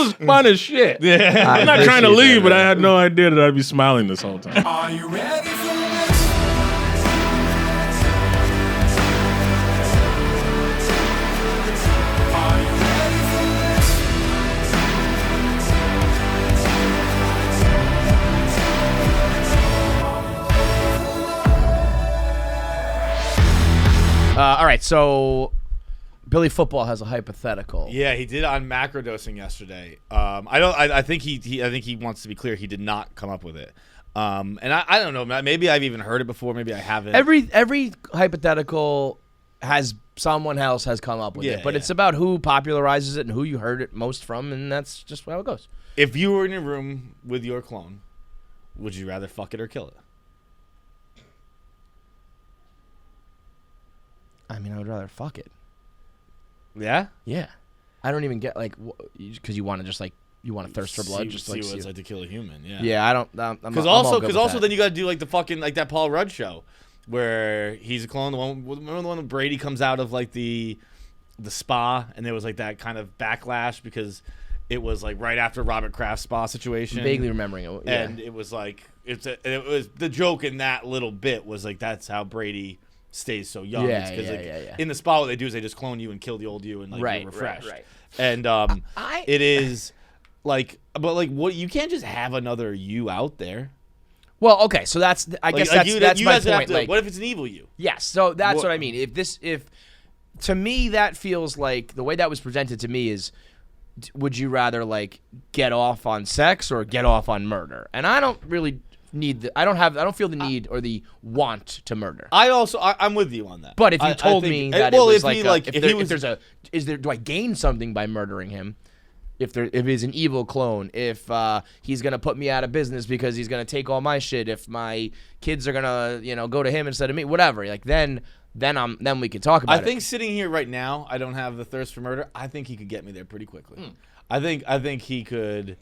was fun as shit. Yeah. I'm not trying to leave, but I had no idea that I'd be smiling this whole time. Are you ready for All right, so Billy Football has a hypothetical. Yeah, he did on macrodosing yesterday. I think he wants to be clear. He did not come up with it. And I don't know. Maybe I've even heard it before. Maybe I haven't. Every hypothetical has someone else has come up with it, but it's about who popularizes it and who you heard it most from, and that's just how it goes. If you were in a room with your clone, would you rather fuck it or kill it? I mean, I would rather fuck it. Yeah? Yeah. I don't even get, like, because you want to just, like, you want to thirst for blood. Just see what it's like to kill a human, yeah. Yeah, I don't. Because also then you got to do, like, the fucking, like, that Paul Rudd show where he's a clone. Remember the one when Brady comes out of, like, the spa and there was, like, that kind of backlash because it was, like, right after Robert Kraft's spa situation. Vaguely remembering it, yeah. And it was, like, it was the joke in that little bit was, like, that's how Brady stays so young. Yeah. In the spot, what they do is they just clone you and kill the old you and like you're refreshed. Right. And it is like, but like, what, you can't just have another you out there. Well, okay, so that's I guess that's my point. Like, what if it's an evil you? Yes, so that's what I mean. If to me that feels like the way that was presented to me is, would you rather like get off on sex or get off on murder? And I don't really I don't feel the need or the want to murder. I'm with you on that. But if you told me that well, it was do I gain something by murdering him? If he's an evil clone, if he's gonna put me out of business because he's gonna take all my shit, if my kids are gonna go to him instead of me, whatever. Like then we can talk about it. I think sitting here right now, I don't have the thirst for murder. I think he could get me there pretty quickly. I think he could.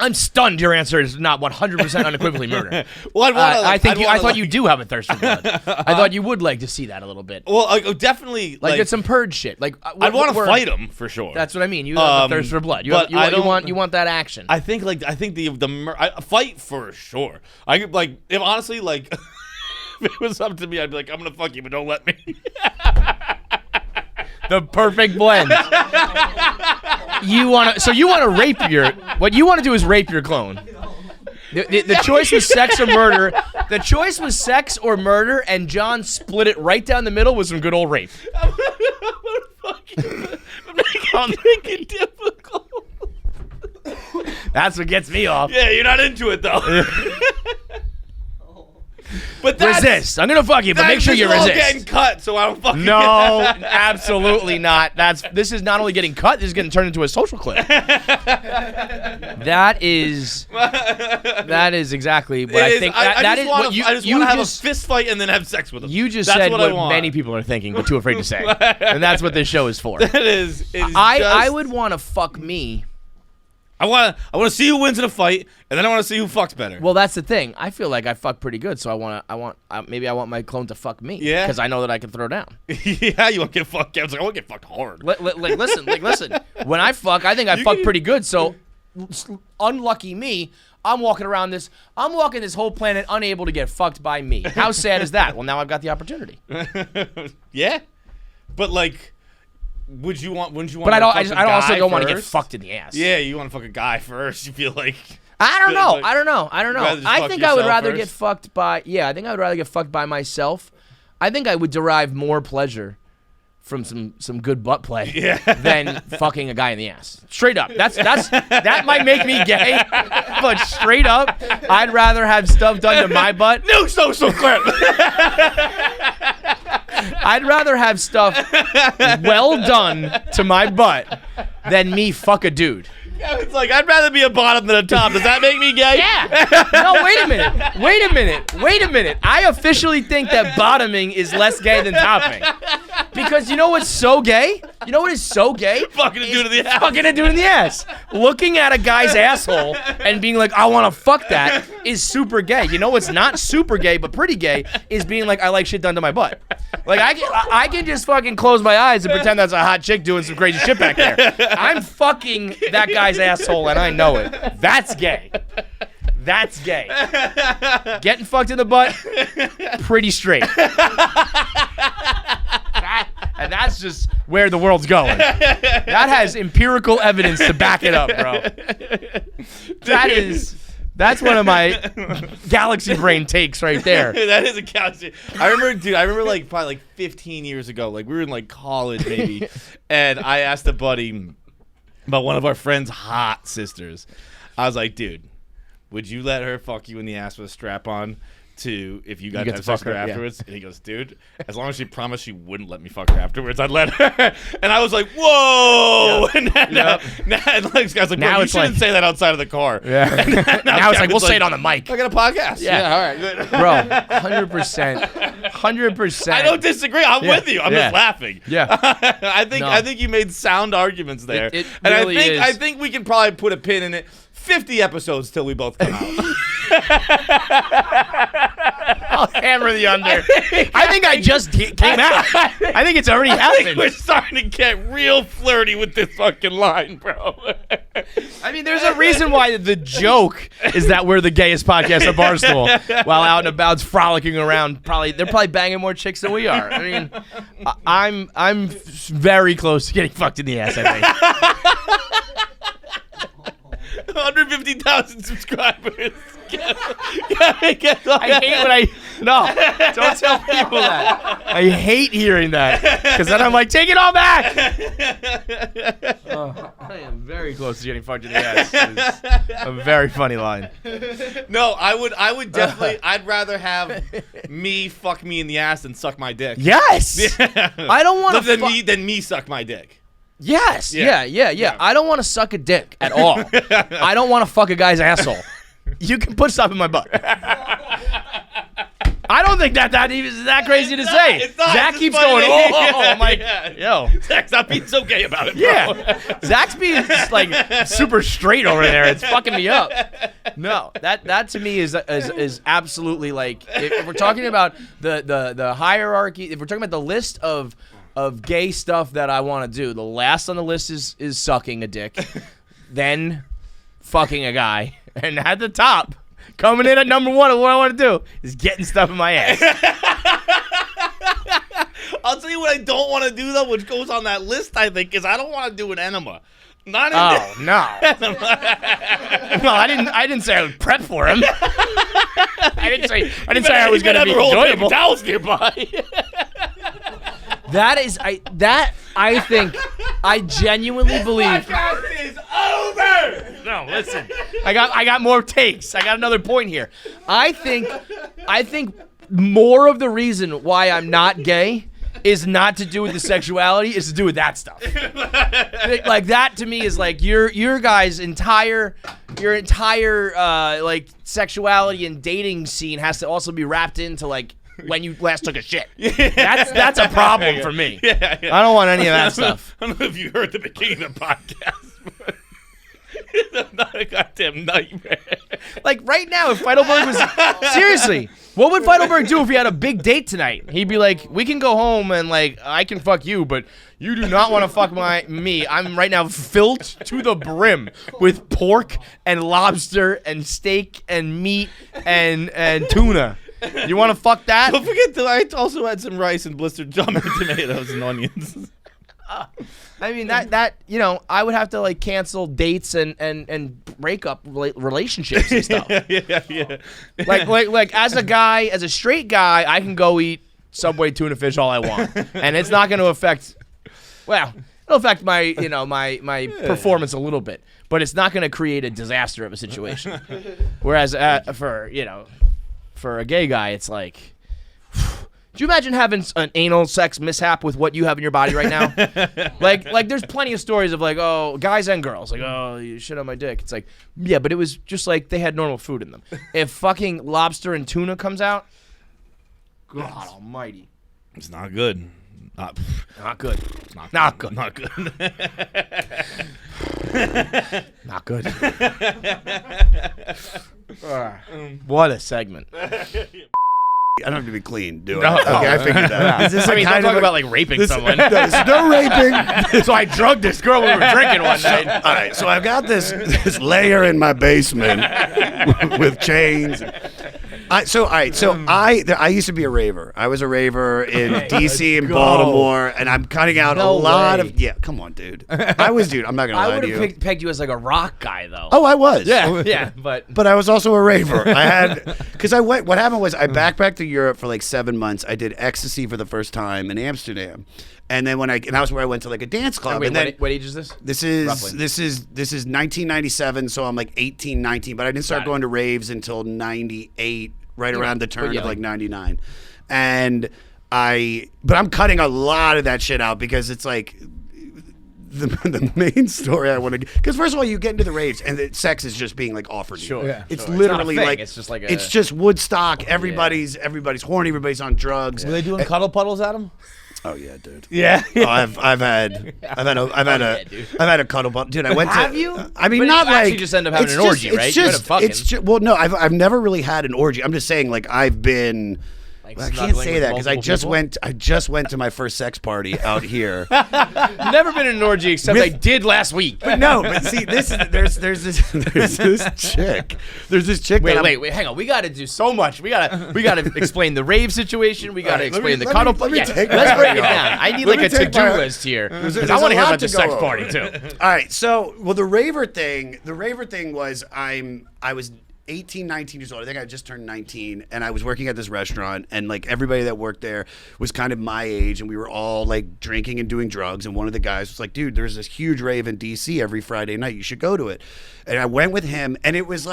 I'm stunned. Your answer is not 100% unequivocally murder. Well, I thought you do have a thirst for blood. I thought you would like to see that a little bit. Well, definitely. Like it's some purge shit. Like I'd want to fight him for sure. That's what I mean. You have a thirst for blood. You want that action. I think the fight for sure. I could if honestly if it was up to me, I'd be like, I'm gonna fuck you, but don't let me. The perfect blend. What you want to do is rape your clone. The choice was sex or murder. The choice was sex or murder, and John split it right down the middle with some good old rape. I'm making it difficult. That's what gets me off. Yeah, you're not into it though. But resist. I'm gonna fuck you, but make sure you resist. This is all getting cut, so I don't fuck you. No, absolutely not. This is not only getting cut. This is getting turned into a social clip. That is exactly what I think. I just want to have a fist fight and then have sex with him. You just said what many people are thinking, but too afraid to say, and that's what this show is for. I would want to fuck me. I want to see who wins in a fight, and then I want to see who fucks better. Well, that's the thing. I feel like I fuck pretty good, so I want my clone to fuck me. Yeah, because I know that I can throw down. Yeah, you want to get fucked? I was like, I want to get fucked hard. Listen. When I fuck, I think I fuck pretty good. So, unlucky me. I'm walking this whole planet unable to get fucked by me. How sad is that? Well, now I've got the opportunity. Yeah, but like. Wouldn't you want? But I also don't want to get fucked in the ass. Yeah, you want to fuck a guy first. You feel like I don't know. I think I would rather get fucked by. Yeah, I think I would rather get fucked by myself. I think I would derive more pleasure from some good butt play than fucking a guy in the ass. Straight up. That might make me gay, but straight up, I'd rather have stuff done to my butt. No social clip. I'd rather have stuff well done to my butt than me fuck a dude. Yeah, it's like, I'd rather be a bottom than a top. Does that make me gay? Yeah. No, wait a minute. I officially think that bottoming is less gay than topping. Because you know what's so gay? You know what is so gay? Fucking a dude in the ass. Fucking a dude in the ass. Looking at a guy's asshole and being like, I want to fuck that is super gay. You know what's not super gay but pretty gay is being like, I like shit done to my butt. Like, I can just fucking close my eyes and pretend that's a hot chick doing some crazy shit back there. I'm fucking that guy's asshole and I know it. That's gay. That's gay. Getting fucked in the butt, pretty straight. And that's just where the world's going. That has empirical evidence to back it up, bro. That's one of my galaxy brain takes right there. That is a galaxy. I remember like probably like 15 years ago, like we were in like college maybe, and I asked a buddy about one of our friend's hot sisters. I was like, dude, would you let her fuck you in the ass with a strap on if you got to fuck her afterwards? Yeah. And he goes, dude, as long as she promised she wouldn't let me fuck her afterwards, I'd let her. And I was like, whoa. Yeah. And now this guy's like, bro, you shouldn't say that outside of the car. Yeah. now it's like, we'll say it on the mic. I got a podcast. Yeah, all right, good. Bro, 100%. I don't disagree. I'm with you. I'm just laughing. Yeah. I think you made sound arguments there. It really is. I think we can probably put a pin in it. 50 episodes till we both come out. I'll hammer the under. I think I just came out. I think it's already happened. I think we're starting to get real flirty with this fucking line, bro. I mean, there's a reason why the joke is that we're the gayest podcast at Barstool while out and about frolicking around. They're probably banging more chicks than we are. I mean, I'm very close to getting fucked in the ass, I think. 150,000 subscribers. No, don't tell people that. I hate hearing that because then I'm like, take it all back. I am very close to getting fucked in the ass. It's a very funny line. No, I would definitely. I'd rather have me fuck me in the ass than suck my dick. Yes. Yeah. I don't want to than me suck my dick. Yes. Yeah. I don't want to suck a dick at all. I don't want to fuck a guy's asshole. You can put stuff in my butt. I don't think that is that crazy to say. It's not. Zach keeps going, I'm like, yo. Zach's not being so gay about it, bro. Yeah. Zach's being just like super straight over there. It's fucking me up. No, that to me is absolutely like, if we're talking about the hierarchy, if we're talking about the list of gay stuff that I want to do, the last on the list is sucking a dick, then fucking a guy, and at the top, coming in at number one of what I want to do is getting stuff in my ass. I'll tell you what I don't want to do though, which goes on that list, I think, is I don't want to do an enema. No. Well, I didn't say I would prep for him. I didn't say I was going to be enjoyable. Towels nearby. I think I genuinely believe. Podcast is over. No, listen. I got more takes. I got another point here. I think more of the reason why I'm not gay is not to do with the sexuality, is to do with that stuff. Like that to me is like your guys' entire like sexuality and dating scene has to also be wrapped into like when you last took a shit. That's a problem for me. Yeah. I don't want any of that stuff. I don't know if you heard the beginning of the podcast, but it's not a goddamn nightmare. Like right now, if Feitelberg was seriously, what would Feitelberg do if he had a big date tonight? He'd be like, "We can go home and like I can fuck you, but you do not want to fuck me. I'm right now filled to the brim with pork and lobster and steak and meat and tuna. You want to fuck that? Don't forget that I also had some rice and blistered jumping tomatoes and onions." I mean that you know, I would have to like cancel dates and break up relationships and stuff. Yeah. Like as a straight guy, I can go eat Subway tuna fish all I want, and it's not going to affect. Well, it'll affect my my performance a little bit, but it's not going to create a disaster of a situation. Whereas for a gay guy, it's like. Do you imagine having an anal sex mishap with what you have in your body right now? like there's plenty of stories of like, oh, guys and girls, like, oh, you shit on my dick. It's like, yeah, but it was just like they had normal food in them. If fucking lobster and tuna comes out, God almighty. It's not good. Not good. Not good. Not good. Not good. What a segment. I don't have to be clean, do No. I? Okay, I figured that out. Don't talk about like raping someone. There's no raping. So I drugged this girl when we were drinking one night. All right, so I've got this layer in my basement with chains. I used to be a raver. I was a raver in DC and Baltimore, and I'm cutting out a lot of. Yeah, come on, dude. I'm not gonna lie I would to you. have pegged you as like a rock guy, though. Oh, I was. Yeah, But I was also a raver. What happened was I backpacked to Europe for like 7 months. I did ecstasy for the first time in Amsterdam. And then that was where I went to like a dance club. Wait, and then, what age is this? This is Roughly. this is 1997, so I'm like 18, 19, but I didn't start going to raves until 98, right around the turn of like 99. But I'm cutting a lot of that shit out because it's like the main story I want to get. Because first of all, you get into the raves and sex is just being like offered to you. Sure. Yeah. It's Sure. literally It's not a thing. like It's just like it's just Woodstock. Everybody's horny. Everybody's on drugs. Were they doing cuddle puddles at him? Oh yeah, dude. Yeah. Oh, I've had a cuddle bump, dude. I went to. Have you? I mean, But not you like actually just end up having it's an orgy, it's right? You Just, end up fucking. it's just, well, no, I've never really had an orgy. I'm just saying, like I've been. Like I can't snuggling say with that because I multiple just went to my first sex party out here. Never been in an orgy except I did last week. But no, but see, there's this chick. There's this chick. Wait, hang on. We got to do so much. We got to explain the rave situation. We got to explain the cuddle. Let's break it down. I need like a to-do list here because I want to hear about the sex party too. All right, so the raver thing was I was 18, 19 years old. I think I just turned 19, and I was working at this restaurant, and like everybody that worked there was kind of my age, and we were all like drinking and doing drugs. And one of the guys was like, "Dude, there's this huge rave in DC every Friday night. You should go to it." And I went with him, and it was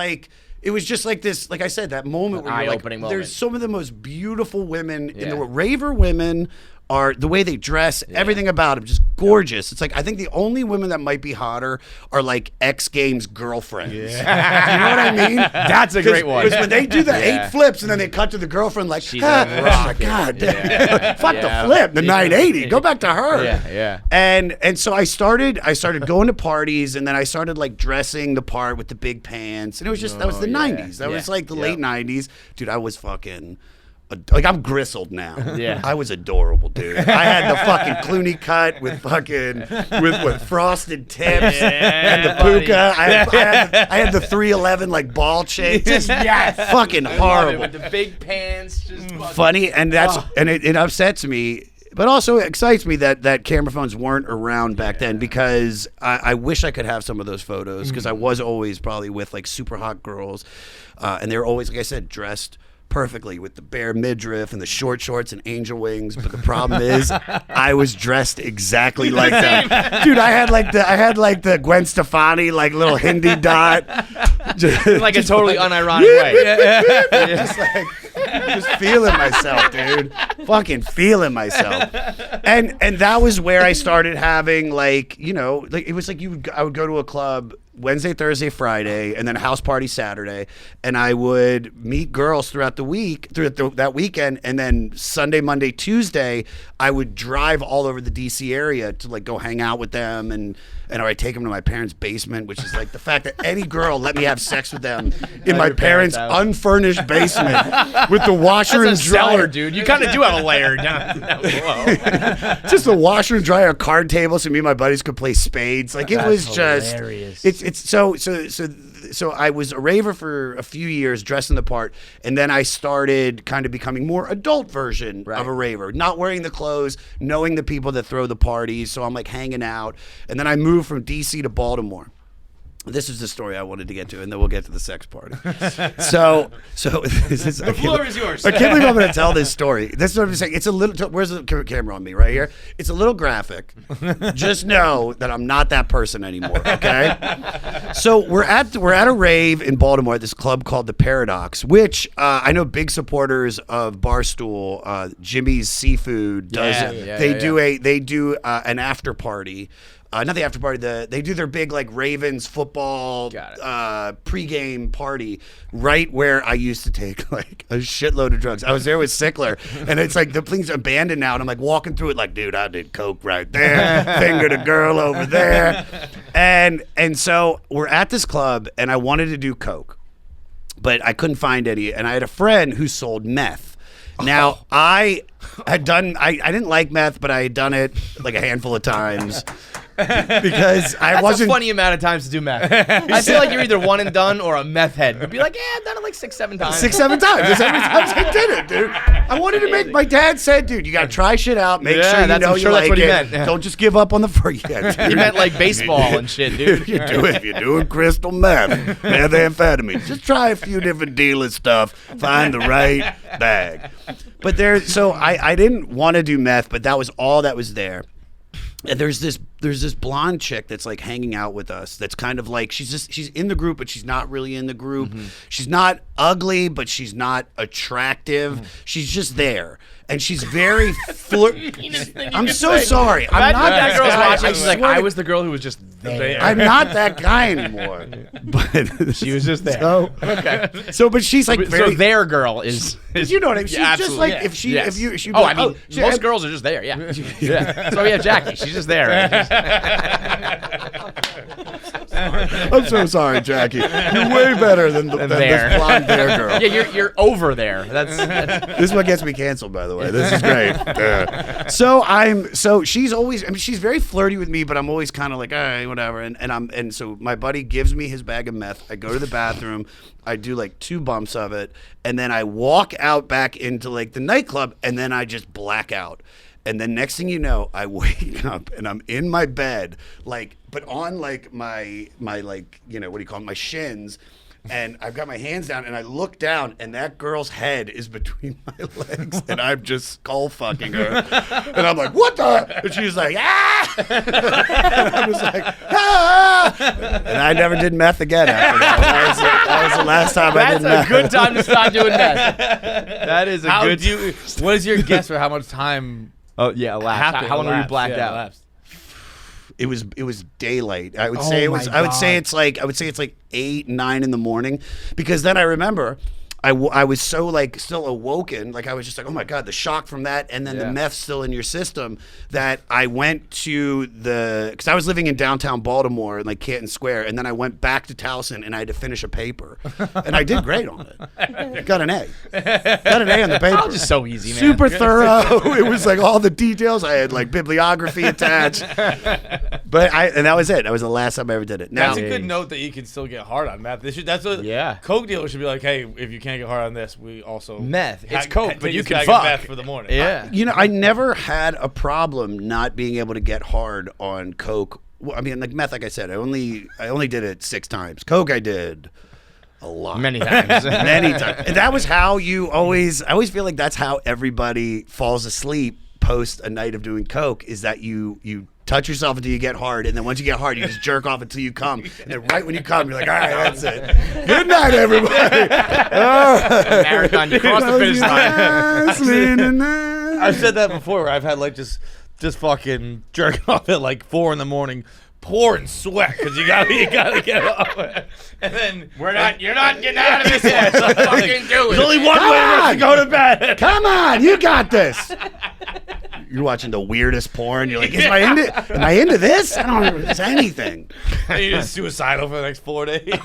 just like this, like I said, that moment where you're like, eye-opening moment. there's some of the most beautiful women in the world. Raver women are the way they dress, everything about them, just gorgeous. It's like I think the only women that might be hotter are like X Games girlfriends. Yeah. You know what I mean? That's a great one. Because when they do the 8 flips and then they cut to the girlfriend like, she's a rocket. God, fuck the flip, the 980. Go back to her. Yeah. And so I started going to parties, and then I started like dressing the part with the big pants, and it was just that was the 90s. That was like the late 90s, dude. I was fucking. Like I'm gristled now. Yeah, I was adorable, dude. I had the fucking Clooney cut with fucking with frosted tips and the puka. I had the 311 like ball chain. Just fucking horrible. With the big pants, just funny, and it upsets me. But also it excites me that camera phones weren't around back then, because I wish I could have some of those photos, because I was always probably with like super hot girls, and they were always, like I said, dressed perfectly with the bare midriff and the short shorts and angel wings. But the problem is I was dressed exactly like that. Dude, I had like the Gwen Stefani like little Hindi dot. Like a totally unironic way. Just feeling myself, dude. Fucking feeling myself. And that was where I started having like, you know, like it was like I would go to a club Wednesday, Thursday, Friday, and then a house party Saturday, and I would meet girls throughout the week, that weekend, and then Sunday, Monday, Tuesday, I would drive all over the DC area to like go hang out with them, and I'd take them to my parents' basement, which is like the fact that any girl let me have sex with them in my parents' unfurnished basement with the washer and dryer, cellar, dude. You kind of do have a layer down below. Just a washer and dryer, a card table, so me and my buddies could play spades. Like it was just hilarious. It's so I was a raver for a few years, dressing the part, and then I started kind of becoming more adult version of a raver, not wearing the clothes, knowing the people that throw the parties. So I'm like hanging out, and then I moved from DC to Baltimore. This is the story I wanted to get to, and then we'll get to the sex party. So the floor is yours. I can't believe I'm going to tell this story. This is what I'm saying. It's a little. Where's the camera on me? Right here. It's a little graphic. Just know that I'm not that person anymore. Okay. So we're at a rave in Baltimore at this club called the Paradox, which I know big supporters of Barstool. Jimmy's Seafood does. They do an after party. not the after party. They do their big like Ravens football pregame party right where I used to take like a shitload of drugs. I was there with Sickler, and it's like the thing's abandoned now, and I'm like walking through it like, dude, I did coke right there, fingered a girl over there, and so we're at this club, and I wanted to do coke, but I couldn't find any, and I had a friend who sold meth. Now, I didn't like meth, but I had done it like a handful of times because That's a funny amount of times to do meth. I feel like you're either one and done or a meth head. You'd be like, yeah, I've done it like 6-7 times. 6-7 times. That's every time I did it, dude. I wanted to make, my dad said, dude, you got to try shit out. Make sure you know you like what he it. meant. Yeah. Don't just give up on the first yet. He meant like baseball and shit, dude. If you're doing crystal meth, methamphetamine, just try a few different dealer stuff. Find the right bag. But so I didn't want to do meth, but that was all that was there. And there's this blonde chick that's like hanging out with us. That's kind of like she's in the group, but she's not really in the group. Mm-hmm. She's not ugly, but she's not attractive. Mm-hmm. She's just there, and she's very I'm so sorry. I'm not that girl's guy. watching. She's like, I was the girl who was just there. I'm not that guy anymore. But she was just there. So, okay. So, but she's like very. So their girl is you know what I mean? She's just like if she yes. if you. She I mean, most girls are just there. Yeah. Yeah. So yeah, Jackie, she's just there. Right? I'm so sorry, Jackie. You're way better than this blonde bear girl. Yeah, you're over there. That's This is what gets me canceled, by the way. This is great. So she's always. I mean, she's very flirty with me, but I'm always kind of like, all right, whatever. And so my buddy gives me his bag of meth. I go to the bathroom. I do like 2 bumps of it, and then I walk out back into like the nightclub, and then I just black out. And then next thing you know, I wake up and I'm in my bed, like, but on like my like, you know, what do you call it, my shins. And I've got my hands down, and I look down, and that girl's head is between my legs, and I'm just skull fucking her. And I'm like, what the? And she's like, ah! And I was like, ah! And I never did meth again after that. That was the last time I did meth. That's a good time to stop doing meth. That is a good. What is your guess for how much time? Oh yeah, elapsed. How long were you blacked out? Elapsed. It was daylight. I would say it's like 8, 9 in the morning, because then I remember I was so like still awoken, like I was just like, oh my God, the shock from that, and then the meth still in your system, that I went to because I was living in downtown Baltimore in like Canton Square, and then I went back to Towson, and I had to finish a paper, and I did great on it. Got an A. Got an A on the paper. Oh, just so easy, man. Super thorough. It was like all the details. I had like bibliography attached, and that was it. That was the last time I ever did it. Now, that's a good note that you can still get hard on meth. That's what coke dealers should be like. Hey, if you can't get hard on this, we also meth. It's coke, but you can fuck meth for the morning. Yeah. I never had a problem not being able to get hard on coke. Well, I mean, like meth, like I said, I only did it 6 times. Coke, I did a lot, many times, many times. And that was how I always feel like that's how everybody falls asleep post a night of doing coke, is that you touch yourself until you get hard, and then once you get hard, you just jerk off until you come. And then right when you come, you're like, all right, that's it. Good night, everybody. Marathon, you cross the finish line. I've said that before, where I've had like just fucking jerking off at like 4 in the morning, pouring sweat, because you gotta get off. And then you're not getting out of this yet. So fucking do it. There's only one way for us to go to bed. Come on, you got this. You're watching the weirdest porn. You're like, am I into this? I don't know. It's anything. And you're just suicidal for the next 4 days.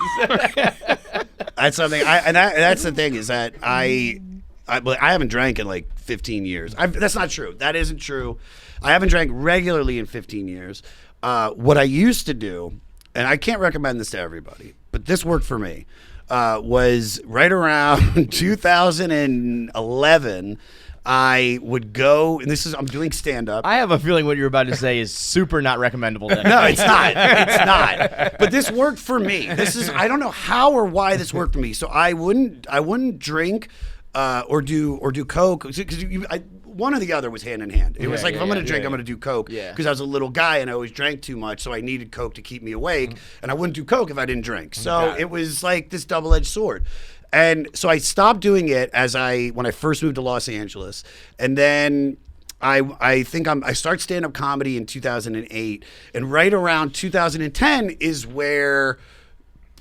That's something. That's the thing, is that I haven't drank in like 15 years. That's not true. That isn't true. I haven't drank regularly in 15 years. What I used to do, and I can't recommend this to everybody, but this worked for me, was right around 2011. I would go, and I'm doing stand-up. I have a feeling what you're about to say is super not recommendable. No, it's not. It's not. But this worked for me. I don't know how or why this worked for me. So I wouldn't drink or do coke, because one or the other was hand in hand. It was like, if I'm going to drink, I'm going to do coke, because I was a little guy and I always drank too much, so I needed coke to keep me awake, and I wouldn't do coke if I didn't drink. So it was like this double-edged sword. And so I stopped doing it when I first moved to Los Angeles, and then I think I start stand-up comedy in 2008, and right around 2010 is where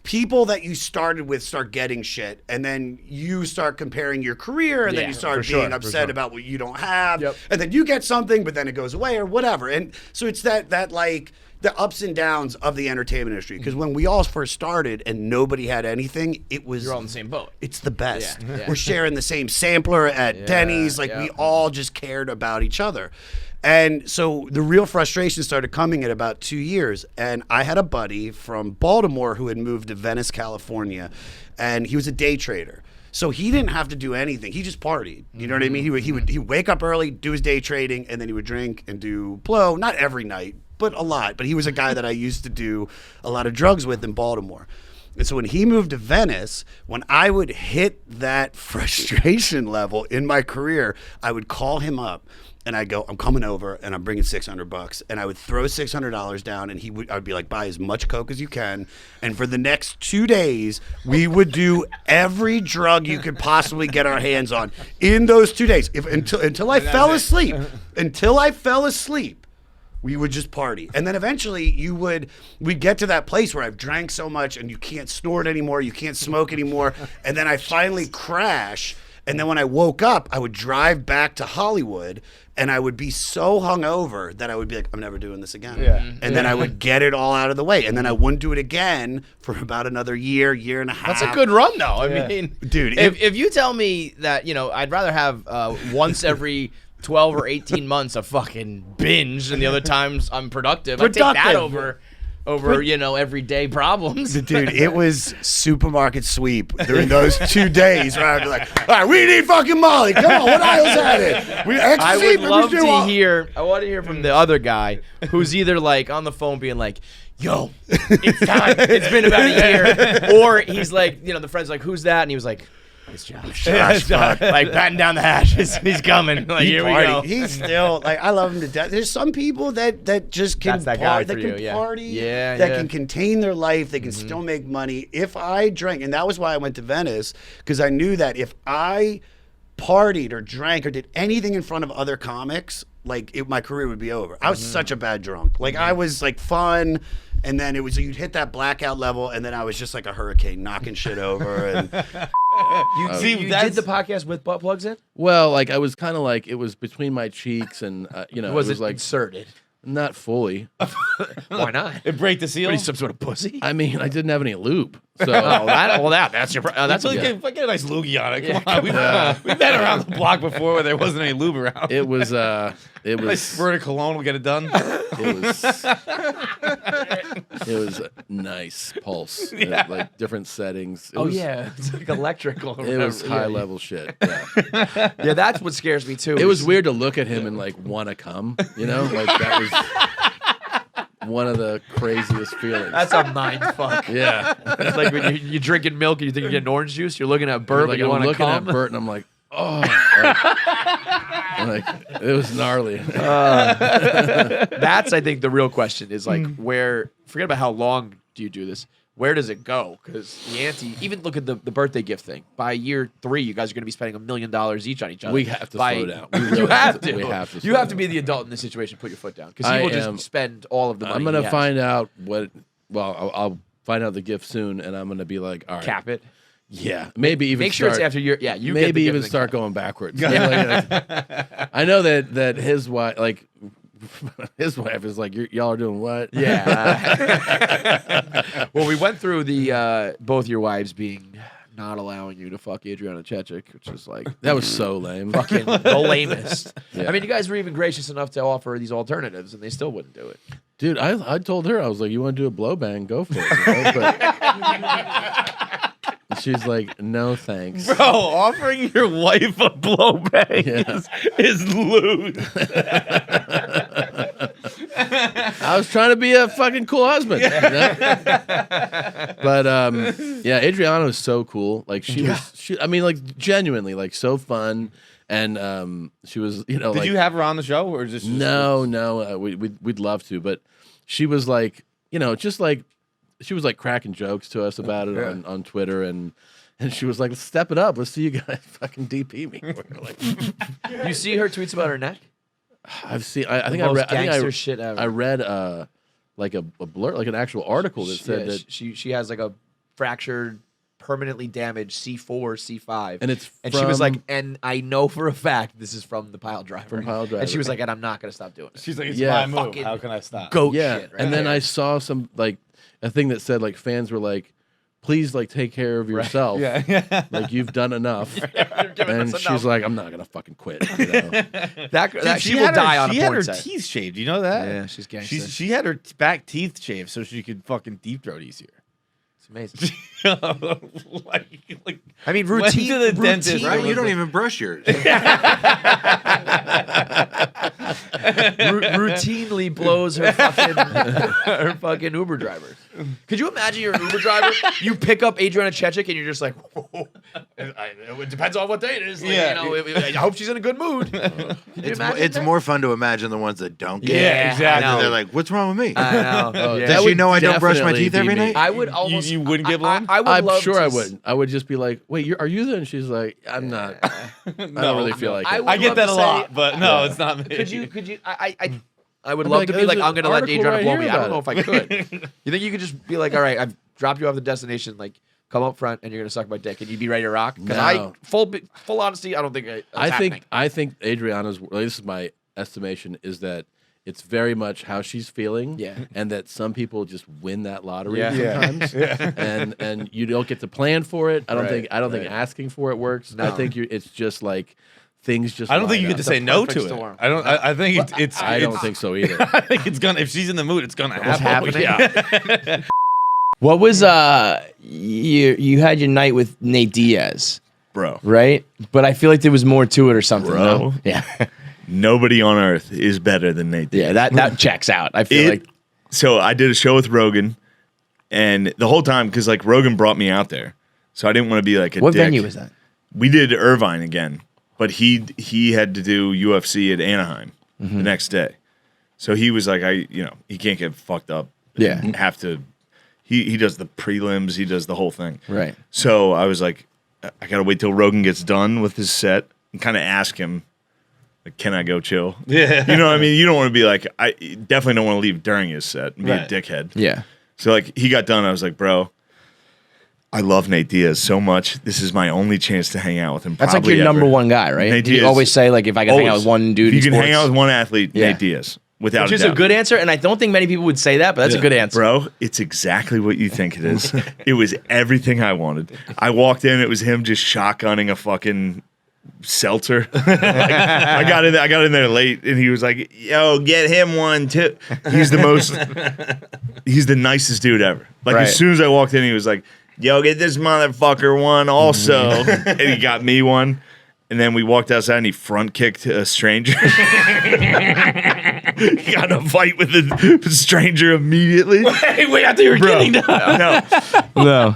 people that you started with start getting shit, and then you start comparing your career, and then you start being upset about what you don't have, and then you get something, but then it goes away or whatever. And so it's that like the ups and downs of the entertainment industry. Because when we all first started and nobody had anything, it was... You're all in the same boat. It's the best. Yeah. We're sharing the same sampler at Denny's. Like, we all just cared about each other. And so the real frustration started coming in about 2 years. And I had a buddy from Baltimore who had moved to Venice, California. And he was a day trader. So he didn't have to do anything. He just partied. You know what I mean? He would wake up early, do his day trading, and then he would drink and do blow. Not every night, but a lot. But he was a guy that I used to do a lot of drugs with in Baltimore. And so when he moved to Venice, when I would hit that frustration level in my career, I would call him up and I'd go, I'm coming over and I'm bringing $600. And I would throw $600 down, and I'd be like, buy as much coke as you can. And for the next 2 days, we would do every drug you could possibly get our hands on in those 2 days. Until I fell asleep. Until I fell asleep, we would just party. And then eventually we'd get to that place where I've drank so much and you can't snort anymore, you can't smoke anymore. And then I finally crash. And then when I woke up, I would drive back to Hollywood, and I would be so hungover that I would be like, I'm never doing this again. Yeah. And then I would get it all out of the way. And then I wouldn't do it again for about another year and a half. That's a good run, though. I mean, dude, if you tell me that, I'd rather have once every 12 or 18 months a fucking binge, and the other times I'm productive. I'd take that over everyday problems. Dude, it was supermarket sweep during those 2 days where I'd be like, all right, we need fucking Molly. Come on, what aisle's at it? I would love to hear, I want to hear from the other guy who's either like on the phone being like, yo, it's time. It's been about a year. Or he's like, the friend's like, who's that? And he was like, it's Josh. Like batting down the hatches. He's coming. Like, here we go. He's still like, I love him to death. There's some people that just can party, that can contain their life. They can still make money. If I drank, and that was why I went to Venice, because I knew that if I partied or drank or did anything in front of other comics, my career would be over. I was such a bad drunk. Like, I was like fun. And then you'd hit that blackout level, and then I was just like a hurricane knocking shit over. And you did the podcast with butt plugs in? Well, I was kind of like, it was between my cheeks, and was it like inserted? Not fully. Why not? It break the seal? What, are you some sort of pussy? I mean, I didn't have any lube. So that's your. That's get a nice loogie on it. Come on, we've been around the block before where there wasn't any lube around. It was. Nice squirt of cologne will get it done. It was a nice pulse. Like different settings. It's like electrical. It was high level shit. Yeah. Yeah, that's what scares me too. It was weird to look at him and want to come. That was one of the craziest feelings. That's a mind fuck. Yeah. It's like when you're drinking milk and you think you're getting orange juice. You're looking at Bert, and you want to come. I'm looking at Bert and I'm like, oh. It was gnarly. That's, I think, the real question is where, forget about how long do you do this, where does it go? Because the ante, even look at the birthday gift thing. By year 3, you guys are going to be spending $1 million each on each other. We have to slow down. You have to. We have to. You have to be the adult in this situation. Put your foot down, because he will just spend all of the money. I'm going to find out what. Well, I'll find out the gift soon, and I'm going to be like, all right, cap it. Yeah, maybe even make sure it's after your. Yeah, you maybe even start going backwards. I know that his wife, his wife is like, y'all are doing what? Yeah. Well, we went through the both your wives being not allowing you to fuck Adriana Chechik, which is like that was so lame. Fucking the lamest. Yeah. I mean, you guys were even gracious enough to offer these alternatives, and they still wouldn't do it. Dude, I told her, I was like, you want to do a blow bang? Go for it. But she's like, no thanks. Bro, offering your wife a blow bang is lewd. I was trying to be a fucking cool husband. But Adriana was so cool. Like she genuinely so fun. And she was, Did you have her on the show, or just no? We'd love to, but she was like, she was like cracking jokes to us about it on Twitter, and she was like, let's step it up. Let's see you guys fucking DP me. We're like, you see her tweets about her neck? I've seen. I think most I read. gangster shit ever. I read like a blur, like an actual article that said that she has like a fractured, permanently damaged C4, C5, and it's and she was like, and I know for a fact this is from the pile driver. From pile driver. And she was like, and I'm not gonna stop doing it. She's like, it's my move. How can I stop? Goat yeah. shit. Right? And then I saw some like a thing that said like fans were like, please like take care of yourself. Yeah. Like you've done enough. And she's like, I'm not gonna fucking quit. You know? that she will die on a porn set. She had her teeth shaved. You know that? Yeah, she's gangster. She had her back teeth shaved so she could fucking deep throat easier. It's amazing. like, I mean, went routine. to the dentist, Right? You don't even brush yours. Routinely blows her fucking Uber drivers. Could you imagine you're an Uber driver? You pick up Adriana Chechik and you're just like, whoa. It depends on what day it is. Like, Yeah. I hope she's in a good mood. Could you imagine It's that? more fun to imagine the ones that don't get Yeah, it. exactly. And they're like, what's wrong with me? I know. Yeah. Does That she would know I don't brush my definitely teeth every be me. night? I would almost. You wouldn't get blown? I would I'm love sure to I wouldn't. I would just be like, wait, are you there? And she's like, I'm not. I don't really feel like I it. would I get love that to a say- lot, but no, it's not me. Could you? I would I'm love like, to be there's like, an I'm gonna let article Adriana right blow here me. I don't know about if I could. You think you could just be like, all right, I've dropped you off the destination, like. Come up front and you're gonna suck my dick and you'd be ready to rock. Because No. full honesty, I don't think I think Adriana's. This is my estimation. Is that it's very much how she's feeling. Yeah. And that some people just win that lottery Yeah. sometimes. And you don't get to plan for it. I don't Right, think asking for it works. No. I think it's just like things just. I don't think you line get to up. say no perfect to storm. it. I don't. I think it's. I don't think so either. I think it's gonna. If she's in the mood, it's gonna What's happen. happening? Yeah. What was you had your night with Nate Diaz, Bro. right? But I feel like there was more to it or something. Bro. No? Yeah. Nobody on earth is better than Nate Diaz. Yeah, that checks out. I feel like So I did a show with Rogan, and the whole time, because like Rogan brought me out there, so I didn't want to be like a what dick. venue was that? We did Irvine again, but he had to do UFC at Anaheim the next day, so he was like, he can't get fucked up. Yeah. Have to. He does the prelims. He does the whole thing. Right. So I was like, I gotta wait till Rogan gets done with his set and kind of ask him, like, can I go chill? Yeah. You know what I mean? You don't want to be like, I definitely don't want to leave during his set and be Right. a dickhead. Yeah. So like he got done. I was like, bro, I love Nate Diaz so much. This is my only chance to hang out with him. That's like probably your number ever. one guy, right? Nate You Diaz- always say like if I can hang out Always. with one dude, If you in can hang sports, out with one athlete, Yeah. Nate Diaz, without which a is doubt. a good answer, and I don't think many people would say that, but that's a good answer. Bro, it's exactly what you think it is. It was everything I wanted. I walked in, it was him just shotgunning a fucking seltzer. I got in there late, and he was like, "Yo, get him one too." He's the nicest dude ever. Like Right. as soon as I walked in, he was like, "Yo, get this motherfucker one also," and he got me one. And then we walked outside, and he front kicked a stranger. He got in a fight with a stranger immediately. Wait, I thought you were kidding. No. No.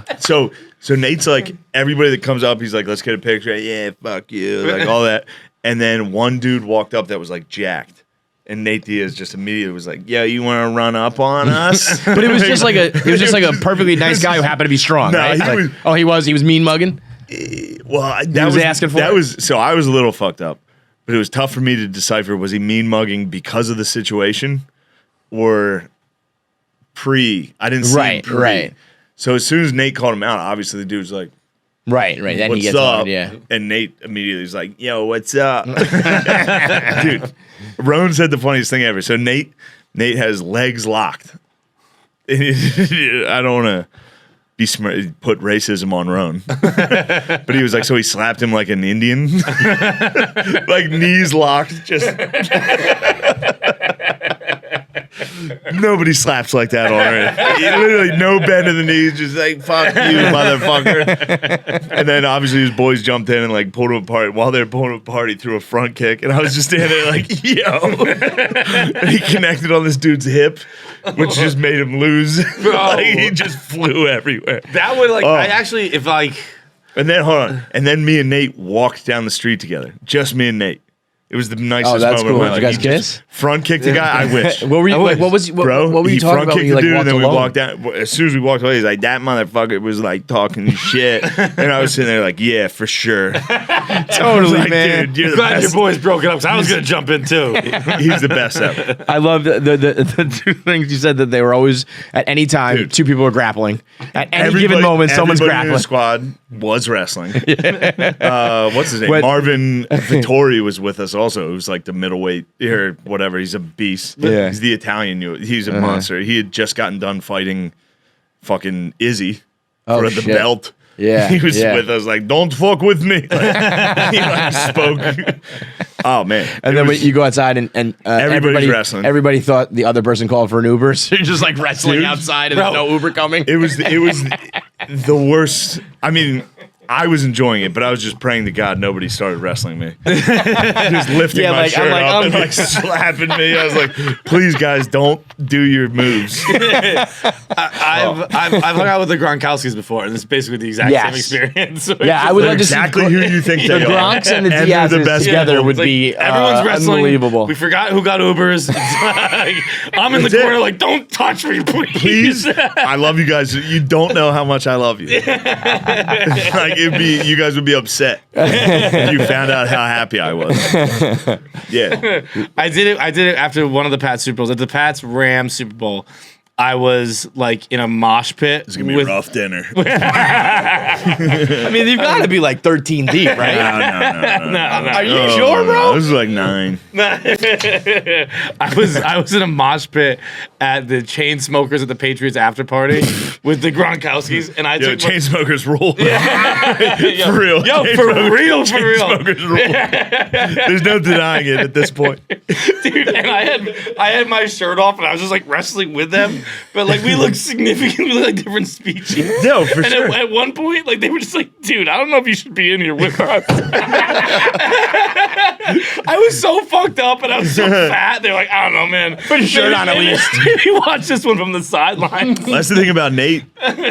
So Nate's like, everybody that comes up, he's like, let's get a picture. Yeah, fuck you. Like all that. And then one dude walked up that was like jacked. And Nate Diaz just immediately was like, yo, you want to run up on us? But it was just like a perfectly nice guy who happened to be strong, No, right? he was- He was mean mugging. Well, that was asking for it? So I was a little fucked up. But it was tough for me to decipher, was he mean mugging because of the situation or pre? I didn't see him Right, pre. right. So as soon as Nate called him out, obviously the dude's like, Right. Then he what's gets up? on, yeah. And Nate immediately was like, yo, what's up? Dude, Roan said the funniest thing ever. So Nate has legs locked. I don't want to be put racism on Roan. But he was like, so he slapped him like an Indian. Like knees locked, just nobody slaps like that on earth. Literally no bend of the knees, just like, fuck you, motherfucker. And then obviously his boys jumped in and like pulled him apart. While they were pulling him apart, he threw a front kick. And I was just standing there like, yo. And he connected on this dude's hip, which just made him lose. Like, he just flew everywhere. That would like. Oh. I actually, if like. And then hold on. And then me and Nate walked down the street together. Just me and Nate. It was the nicest Oh, that's moment cool. of my Did you life. guys He kiss? just Front kicked the guy. I wish. What were you? Like, what was? What, Bro, what were you he talking front about when kicked you the like dude, walked and then we alone? walked out. As soon as we walked away, he's like, "That motherfucker was like talking shit," and I was sitting there like, "Yeah, for sure." Totally, like, man. Dude, you're the Glad your best. boys broke it up because I was gonna jump in too. He's the best ever. I love the two things you said, that they were always at any time Dude. two people were grappling. At any given Everybody- moment, someone's everybody in the grappling. squad was wrestling. What's his name? What- Marvin Vittori was with us also. It was like the middleweight or whatever. He's a beast. Yeah. He's the Italian. He's a monster. He had just gotten done fighting fucking Izzy Oh, for the shit. belt. Yeah, He was yeah. with us like, don't fuck with me. Like, he like spoke. Oh, man. And It then was- when you go outside and everybody wrestling. Everybody thought the other person called for an Uber, so you're just like wrestling Dude, outside and there's no Uber coming. It was the worst. I mean, I was enjoying it, but I was just praying to God nobody started wrestling me. Just lifting Yeah, my like, I'm shirt like, up I'm and like- like slapping me. I was like, please, guys, don't do your moves. I've hung out with the Gronkowskis before, and it's basically the exact Yes. same experience. Yeah, I would They're like to see exactly who you think the they are. Gronks and the And they're Diaz's the best together people. would It's like, be everyone's wrestling. unbelievable. We forgot who got Ubers. It's like, I'm in the That's it. corner, like, don't touch me, Please, I love you guys. You don't know how much I love you. Like you guys would be upset if you found out how happy I was. Yeah, I did it after one of the Pats Super Bowls. At the Pats Rams Super Bowl, I was like in a mosh pit. it's gonna be a rough dinner. I mean, you've got to be like 13 deep, right? No. Are you sure, bro? This is like 9. I was in a mosh pit at the chain smokers at the Patriots after party with the Gronkowskis, and I Yo, took chain smokers rule. Yo, For real. Yo, Chain for smokers- real, for chain real. smokers rule. There's no denying it at this point. Dude, and I had my shirt off, and I was just like wrestling with them, but like we looked significantly like different species. No, for And sure. at one point, like they were just like, "Dude, I don't know if you should be in here with us." I was so fucked up, and I was so fat. They're like, "I don't know, man. Put your shirt on at least." Maybe watch this one from the sideline. That's the thing about Nate.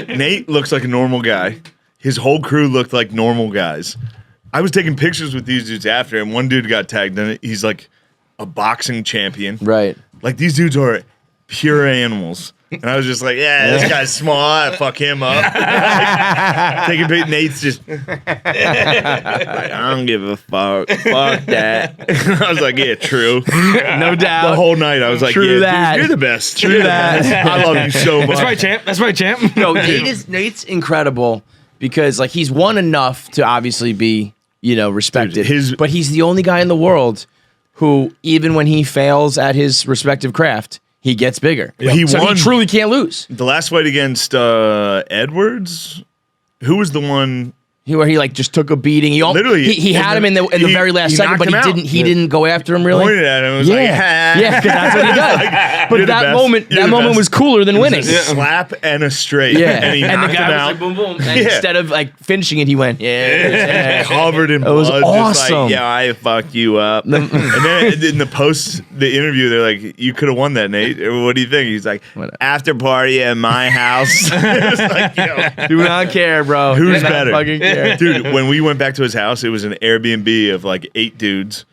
Nate looks like a normal guy. His whole crew looked like normal guys. I was taking pictures with these dudes after, and one dude got tagged in it. He's like a boxing champion. Right. Like these dudes are pure animals. And I was just like, yeah, this guy's small. I fuck him up. Taking pictures. Nate's just like, I don't give a fuck. Fuck that. I was like, yeah, true. No doubt. The whole night I was like, True yeah, that. dude, you're the best. True that. I love you so much. That's right, champ. That's right, champ. No, Nate's incredible because like he's won enough to obviously be, respected. Dude, but he's the only guy in the world who, even when he fails at his respective craft, he gets bigger. He So won. he truly can't lose. The last fight against Edwards, who was the one? Where he like just took a beating. Literally, he had him in the he- very last he second, but knocked he him out. didn't go after him really. Pointed at him. And was Yeah, like, yeah, because that's what he does. You're But the that best. moment, You're that the moment best. was cooler than winning. A slap and a straight. Yeah, And he knocked the guy him was out. like boom boom. And Yeah. instead of like finishing it, he went yeah. Covered in It blood. was Just awesome. like, yeah, I fucked you up. and then in the interview, they're like, you could have won that, Nate. What do you think? He's like, Whatever. after party at my house. It's like, yo. Do not care, bro. Who's Do not better? fucking care. Dude, when we went back to his house, it was an Airbnb of like 8 dudes.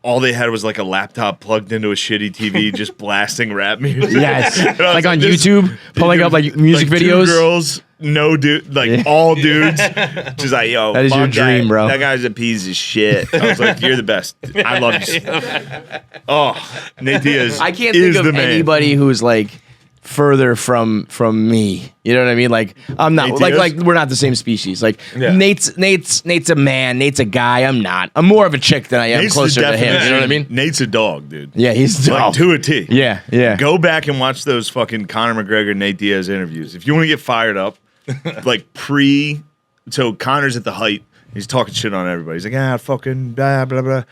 All they had was like a laptop plugged into a shitty TV, just blasting rap music. Yes, And I was like on this- YouTube, pulling up like music like videos. 2 girls, no dude, like all dudes. Just like, yo, That is your fuck dream, that. bro. That guy's a piece of shit. I was like, you're the best. I love you. Oh, Nate Diaz I can't is think the of man. anybody who's like further from me. You know what I mean? Like I'm not Nate like Diaz? we're not the same species. Like Yeah. Nate's a man. Nate's a guy. I'm not. I'm more of a chick than I am Nate's closer the to him. You know what I mean? definition. Nate's a dog, dude. Yeah, he's Like dope. to a T. Yeah, yeah. Go back and watch those fucking Conor McGregor, Nate Diaz interviews. If you want to get fired up, like so Conor's at the Hight. He's talking shit on everybody. He's like, fucking blah, blah, blah.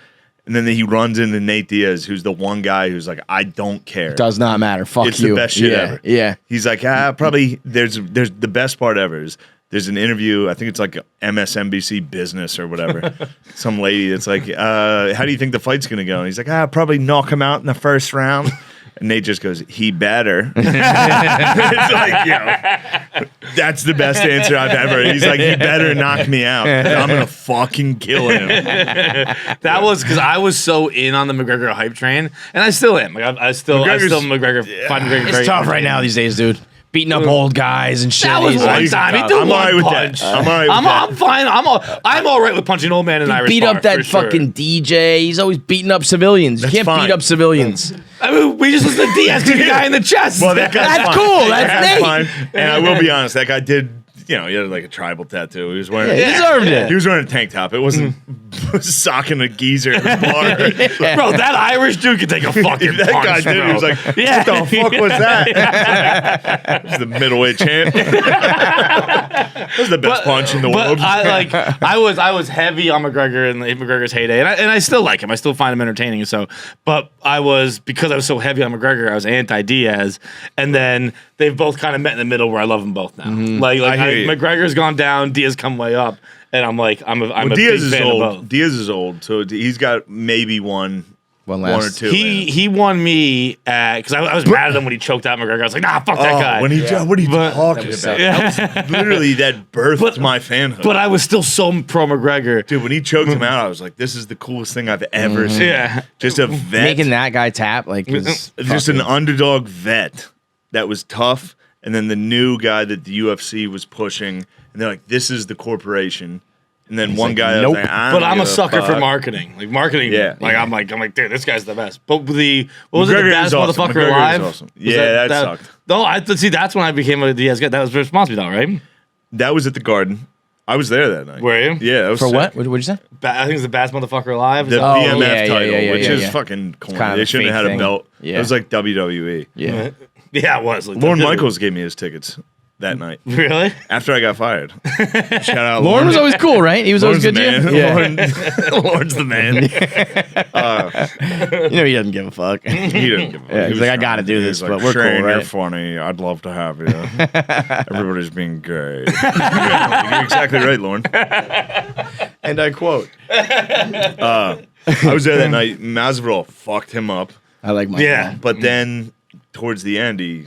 And then he runs into Nate Diaz, who's the one guy who's like, I don't care. Does not matter. Fuck It's you. the best shit yeah, ever. Yeah. He's like, probably there's the best part ever is there's an interview, I think it's like MSNBC Business or whatever. Some lady that's like, how do you think the fight's gonna go? And he's like, probably knock him out in the first round. And Nate just goes, he better. It's like, that's the best answer I've ever. He's like, he better knock me out. I'm going to fucking kill him. That was because I was so in on the McGregor hype train, and I still am. Like, I still find McGregor It's tough right now these days, dude. Beating up old guys and shit. That was one time. He threw I'm all right one with punch. that. I'm fine. I'm all right with punching an old man in an Irish beat bar, up that for sure. fucking DJ. He's always beating up civilians. You can't fine. beat up civilians. I mean, we just listened to Diaz kick a guy in the chest. Well, that guy's That's fine. cool. That's Nate. fine. And I will be honest, that guy did. He had like a tribal tattoo. He was wearing. He deserved it. He was wearing a tank top. It wasn't socking a geezer in his bar. Bro, that Irish dude could take a fucking That punch, guy did. bro. He was like, "What the fuck was that?" He's the middleweight champ. That was the best punch in the world. I was heavy on McGregor in McGregor's heyday, and I still like him. I still find him entertaining. So, but because I was so heavy on McGregor, I was anti Diaz, and then they've both kind of met in the middle where I love them both now. McGregor's gone down, Diaz come way up, and I'm like, I'm a Diaz big is fan old. of both. Diaz is old, so he's got maybe one or two. He won me because I was mad at him when he choked out McGregor. I was like, nah, fuck that guy. What are you talking about? That was literally that birthed my fanhood. But I was still so pro McGregor. Dude, when he choked him out, I was like, this is the coolest thing I've ever seen. Yeah. Just a vet. Making that guy tap like Just an underdog vet that was tough. And then the new guy that the UFC was pushing. And they're like, this is the corporation. And then one guy nope. was like, But I'm a sucker for marketing. Like marketing. Yeah. I'm like, dude, this guy's the best. But what was it, the McGregor baddest is awesome. motherfucker McGregor is alive? awesome. Yeah, that sucked. No, see, that's when I became a Diaz guy. That was responsible, though, right? That was at the Garden. I was there that night. Were you? Yeah. That was for sick. what? What'd you say? I think it's the baddest motherfucker alive. The Oh, BMF yeah, title, which is yeah. fucking corny. kind of They a shouldn't fake have had thing. a belt. Yeah. It was like WWE. Yeah. Yeah, it was. Like, Lorne Michaels gave me his tickets that night Really? after I got fired. Shout out Lauren was always cool, right? He was always Lorne's good the to you? man. Yeah. Lorne's the man. You know he doesn't give a fuck. He didn't give a fuck. Yeah, He he's was like, I trying. gotta do He this, was but we're Shane, cool, you're right? funny. I'd love to have you. Everybody's being gay. You're exactly right, Lauren. And I quote. I was there that night. Masvidal fucked him up. I like my Yeah. But then towards the end, he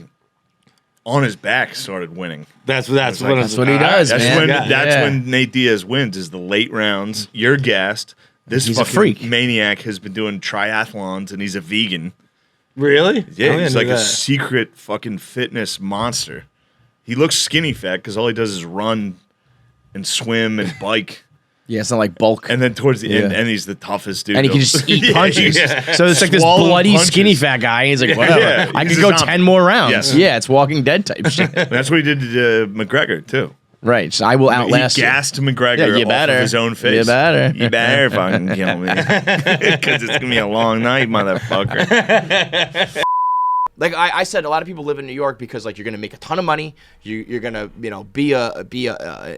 on his back started winning. That's what he does, That's man. when Yeah. that's when Nate Diaz wins. Is the late rounds. You're gassed. This He's a fucking freak. maniac has been doing triathlons and he's a vegan. Really? Yeah, he's like a a secret fucking fitness monster. He looks skinny fat because all he does is run and swim and bike. Yeah, it's not like bulk. And then towards the end, Yeah. and he's the toughest dude. And he can just eat punches. Yeah. So it's like this Swallow bloody, punches. skinny fat guy. And he's like, whatever. Yeah, I he's could a go zombie. 10 more rounds. Yes. Yeah, it's Walking Dead type shit. That's what he did to McGregor, too. Right. So I will outlast He you. gassed McGregor Yeah, you off better. of his own face. You better. You better fucking kill me. Because it's going to be a long night, motherfucker. Like I said, a lot of people live in New York because like you're gonna make a ton of money, you're gonna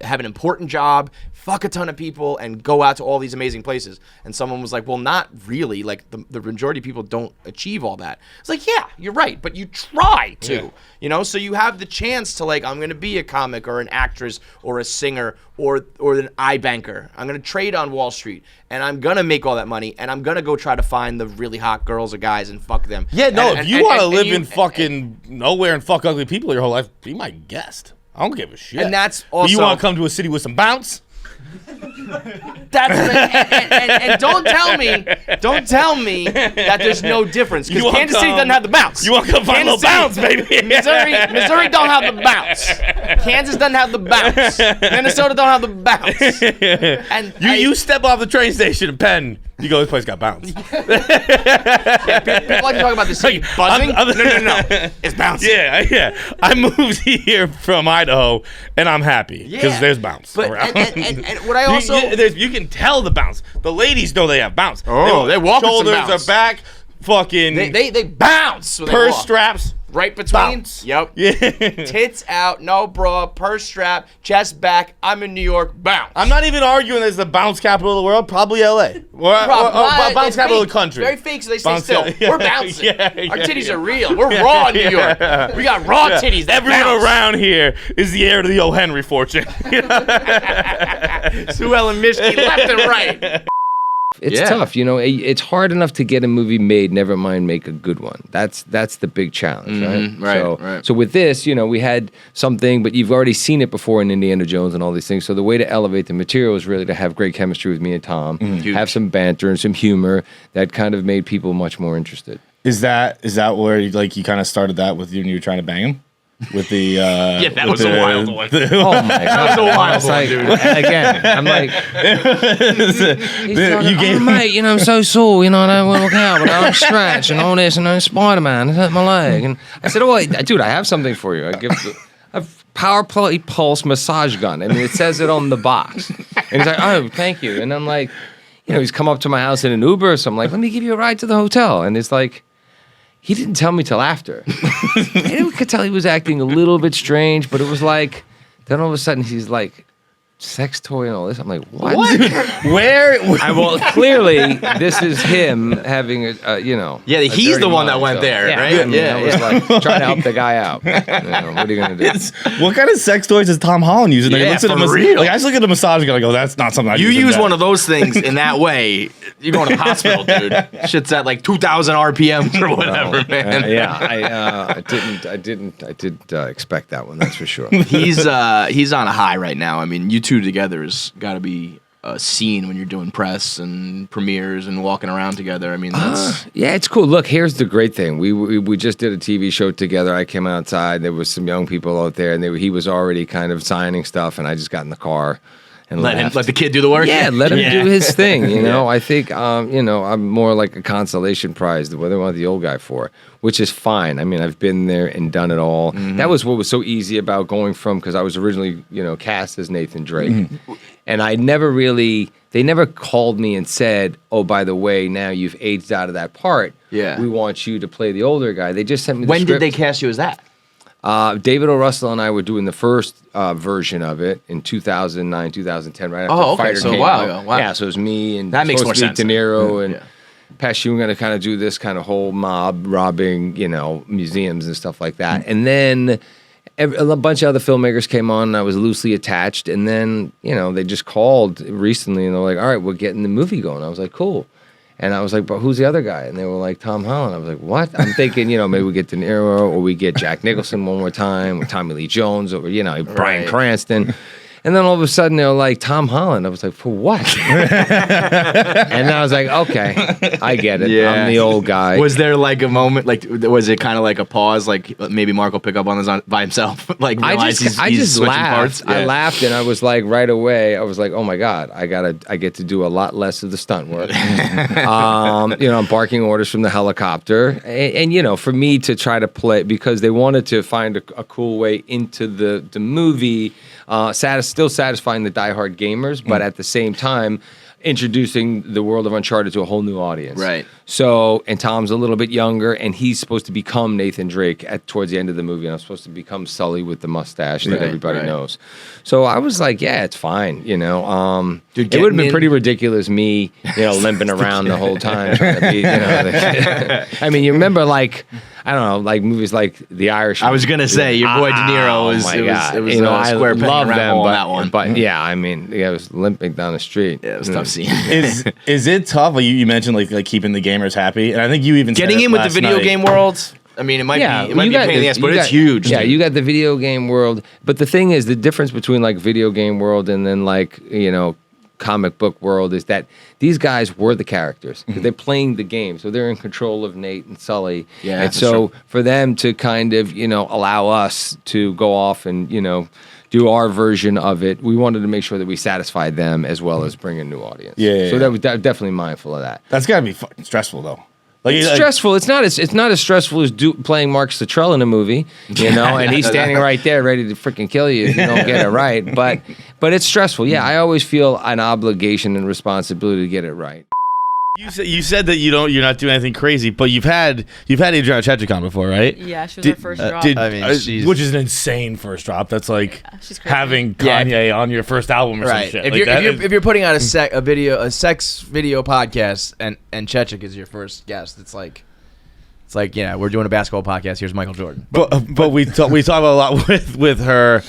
have an important job, fuck a ton of people, and go out to all these amazing places. And someone was like, well, not really. Like the majority of people don't achieve all that. It's like, yeah, you're right, but you try to, you know. So you have the chance to like, I'm gonna be a comic or an actress or a singer or an iBanker. I'm gonna trade on Wall Street and I'm gonna make all that money and I'm gonna go try to find the really hot girls or guys and fuck them. Yeah, no, And- if and- you and- want to and live you- in fucking nowhere and fuck ugly people your whole life, be my guest. I don't give a shit. And that's But you also- want to come to a city with some bounce? That's and don't tell me that there's no difference because You wanna Kansas City come- doesn't have the bounce. You want to come find a little bounce, Kansas baby? Missouri don't have the bounce. Kansas doesn't have the bounce. Minnesota don't have the bounce. And You step off the train station in Penn, you go, this place got bounce. people like to talk about the city buzzing. No. It's bouncing. Yeah. I moved here from Idaho, and I'm happy because Yeah. there's bounce. But around. and what I also you can tell the bounce. The ladies know they have bounce. Oh, they walk with some shoulders bounce. are back. Fucking they bounce when they purse walk. straps. right between. Bounce. Yep. Yeah. Tits out, no bra, purse strap, chest back. I'm in New York. Bounce. I'm not even arguing it's the bounce capital of the world. Probably L.A. Or bounce It's capital of fake. the country. Very fake, so they stay Bounce still. ca- yeah, We're bouncing. yeah, Our yeah, titties yeah. are real. We're raw in New York. Yeah. We got raw titties. That Everyone bounce. around here is the heir to the O. Henry fortune. Sue Ellen Mishke, left and right. tough. It's tough. You know, it's hard enough to get a movie made, never mind make a good one. That's the big challenge, right? So with this, you know, we had something, but you've already seen it before in Indiana Jones and all these things. So the way to elevate the material is really to have great chemistry with me and Tom, have some banter and some humor that kind of made people much more interested. Is that where you kind of started that with you when you were trying to bang him? With the that was a wild one. Oh my god, that was a wild one, dude. Again, I'm like, mate, you know, I'm so sore, you know, I don't work out, but I'm stretch and all this, and I'm Spider-Man, it hurt my leg, and I said, oh, dude, I have something for you. I give a power play pulse massage gun. I mean, it says it on the box, and he's like, oh, thank you, and I'm like, you know, he's come up to my house in an Uber, so I'm like, let me give you a ride to the hotel, and it's like. He didn't tell me till after. And we could tell he was acting a little bit strange, but it was like, then all of a sudden he's like, sex toy and all this. I'm like, what? Where? Well, clearly this is him having a you know. Yeah, he's the one that went there, right? I mean, I was like trying to help the guy out. You know, what are you gonna do? What kind of sex toys is Tom Holland using? Yeah, for real. Like I just look at the massage gun and go, that's not something I You use one of those things in that way, you're going to the hospital, dude. Shit's at like 2,000 RPMs or whatever, man. I didn't expect that one. That's for sure. He's on a high right now. I mean, you two together has got to be a scene when you're doing press and premieres and walking around together. I mean, that's yeah, it's cool. Look, here's the great thing. We just did a TV show together. I came outside. There was some young people out there, and he was already kind of signing stuff, and I just got in the car. And let the kid do the work. Yeah, let him do his thing. You know, I think you know, I'm more like a consolation prize. What they want the old guy for, which is fine. I mean, I've been there and done it all. That was what was so easy about going from, because I was originally, you know, cast as Nathan Drake, and I never really. They never called me and said, "Oh, by the way, now you've aged out of that part. Yeah, we want you to play the older guy." They just sent me. When did they cast you as that? David O. Russell and I were doing the first version of it in 2009, 2010, right after Fighter came out. Wow. Yeah, so it was me and that makes more sense. De Niro and Pesci were going to kind of do this kind of whole mob robbing, you know, museums and stuff like that. And then a bunch of other filmmakers came on, and I was loosely attached. And then, you know, they just called recently, and they're like, all right, we're getting the movie going. I was like, cool. And I was like, but who's the other guy? And they were like, Tom Holland. I was like, what? I'm thinking, you know, maybe we get De Niro, or we get Jack Nicholson one more time, or Tommy Lee Jones, or, you know, Bryan Cranston. And then all of a sudden they were like, Tom Holland. I was like, for what? And I was like, okay, I get it. Yeah. I'm the old guy. Was there like a moment, like, was it kind of like a pause, like maybe Mark will pick up on this by himself? Like, I just laughed. Yeah. I laughed, and I was like, right away, I was like, oh my God, I get to do a lot less of the stunt work. You know, I'm barking orders from the helicopter. And you know, for me to try to play, because they wanted to find a cool way into the movie, still satisfying the diehard gamers, but at the same time introducing the world of Uncharted to a whole new audience. Right. So, and Tom's a little bit younger, and he's supposed to become Nathan Drake towards the end of the movie, and I'm supposed to become Sully with the mustache that everybody knows. So I was like, yeah, it's fine, you know. Dude, it would have been pretty ridiculous, me, you know, limping around the whole time. Trying to be, you know, I mean, you remember, like, I don't know, like movies like The Irishman. I was gonna say your boy De Niro was. It was you know, I love them, that one. But yeah, I mean, I was limping down the street. Yeah, it was tough scene. Is it tough? Like you mentioned, like keeping the gamers happy, and I think you even getting in with the video game world. I mean, it might be a pain in the ass, but it's huge. Yeah, you got the video game world, but the thing is, the difference between like video game world and then like, you know, comic book world is that these guys were the characters. They're playing the game, so they're in control of Nate and Sully. Yeah, and so for them to kind of, you know, allow us to go off and, you know, do our version of it, we wanted to make sure that we satisfied them as well as bring a new audience. Yeah. So that was definitely mindful of that. That's gotta be fucking stressful though. Like, it's stressful. It's not as stressful as playing Mark Cottrell in a movie, you know, and he's standing right there ready to freaking kill you if you don't get it right. But it's stressful. Yeah, I always feel an obligation and responsibility to get it right. You said that you're not doing anything crazy, but you've had Adriana Chechik on before, right? Yeah, she was our first drop. Which is an insane first drop. That's like having Kanye on your first album or some shit. If you're putting out a sex video podcast and Chechik is your first guest, it's like yeah, we're doing a basketball podcast. Here's Michael Jordan. But we talk about a lot with her.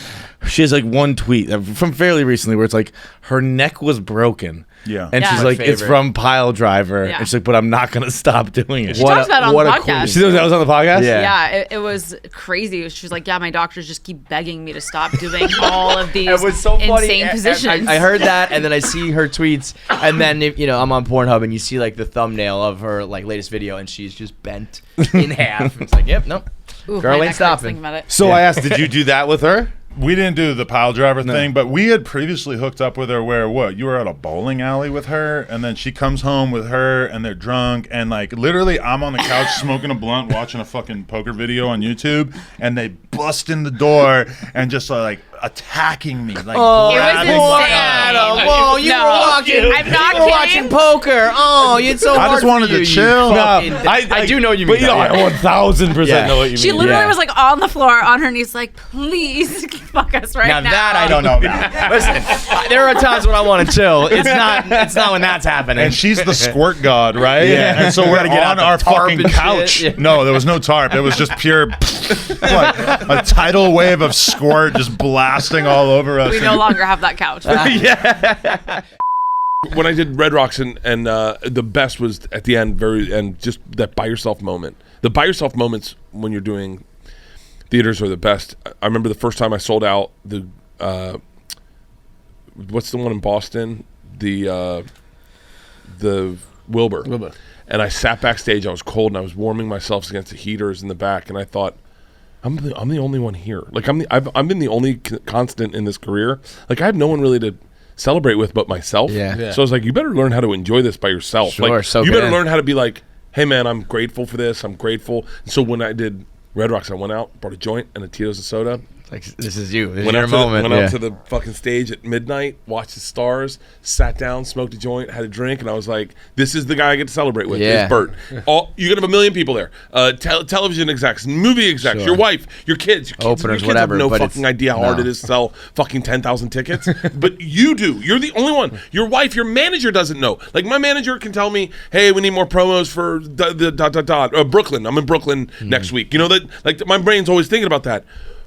she has like one tweet from fairly recently where it's like her neck was broken. Yeah. And she's My like, it's favorite. from Pile Driver. Yeah. And she's like, but I'm not going to stop doing it. She talks about it on the podcast. She knows that was on the podcast? Yeah, it was crazy. She was like, yeah, my doctors just keep begging me to stop doing all of these It was so funny. insane positions. I heard that, and then I see her tweets, and then I'm on Pornhub, and you see like the thumbnail of her like latest video, and she's just bent in half. It's like, yep, nope, Ooh, girl my ain't neck hurts stopping. thinking about it. So I asked, did you do that with her? We didn't do the pile driver thing, but we had previously hooked up with her where you were at a bowling alley with her, and then she comes home with her, and they're drunk, and like literally I'm on the couch smoking a blunt watching a fucking poker video on YouTube, and they bust in the door and just like attacking me, like grabbing insane. my Adam, whoa, you No, were watching. I'm not you were kidding. watching poker. Oh, it's so I hard just wanted for you, to chill. You No, fucking- I do know you mean But that, I yeah. 1000% Yeah. know what you mean. She literally Yeah. was like on the floor on her knees, like, please fuck us right now. Now that I don't know about. Listen, there are times when I want to chill. It's not when that's happening. And she's the squirt god, right? Yeah. And so we're Gotta get out on the our tarp fucking and couch. shit. Yeah. No, there was no tarp. It was just pure, like, a tidal wave of squirt just blasting all over us. We no longer have that couch. When I did Red Rocks and the best was at the end, just that by yourself moment. The by yourself moments when you're doing theaters are the best. I remember the first time I sold out the what's the one in Boston? The Wilbur. And I sat backstage. I was cold and I was warming myself against the heaters in the back. And I thought, I'm the only one here. Like I've been the only constant in this career. Like I have no one really to celebrate with but myself. Yeah. So I was like, you better learn how to enjoy this by yourself. Sure, like so you better good. learn how to be like, hey man, I'm grateful for this. I'm grateful. And so when I did Red Rocks, I went out, brought a joint and a Tito's and soda. Like, this is you. This Went is your moment. out to the fucking stage at midnight, watched the stars, sat down, smoked a joint, had a drink, and I was like, "This is the guy I get to celebrate with. Yeah. It's Bert. You're gonna have a million people there. Television execs, movie execs, Sure. your wife, your kids, Openers, your kids whatever, have no but fucking it's- idea how hard no. it is to sell fucking 10,000 tickets, but you do. You're the only one. Your wife, your manager doesn't know. Like my manager can tell me, "Hey, we need more promos for the Brooklyn. I'm in Brooklyn next week." You know that. Like my brain's always thinking about that.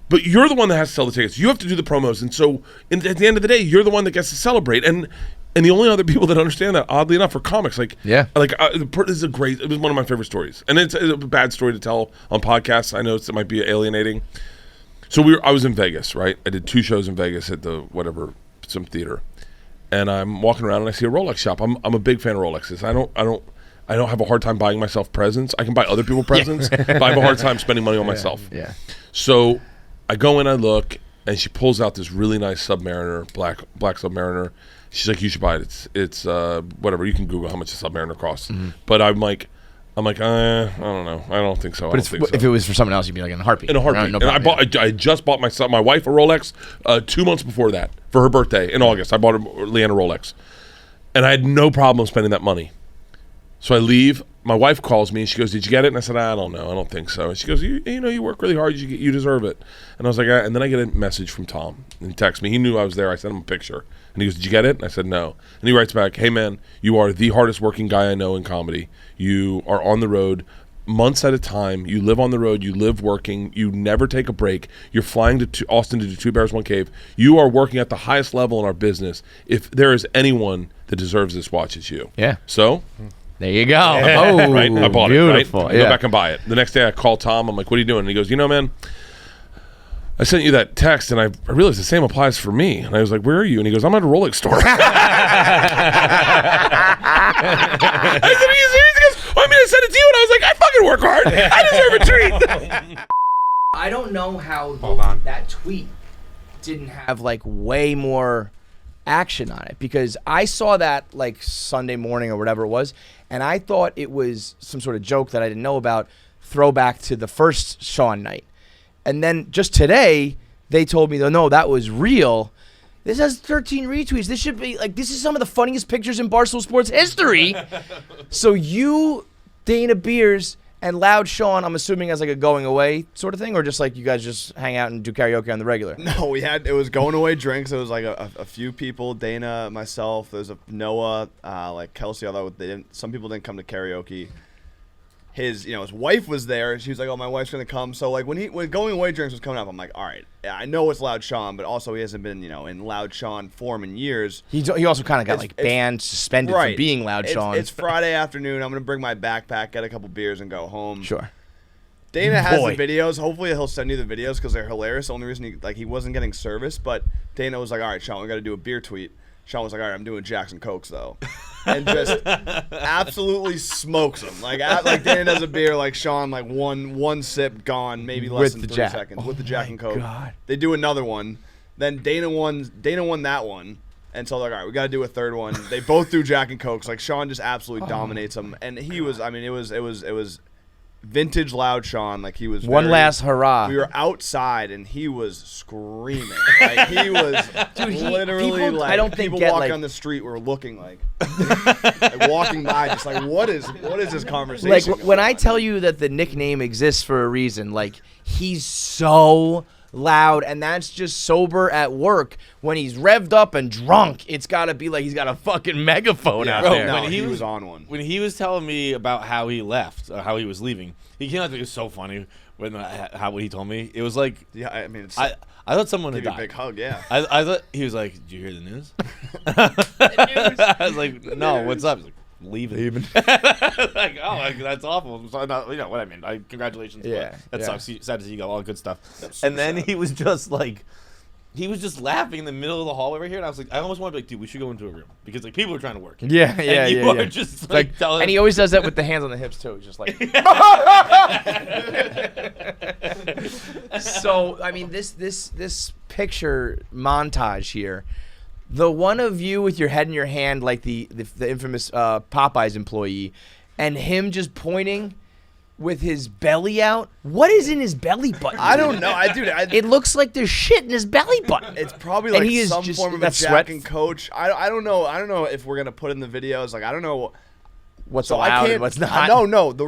But you're the one that has to sell the tickets. You have to do the promos, and so at the end of the day, you're the one that gets to celebrate. And the only other people that understand that, oddly enough, are comics. Like, Yeah. like this is it was one of my favorite stories, and it's a bad story to tell on podcasts. I know it might be alienating. So I was in Vegas, right? I did 2 shows in Vegas at some theater, and I'm walking around and I see a Rolex shop. I'm a big fan of Rolexes. I don't have a hard time buying myself presents. I can buy other people presents, but I have a hard time spending money on myself. Yeah. So I go in, I look, and she pulls out this really nice Submariner, black Submariner. She's like, "You should buy it. It's whatever. You can Google how much a Submariner costs." But I'm like, I don't know. I don't think so. But if it was for someone else, you'd be like in a heartbeat. In a heartbeat. No And problem, I just bought my wife a Rolex 2 months before that for her birthday in August. I bought Lena a Rolex, and I had no problem spending that money. So I leave. My wife calls me and she goes, "Did you get it?" And I said, "I don't know. I don't think so." And she goes, you work really hard. You deserve it." And I was like, and then I get a message from Tom. And he texts me. He knew I was there. I sent him a picture. And he goes, "Did you get it?" And I said, "No." And he writes back, "Hey, man, you are the hardest working guy I know in comedy. You are on the road months at a time. You live on the road. You live working. You never take a break. You're flying to Austin to do 2 Bears, 1 Cave. You are working at the highest level in our business. If there is anyone that deserves this watch, it's you." Yeah. So... There you go. Oh, right. I bought beautiful. it. Right. I go back and buy it. The next day, I call Tom. I'm like, "What are you doing?" And he goes, "Man, I sent you that text, and I realized the same applies for me." And I was like, "Where are you?" And he goes, "I'm at a Rolex store." I said, "Are you serious?" He goes, I sent it to you, and I was like, "I fucking work hard. I deserve a treat." I don't know how that tweet didn't have like way more action on it, because I saw that like Sunday morning or whatever it was, and I thought it was some sort of joke that I didn't know about, throwback to the first Sean night. And then just today, they told me, no, that was real. This has 13 retweets. This should be like, this is some of the funniest pictures in Barstool Sports history. So you, Dana Beers, and Loud Sean, I'm assuming as like a going away sort of thing, or just like you guys just hang out and do karaoke on the regular? No, it was going away drinks. It was like a few people, Dana, myself, there's a Noah, like Kelsey, although some people didn't come to karaoke. his wife was there. She was like, "Oh, my wife's gonna come." So like when going away drinks was coming up, I'm like, "All right, I know it's Loud Sean, but also he hasn't been in Loud Sean form in years." He also kind of got banned, suspended from being Loud Sean. It's Friday afternoon. I'm gonna bring my backpack, get a couple beers, and go home. Sure. Dana has the videos. Hopefully he'll send you the videos because they're hilarious. The only reason he wasn't getting service, but Dana was like, "All right, Sean, we got to do a beer tweet." Sean was like, "All right, I'm doing Jackson Cokes though," and just absolutely smokes him. Like Dana does a beer, like Sean, like one sip gone, maybe less than 3 seconds with the Jack and Coke. God. They do another one, then Dana won that one, and so like, all right, we got to do a third one. They both do Jack and Cokes. Like Sean just absolutely dominates them, and he was. I mean, it was vintage Loud Sean. Like he was one last hurrah. We were outside and he was screaming. Like he was literally people, I don't think people walking on the street were looking like walking by just like what is this conversation? Like when I tell you that the nickname exists for a reason, like he's so loud, and that's just sober at work. When he's revved up and drunk, it's got to be like he's got a fucking megaphone out there. No, he was on one. When he was telling me about how he left, or how he was leaving, he came out to me. It was so funny when what he told me. It was like, yeah, I mean, I thought someone had give you died. a big hug, yeah. I thought he was like, "Did you hear the news?" I was like, "No, what's up?" He's like, leaving. Like, oh, that's awful. So, no, you know what I mean. Congratulations. Yeah, that sucks. Sad to see you go. All good stuff. And then he was just like, he was just laughing in the middle of the hallway right here, and I was like, I almost wanted to be like, dude, we should go into a room because like people are trying to work. Yeah. And you are just like telling. And he always does that with the hands on the hips too. He's just like. So I mean, this picture montage here. The one of you with your head in your hand, like the infamous Popeyes employee, and him just pointing with his belly out. What is in his belly button? I don't know. It looks like there's shit in his belly button. It's probably like some form of a Jack and Coach. I don't know. I don't know if we're gonna put in the videos. Like I don't know what's allowed and what's not. No. The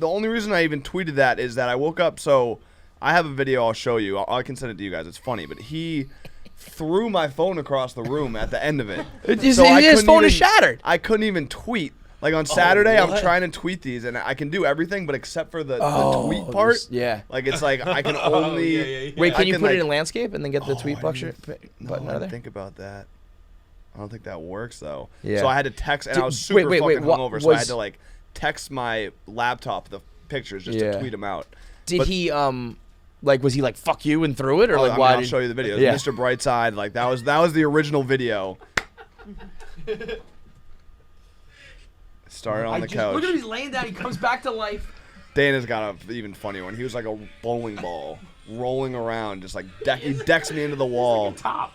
only reason I even tweeted that is that I woke up. So I have a video I'll show you. I can send it to you guys. It's funny, but he threw my phone across the room at the end of it. His phone is shattered. I couldn't even tweet. Like on Saturday, I'm trying to tweet these, and I can do everything, but except for the tweet part. Yeah. Like it's like I can only. Wait, can you put it in landscape and then get the tweet button out of there? Think about that. I don't think that works though. Yeah. So I had to text, and I was super fucking hungover, so I had to like text my laptop the pictures just to tweet them out. Did he like was he like fuck you and threw it or like why? I'll show you the video. Yeah. Mr. Brightside, like that was the original video. Started on the couch. Look at him, he's laying down. He comes back to life. Dana's got an even funny one. He was like a bowling ball rolling around, just like he decks me into the wall. Top.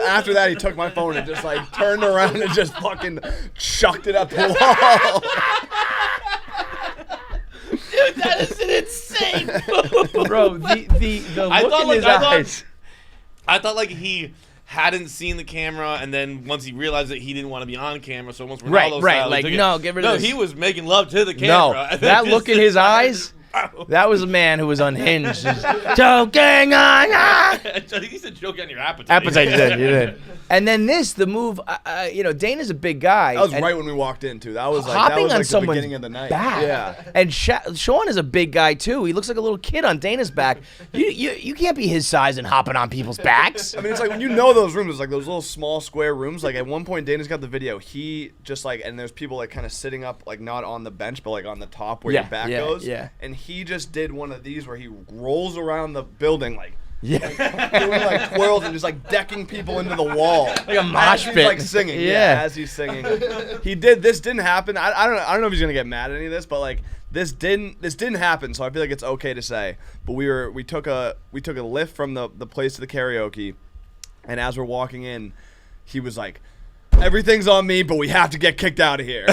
After that, he took my phone and just like turned around and just fucking chucked it at the wall. Dude, that is an insane move. Bro, the look in his eyes. I thought like he hadn't seen the camera, and then once he realized that he didn't want to be on camera, so almost Ronaldo style, like no, get rid of this. No, he was making love to the camera. No, that look in his eyes. That was a man who was unhinged. Joking on. He said joking on your appetite. You did. And then the move, Dana's a big guy. That was right when we walked in, too. That was like, hopping on the someone's beginning of the night. Back. Yeah. And Sean is a big guy, too. He looks like a little kid on Dana's back. You can't be his size and hopping on people's backs. I mean, it's like when you know those rooms, it's like those little small square rooms. Like at one point, Dana's got the video. He just like, and there's people like kind of sitting up, like not on the bench, but like on the top where your back goes. Yeah. And he just did one of these where he rolls around the building like. Yeah, doing like twirls and just like decking people into the wall, like a mosh pit. Like singing, as he's singing. This didn't happen. I don't know if he's gonna get mad at any of this, but like this didn't happen. So I feel like it's okay to say. But we took a lift from the place to the karaoke, and as we're walking in, he was like, "Everything's on me, but we have to get kicked out of here."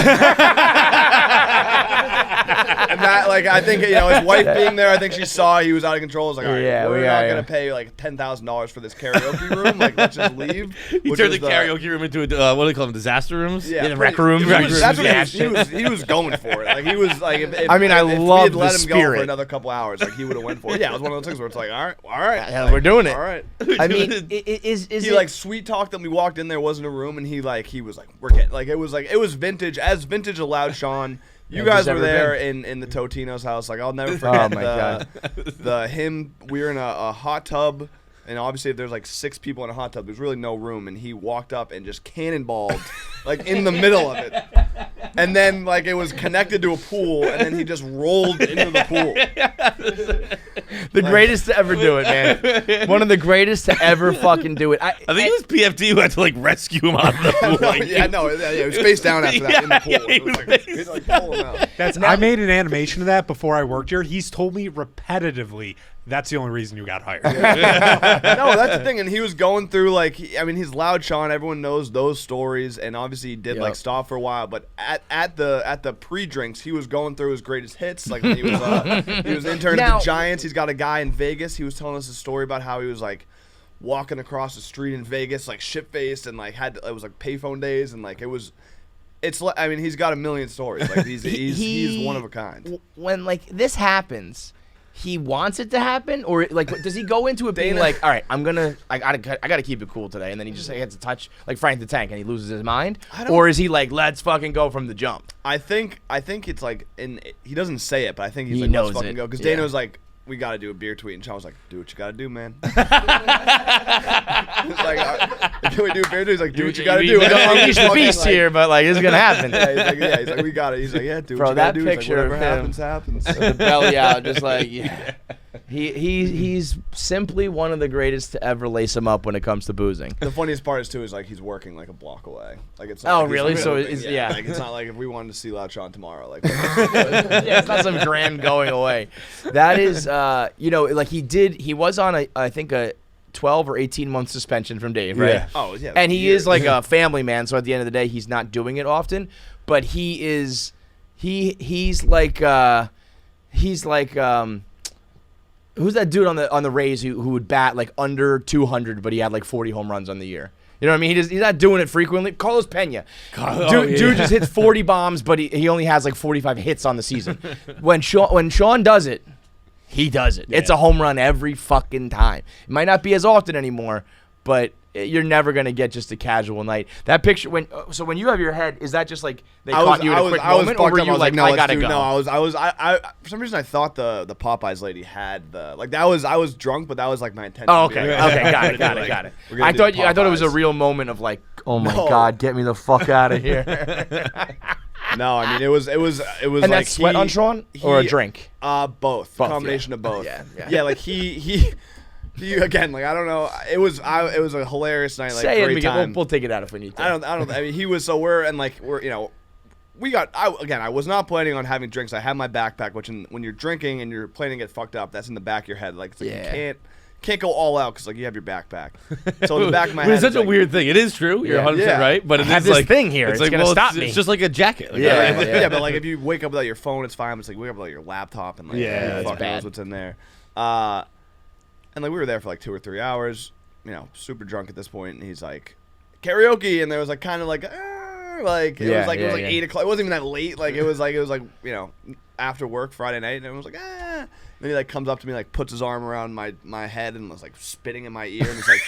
And that, like, I think, you know, his wife being there, I think she saw he was out of control. I was like, all right, we're not going to pay, like, $10,000 for this karaoke room. Like, let's just leave. He turned the karaoke room into a, what do they call them, disaster rooms? Yeah, the rec room. That's what he was going for it. Like, he was, like, if I we love had let the him go for spirit. another couple hours, like, he would have went for it. Yeah, it was one of those things where it's like, all right. Yeah, we're doing it. All right. I mean, is He it like sweet talked them. We walked in, there wasn't a room, and he was like, we're getting, like, it was vintage, as vintage allowed. Sean, you guys were there in the Totino's house. Like, I'll never forget him. We were in a hot tub, and obviously if there's like 6 people in a hot tub, there's really no room, and he walked up and just cannonballed like in the middle of it. And then, like, it was connected to a pool, and then he just rolled into the pool. The greatest to ever do it, man. One of the greatest to ever fucking do it. I think it was PFT who had to, like, rescue him out of the pool. He was face down after that in the pool. He was like, pull him out. I made an animation of that before I worked here. He's told me repetitively that's the only reason you got hired. No, that's the thing. And he was going through, like, he's loud, Sean. Everyone knows those stories. And obviously he did like stop for a while. But at the pre-drinks, he was going through his greatest hits. Like, when he was an intern at the Giants. He's got a guy in Vegas. He was telling us a story about how he was like walking across the street in Vegas, like shit-faced, and like it was like payphone days, and like he's got a million stories. Like, he's one of a kind. When like this happens, he wants it to happen, or like does he go into it being like, all right, I gotta keep it cool today, and then he just gets to touch like Frank the Tank and he loses his mind, or is he like, let's fucking go from the jump? I think it's like, he doesn't say it, but I think he knows let's fucking it. go, because Dana was like, we got to do a beer tweet. And Sean was like, do what you got to do, man. He's like, can we do a beer tweet? He's like, do what you got to do. We don't unleash the beast here, but like, it's going to happen. He's like, we got it. He's like, yeah, do what you got to do. That picture like, whatever happens. The belly out, just like, yeah. He's simply one of the greatest to ever lace him up when it comes to boozing. The funniest part is like he's working like a block away. Like, it's not like really? Like, so like, it's not like if we wanted to see Loud Sean tomorrow. Like, it's not some grand going away. That is, like he was on I think a 12 or 18-month suspension from Dave, right? Yeah. Oh yeah. And he is like a family man, so at the end of the day, he's not doing it often. But he's like who's that dude on the Rays who would bat like under 200, but he had like 40 home runs on the year? You know what I mean? He's not doing it frequently. Carlos Pena. Dude just hits 40 bombs, but he only has like 45 hits on the season. When Sean does it, he does it. Yeah. It's a home run every fucking time. It might not be as often anymore, but you're never gonna get just a casual night. That picture when you have your head, is that just like they caught you in a quick moment, or were you like, no, I gotta go? No, I for some reason I thought the Popeyes lady had the like that was I was drunk, but that was like my intention. Oh, okay, got it. I thought it was a real moment of like, oh my God, get me the fuck out of here. No, I mean it was and like that's sweat on Sean or a drink? Both. Combination of both. Yeah, like he again, like I don't know. It was a hilarious night. Like, say great time. We'll take it out if we need to. I don't. I mean, he was so we're I was not planning on having drinks. I had my backpack, which when you're drinking and you're planning to get fucked up, that's in the back of your head. Like, it's like you can't go all out because like you have your backpack. So in the back of my head, it's such a weird thing. It is true. You're 100% right, but it is like this thing here. It's like, gonna stop me. It's just like a jacket. Like, yeah. But like if you wake up without your phone, it's fine. But it's like wake up without your laptop and like fuck knows what's in there. And like we were there for like 2 or 3 hours, super drunk at this point, and he's like, karaoke, and there was like kind of like, it was like 8 o'clock. It wasn't even that late. Like it was like after work Friday night, and everyone was like, ah. Then he like comes up to me, like puts his arm around my head and was like spitting in my ear, and he's like,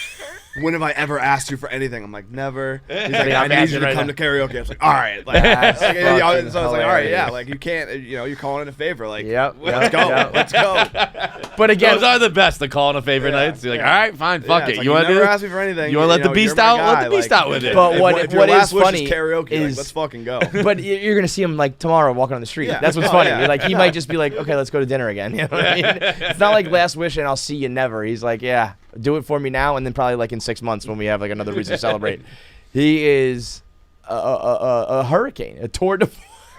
when have I ever asked you for anything? I'm like, never. He's like, I need you to come to karaoke. I was like, all right. Like, so I was like, all right, yeah. Like you can't, you're calling it a favor. Like, let's go. Let's go. But again, those are the best. The calling a favor nights. You're like, all right, fine, fuck it. Like, you want to never ask me for anything. You want to let the beast out? Let the beast out with it. But what is funny karaoke, like, let's fucking go. But you're gonna see him like tomorrow walking on the street. That's what's funny. Like he might just be like, okay, let's go to dinner again. You know what I mean? It's not like last wish and I'll see you never. He's like, yeah, do it for me now, and then probably like in 6 months when we have like another reason to celebrate. He is a hurricane, a tour de.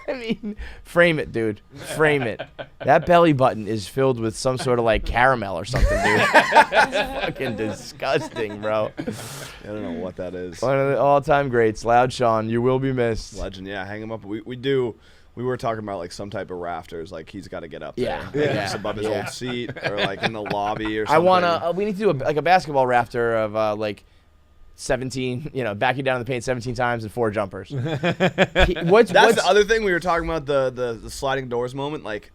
I mean, frame it, dude. Frame it. That belly button is filled with some sort of like caramel or something, dude. It's fucking disgusting, bro. I don't know what that is. One of the all-time greats, Loud Sean. You will be missed. Legend, yeah. Hang him up. We do We were talking about like some type of rafters, like he's got to get up Yeah. there, like, Yeah. just above his old seat, or like in the lobby or I something. wanna. We need to do a basketball rafter of like 17. Backing down in the paint 17 times and 4 jumpers. That's the other thing we were talking about, the sliding doors moment, like,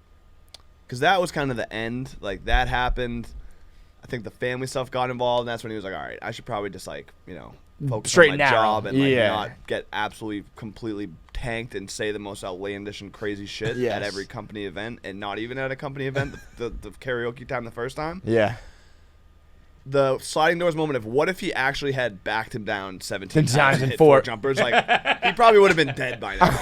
because that was kind of the end. Like that happened. I think the family stuff got involved, and that's when he was like, all right, I should probably just like focus Straight on my and narrow. job and like Yeah. not get absolutely completely tanked and say the most outlandish and crazy shit Yes. at every company event, and not even at a company event the karaoke time the first time. Yeah. The sliding doors moment of what if he actually had backed him down 17 times and hit 4 jumpers, like he probably would have been dead by now. Like,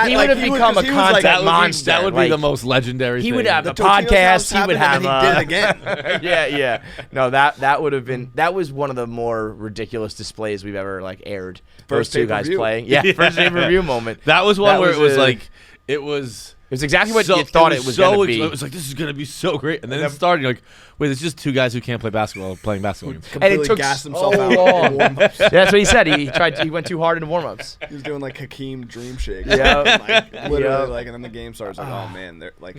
he would have become a content monster. That would be the most legendary. He would have The a Totino's house podcast. He would have. happened, and he did it again. Yeah. No, that would have been. That was one of the more ridiculous displays we've ever aired. First Those two guys pay-per-view. playing. Yeah, first pay-per-view moment. That was one where it was a- like, it was. It was exactly what you thought it was going to be. It was like, this is going to be so great. And then it started, you're like, wait, it's just 2 guys who can't play basketball playing basketball games. And it took gassed so himself out long. in warm-ups. Yeah, that's what he said. He went too hard in warm-ups. He was doing like Hakeem dream shakes. Yeah. Like, literally, Yeah. like, and then the game starts like, oh man, they're like,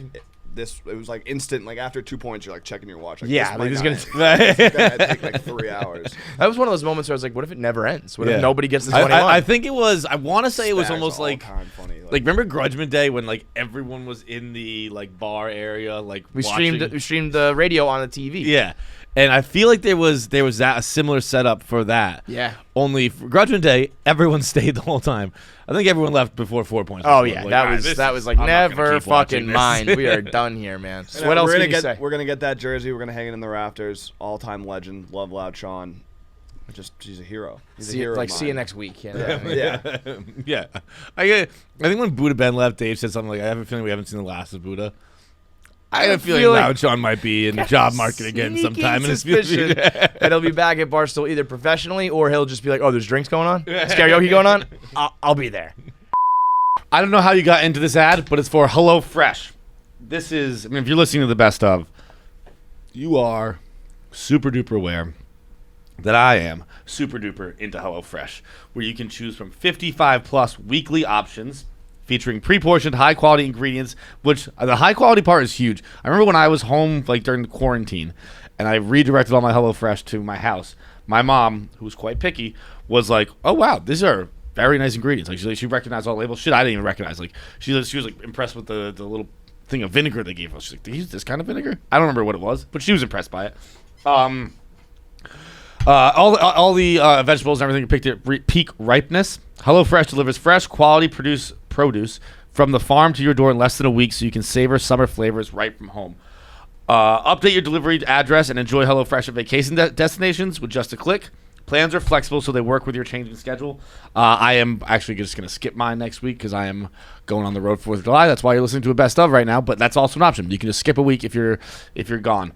it was like instant. Like after 2 points, you're like checking your watch. Like, Yeah, this like, might this not is end. This is gonna take like 3 hours. That was one of those moments where I was like, what if it never ends? What Yeah. if nobody gets this 21? I think it was, I want to say it was Spags almost all like, time funny. like remember Grudgman Day when like everyone was in the like bar area, like we watching? streamed the radio on the TV. Yeah. And I feel like there was that a similar setup for that. Yeah. Only for Grudgman Day, everyone stayed the whole time. I think everyone left before 4 points. Oh Like, yeah, all that right, was like I'm not gonna never keep watching fucking this. mind. We are done here, man. So And what else we're can gonna you say? We're gonna get that jersey. We're gonna hang it in the rafters. All-time legend. Love Loud Sean. He's a hero. He's a hero. See you next week. Yeah. Yeah. I think when Buddha Ben left, Dave said something like, I have a feeling we haven't seen the last of Buddha. I have a feeling Loud Sean might be in the job market again sometime in his future. And he'll be back at Barstool either professionally or he'll just be like, oh, there's drinks going on? Is karaoke going on? I'll be there. I don't know how you got into this ad, but it's for HelloFresh. This is, if you're listening to the best of, you are super duper aware that I am super duper into HelloFresh, where you can choose from 55 plus weekly options featuring pre-portioned high quality ingredients, which the high quality part is huge. I remember when I was home like during the quarantine and I redirected all my HelloFresh to my house. My mom, who was quite picky, was like, "Oh wow, these are very nice ingredients." Like she recognized all the labels. Shit, I didn't even recognize. Like she was like impressed with the little thing of vinegar they gave us. She's like, "They use this kind of vinegar?" I don't remember what it was, but she was impressed by it. All the vegetables and everything are picked at peak ripeness. HelloFresh delivers fresh, quality produce from the farm to your door in less than a week, so you can savor summer flavors right from home. Update your delivery address and enjoy HelloFresh at vacation destinations with just a click. Plans are flexible, so they work with your changing schedule. I am actually just going to skip mine next week because I am going on the road 4th of July. That's why you're listening to a best of right now, but that's also an option. You can just skip a week if you're gone.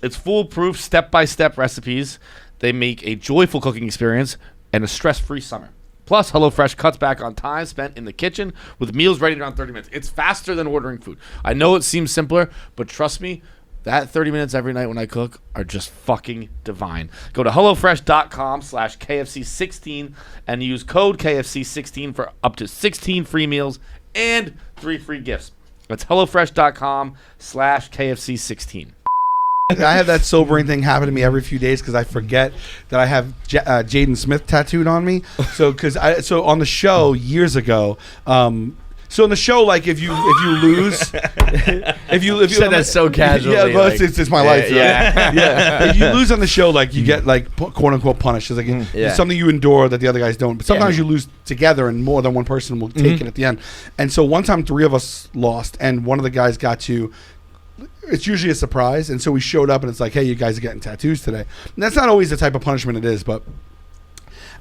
It's foolproof, step-by-step recipes. They make a joyful cooking experience and a stress-free summer. Plus, HelloFresh cuts back on time spent in the kitchen with meals ready in around 30 minutes. It's faster than ordering food. I know it seems simpler, but trust me, that 30 minutes every night when I cook are just fucking divine. Go to HelloFresh.com/KFC16 and use code KFC16 for up to 16 free meals and 3 free gifts. That's HelloFresh.com/KFC16. I have that sobering thing happen to me every few days because I forget that I have Jaden Smith tattooed on me. So on the show years ago, so in the show, like if you lose, if you said that so casually. yeah, but like, it's my life. Yeah. Yeah. If you lose on the show, like you get like quote unquote punished. It's like it's something you endure that the other guys don't. But sometimes you lose together, and more than one person will take it at the end. And so one time, 3 of us lost, and one of the guys got to. It's usually a surprise, and so we showed up, and it's like, hey, you guys are getting tattoos today. And that's not always the type of punishment it is, but.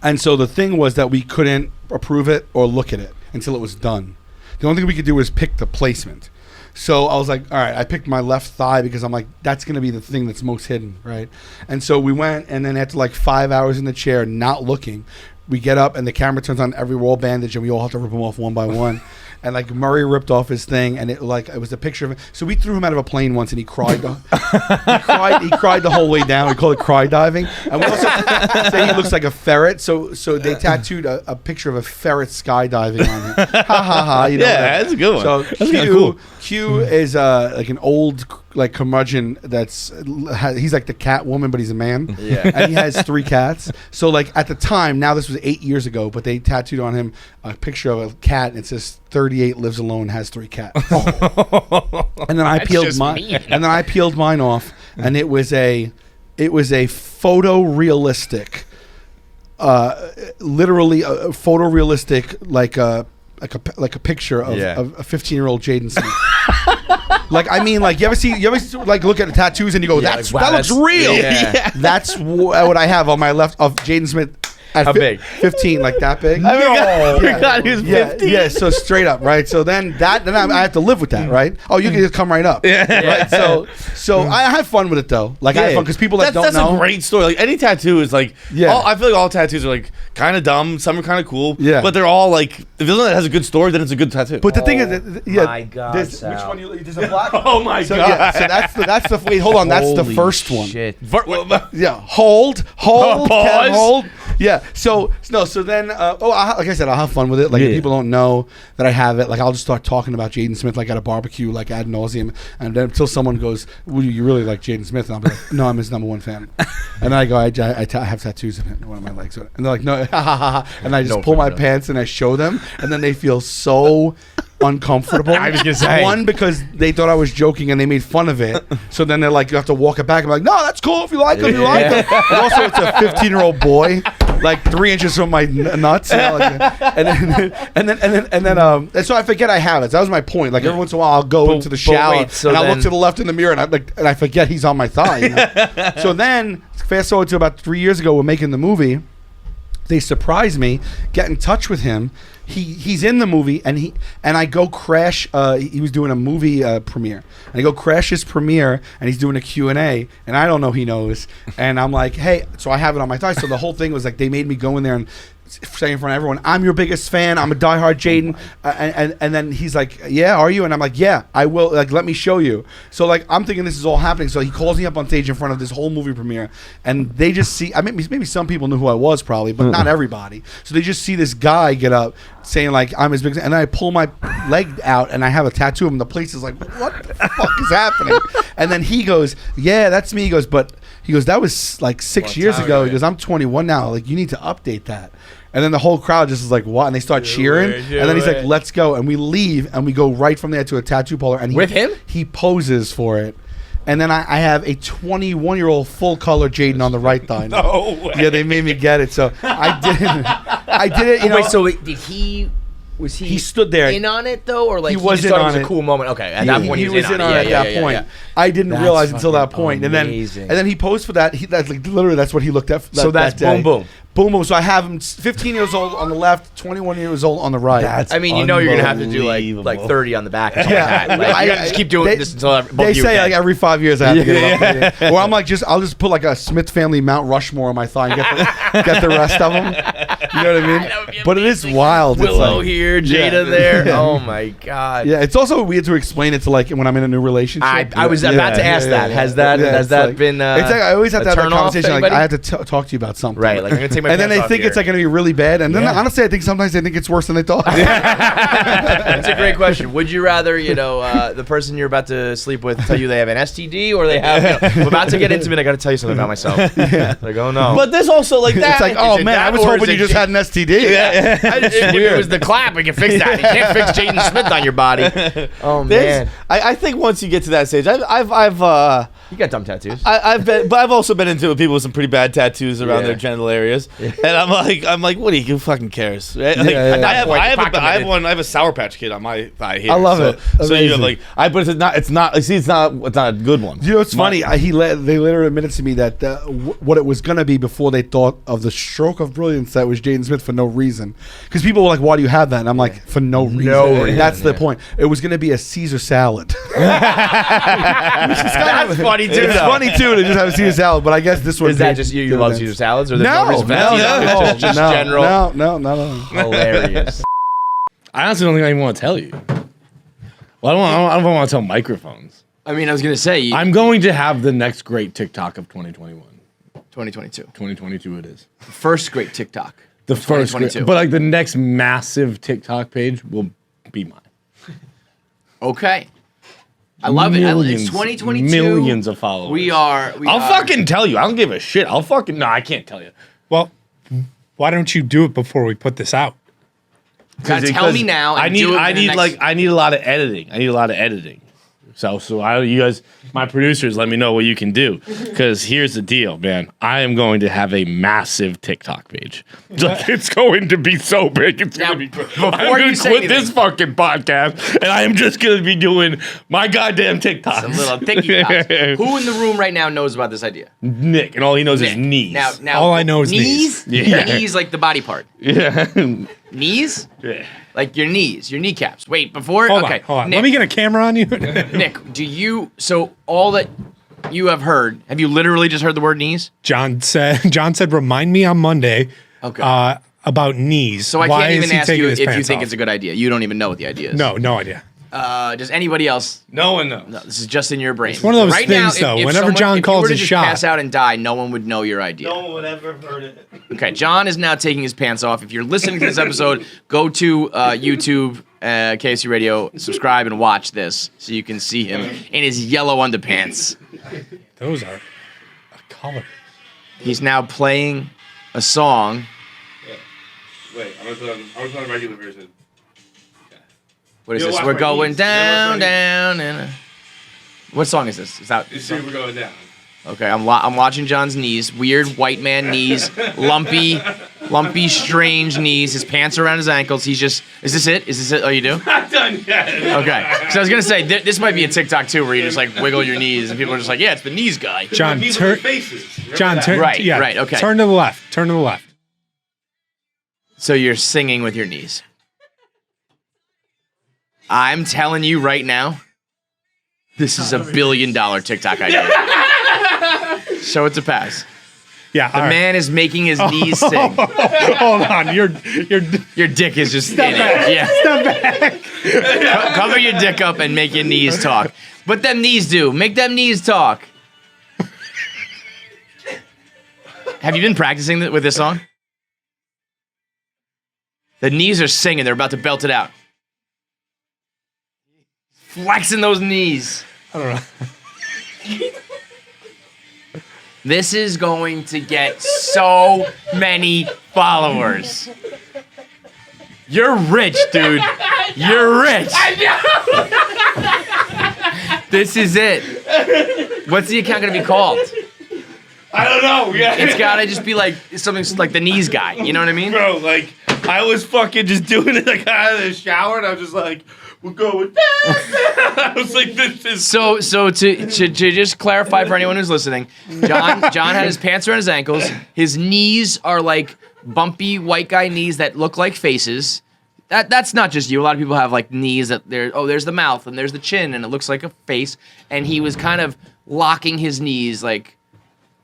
And so the thing was that we couldn't approve it or look at it until it was done. The only thing we could do was pick the placement. So I was like, all right, I picked my left thigh because I'm like, that's going to be the thing that's most hidden, right? And so we went, and then after like 5 hours in the chair, not looking, we get up, and the camera turns on every roll bandage, and we all have to rip them off one by one. and like Murray ripped off his thing, and it was a picture of him. So we threw him out of a plane once, and he cried. He cried the whole way down. We call it cry diving. And we also say he looks like a ferret. So they tattooed a picture of a ferret skydiving on him. Ha ha ha! You know, that's a good one. So That's kinda cool. Q is like an old like curmudgeon he's like the cat woman, but he's a man. Yeah. And he has 3 cats. So like at the time, now this was 8 years ago, but they tattooed on him a picture of a cat, and it says 38 lives alone, has 3 cats. And then I peeled mine off, and it was a photorealistic, literally a photorealistic like a picture of a 15-year-old Jaden Smith. Like, I mean, like, you ever see like look at the tattoos and you go, that looks real. Yeah. That's what I have on my left of Jaden Smith. How big? 15, like that big. I forgot he was 15. Yeah, so straight up, right? So then I have to live with that, right? Oh, you can just come right up. Right? So I have fun with it, though. Like, I have fun because people that don't know. That's a great story. Like, any tattoo is like, I feel like all tattoos are like kind of dumb. Some are kind of cool. Yeah. But they're all like, if there's one that has a good story, then it's a good tattoo. But the thing is, my God, which one there's a black? Oh my God. Yeah, so that's the wait, hold on, that's the first one. Shit. Yeah, hold, pause. hold. Yeah. So then, like I said, I'll have fun with it. Like if people don't know that I have it, like I'll just start talking about Jaden Smith like at a barbecue, like ad nauseum, and then until someone goes, "Well, you really like Jaden Smith?" And I'll be like, "No, I'm his #1 fan." And then I go, I have tattoos of him in one of my legs, and they're like, "No," and I just pull my pants and I show them, and then they feel so uncomfortable. I was gonna say, one, because they thought I was joking and they made fun of it. So then they're like, you have to walk it back. I'm like, no, that's cool if you like him. You like him. And also, it's a 15-year-old boy, like 3 inches from my nuts. You know, and so I forget I have it. So that was my point. Like every once in a while, I'll go into the shower and I'll look to the left in the mirror and I forget he's on my thigh. You know? So then, fast forward to about 3 years ago, we're making the movie. They surprise me, get in touch with him. He's in the movie, and I go crash. He was doing a movie premiere, and I go crash his premiere, and he's doing a Q&A, and I don't know he knows, and I'm like, hey, so I have it on my thigh. So the whole thing was like they made me go in there and say in front of everyone, I'm your biggest fan. I'm a diehard Jaden. And then he's like, yeah, are you? And I'm like, yeah, I will. Like, let me show you. So like, I'm thinking this is all happening. So he calls me up on stage in front of this whole movie premiere, and they just see. I mean, maybe some people knew who I was, probably, but not everybody. So they just see this guy get up saying like, I'm his biggest, and then I pull my leg out and I have a tattoo of him. The place is like, what the fuck is happening? And then he goes, yeah, that's me. He goes, that was like 6 years ago. He goes, I'm 21 now. Like, you need to update that. And then the whole crowd just is like, what? And they start cheering. And then he's like, let's go. And we leave, and we go right from there to a tattoo parlor. And with him? He poses for it. And then I have a 21-year-old full-color Jaden on the right thigh. No way. Yeah, they made me get it. So I did it. You know. Wait, so did he... Was he stood there in on it though, or like he was just in thought on it was it. a cool moment? Okay, at that point he was in on it at that point. Yeah. I didn't realize until that point, amazing. and then he posed for that. That's like literally that's what he looked at. So that's that boom. So I have him 15 years old on the left, 21 years old on the right. I mean, you know, you're gonna have to do like 30 on the back. Or like that. Like, you gotta just keep doing this until they say like every 5 years I have to get it up. Or I'm like I'll just put like a Smith family Mount Rushmore on my thigh and get the rest of them. You know what I mean? But it is wild. Willow here, Jada there. Oh my God. Yeah, it's also weird to explain it to like when I'm in a new relationship. I was about to ask that. Has that been? It's like I always have to have that conversation. Like I have to talk to you about something. Right. Like I'm gonna take my. And then they think it's like going to be really bad. And then honestly, I think sometimes they think it's worse than they thought. That's a great question. Would you rather, the person you're about to sleep with tell you they have an STD, or they have? I'm about to get intimate. I got to tell you something about myself. Like, oh no. But there's also like that. It's like, oh man, I was hoping you just had an STD. If it was the clap, we can fix that. You can't fix Jaden Smith on your body. Oh man. I think once you get to that stage, I've you got dumb tattoos. But I've also been into people with some pretty bad tattoos around their genital areas, and I'm like, what do you? Who fucking cares? Right? Like, I have a Sour Patch Kid on my thigh here. I love it. So you have like, but it's not a good one. You know, it's funny. They literally admitted to me that what it was gonna be before they thought of the stroke of brilliance that was Jaden Smith for no reason. Because people were like, "Why do you have that?" And I'm like, "For no reason." That's the point. It was gonna be a Caesar salad. That's funny too. It's funny too to just have a Caesar salad. But I guess this one is that just you love Caesar salads, or no reason for that? Just general. No. Hilarious. I honestly don't think I even want to tell you. Well, I don't want to tell microphones. I mean, I was gonna say I'm going to have the next great TikTok of 2021. 2022. 2022 it is. The first great TikTok. The first great, but like the next massive TikTok page will be mine. Okay. I love it. It's 2022. Millions of followers. I'll fucking tell you. I don't give a shit. No, I can't tell you. Well, why don't you do it before we put this out? Gotta tell me now. I need a lot of editing. So you guys, my producers, let me know what you can do. Because here's the deal, man. I am going to have a massive TikTok page. Like, it's going to be so big. It's going to be. I'm going to quit this fucking podcast, and I am just going to be doing my goddamn TikToks. A little TikTok. Who in the room right now knows about this idea? Nick, and all he knows is knees. Now, all I know is knees. Yeah. Knees, like the body part. Yeah. Knees. Yeah. Like your knees, your kneecaps. Wait, before. Hold okay, on. Nick, Let me get a camera on you. Nick, so all that you have heard, have you literally just heard the word knees? John said, remind me on Monday. Okay. About knees. So I Why can't is even he ask taking you his if you pants think off? it's a good idea. You don't even know what the idea is. No idea. Does anybody else? No one knows. No, this is just in your brain. It's one of those right things, now, though. If Whenever someone, John if calls you were to his just shot, pass out and die, no one would know your idea. No one would ever have heard it. Okay, John is now taking his pants off. If you're listening to this episode, go to YouTube, KFC Radio, subscribe and watch this so you can see him in his yellow underpants. Those are a color. He's now playing a song. Wait, I'm gonna put on a regular version. What is this? We're going down. What song is this? Is that? We're going down. Okay, I'm watching John's knees. Weird white man knees. Lumpy, strange knees. His pants are around his ankles. He's just. Is this it? Is this it? Oh, you do? Not done yet. Okay. So I was gonna say this might be a TikTok too, where you just like wiggle your knees, and people are just like, "Yeah, it's the knees guy." John, turn. Right. Okay. Turn to the left. Turn to the left. So you're singing with your knees. I'm telling you right now, this is $1 billion TikTok idea. Show it to pass. Yeah, the man is making his knees sing. Hold on, your dick is just step in back. it. Yeah, step back. Cover your dick up and make your knees talk. What them knees do? Make them knees talk. Have you been practicing with this song? The knees are singing. They're about to belt it out. Flexing those knees. I don't know. This is going to get so many followers. You're rich, dude. You're rich. This is it. What's the account going to be called? I don't know. Yeah. It's got to just be like something like the knees guy. You know what I mean? Bro, like, I was fucking just doing it. I got out of the shower and I was just like, we're going down. I was like, this is so to just clarify for anyone who's listening, John had his pants around his ankles. His knees are like bumpy white guy knees that look like faces. That's not just you. A lot of people have like knees that there's the mouth and there's the chin and it looks like a face. And he was kind of locking his knees like.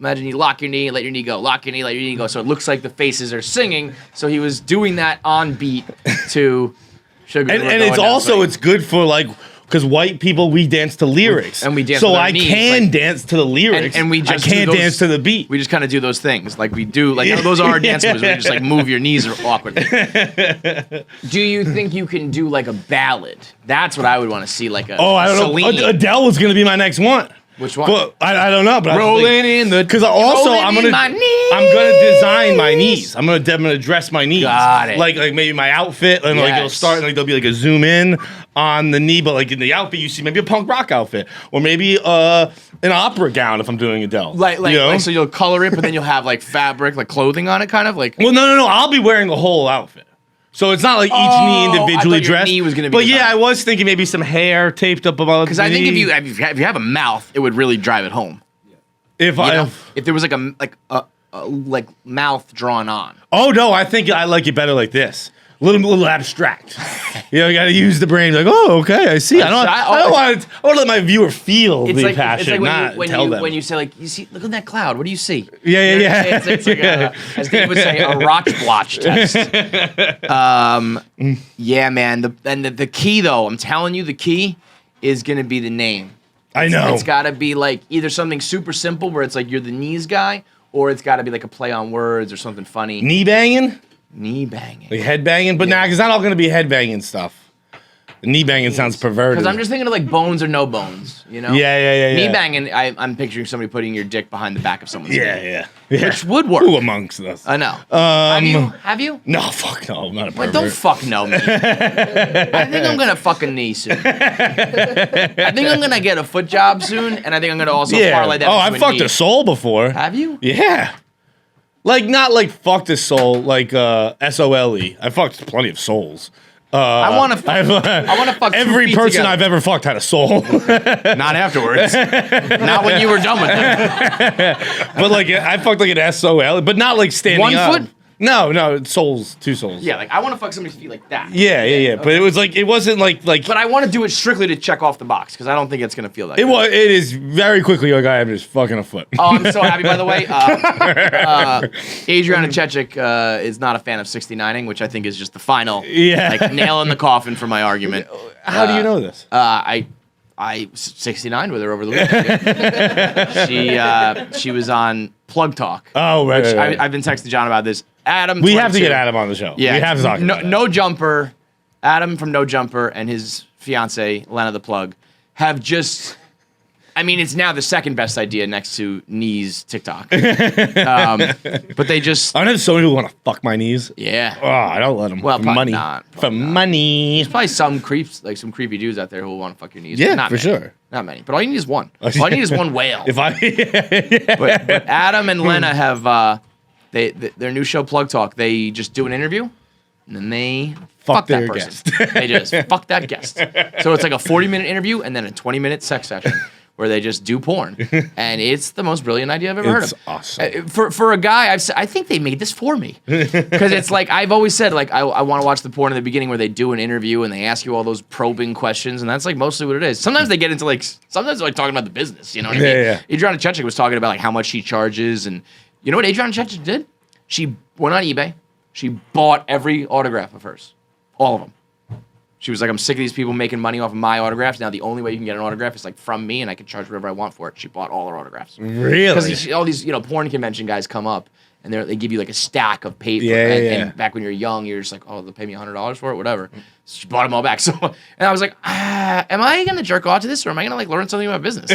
Imagine you lock your knee and let your knee go. Lock your knee, let your knee go. So it looks like the faces are singing. So he was doing that on beat to Sugar. And it's also it's good for like because white people we dance to lyrics and we dance. So with our I knees, can like, dance to the lyrics and we just I can't dance to the beat. We just kind of do those things like we do like those are our dance moves. We just like move your knees awkwardly. Do you think you can do like a ballad? That's what I would want to see. Like a I don't Celine. know. Adele was gonna be my next one. Which one? But I don't know. But rolling in the because also I'm gonna design my knees. I'm gonna dress my knees. Got it. Like maybe my outfit and like it'll start and like there'll be like a zoom in on the knee, but like in the outfit you see maybe a punk rock outfit or maybe an opera gown if I'm doing Adele. Like so you'll color it, but then you'll have like fabric like clothing on it, kind of like. Well, no. I'll be wearing the whole outfit. So it's not like each knee individually dressed. Knee was gonna be but yeah, I was thinking maybe some hair taped up above. Because I think if you have a mouth, it would really drive it home. If there was like a mouth drawn on. Oh no, I think I like it better like this. little abstract. You know, you got to use the brain. Like, oh, okay, I see. I don't want to let my viewer feel the passion, not tell them. When you say, like, you see, look at that cloud. What do you see? Yeah. It's like as Dave would say, a rock blotch test. Yeah, man. The key, though, I'm telling you, the key is going to be the name. I know. It's got to be like either something super simple where it's like you're the knees guy, or it's got to be like a play on words or something funny. Knee banging? Knee banging. Like head banging? But nah, it's not all going to be head banging stuff. Knee banging sounds perverted. Because I'm just thinking of like bones or no bones, you know? Yeah. Knee banging, I'm picturing somebody putting your dick behind the back of someone's knee. Yeah. Which would work. Who amongst us? I know. Have you? No, fuck no. I'm not a pervert. Well, don't fuck no me. I think I'm going to fuck a knee soon. I think I'm going to get a foot job soon, and I think I'm going to also parlay that I've fucked a soul before. Have you? Yeah. Like, not like fucked a soul, like SOLE. I fucked plenty of souls. I want to fuck every person I've ever fucked had a soul. Not afterwards. Not when you were done with them. But like I fucked like an SOL, but not like standing up. 1 foot? No, souls, 2 souls. Yeah, like I want to fuck somebody's feet like that. Yeah. Okay. But it was like it wasn't like. But I want to do it strictly to check off the box because I don't think it's gonna feel like it was. It is very quickly like I am just fucking a foot. Oh, I'm so happy. By the way, Adriana Chechik is not a fan of 69ing, which I think is just the final like nail in the coffin for my argument. How do you know this? I 69 with her over the weekend. She was on Plug Talk. Oh, right. I've been texting John about this. Adam, we have to get Adam on the show. Yeah, we have to talk about No Jumper, Adam from No Jumper and his fiance Lena the Plug have just. I mean, it's now the second best idea next to Knees TikTok. But they just. I know so many people want to fuck my knees. Yeah. Oh, I don't let them. Well, for money. For money. There's probably some creeps, like some creepy dudes out there who will want to fuck your knees. Yeah, not for many. sure. Not many. But all you need is one. All you need is one whale. But Adam and Lena have their new show Plug Talk. They just do an interview and then they fuck that their person. They just fuck that guest. So it's like a 40-minute interview and then a 20-minute sex session. Where they just do porn, and it's the most brilliant idea I've ever heard of. It's awesome. For a guy, I think they made this for me, because it's like I've always said, like I want to watch the porn in the beginning where they do an interview and they ask you all those probing questions, and that's like mostly what it is. Sometimes they get into sometimes they're like talking about the business, you know what I mean? Yeah. Adriana Chechik was talking about like how much she charges, and you know what Adriana Chechik did? She went on eBay, she bought every autograph of hers, all of them. She was like, I'm sick of these people making money off of my autographs. Now the only way you can get an autograph is like from me, and I can charge whatever I want for it. She bought all her autographs. Really? Because all these porn convention guys come up, and they give you like a stack of paper. Yeah. And back when you're young, you're just like, oh, they'll pay me $100 for it, whatever. So she bought them all back. So, and I was like, am I gonna jerk off to this, or am I gonna like learn something about business?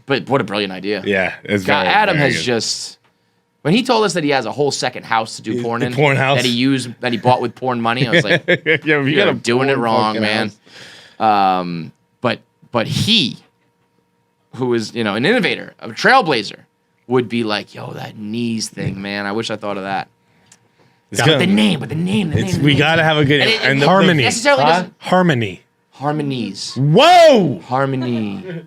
But what a brilliant idea. Yeah, it's Adam very has good. just. When he told us that he has a whole second house to do porn in, porn house. that he bought with porn money, I was like, you're doing it wrong, man. But he, who is an innovator, a trailblazer, would be like, yo, that knees thing, man. I wish I thought of that. But the name. We gotta have a good and harmony. Harmony. Harmonies. Whoa! Harmony.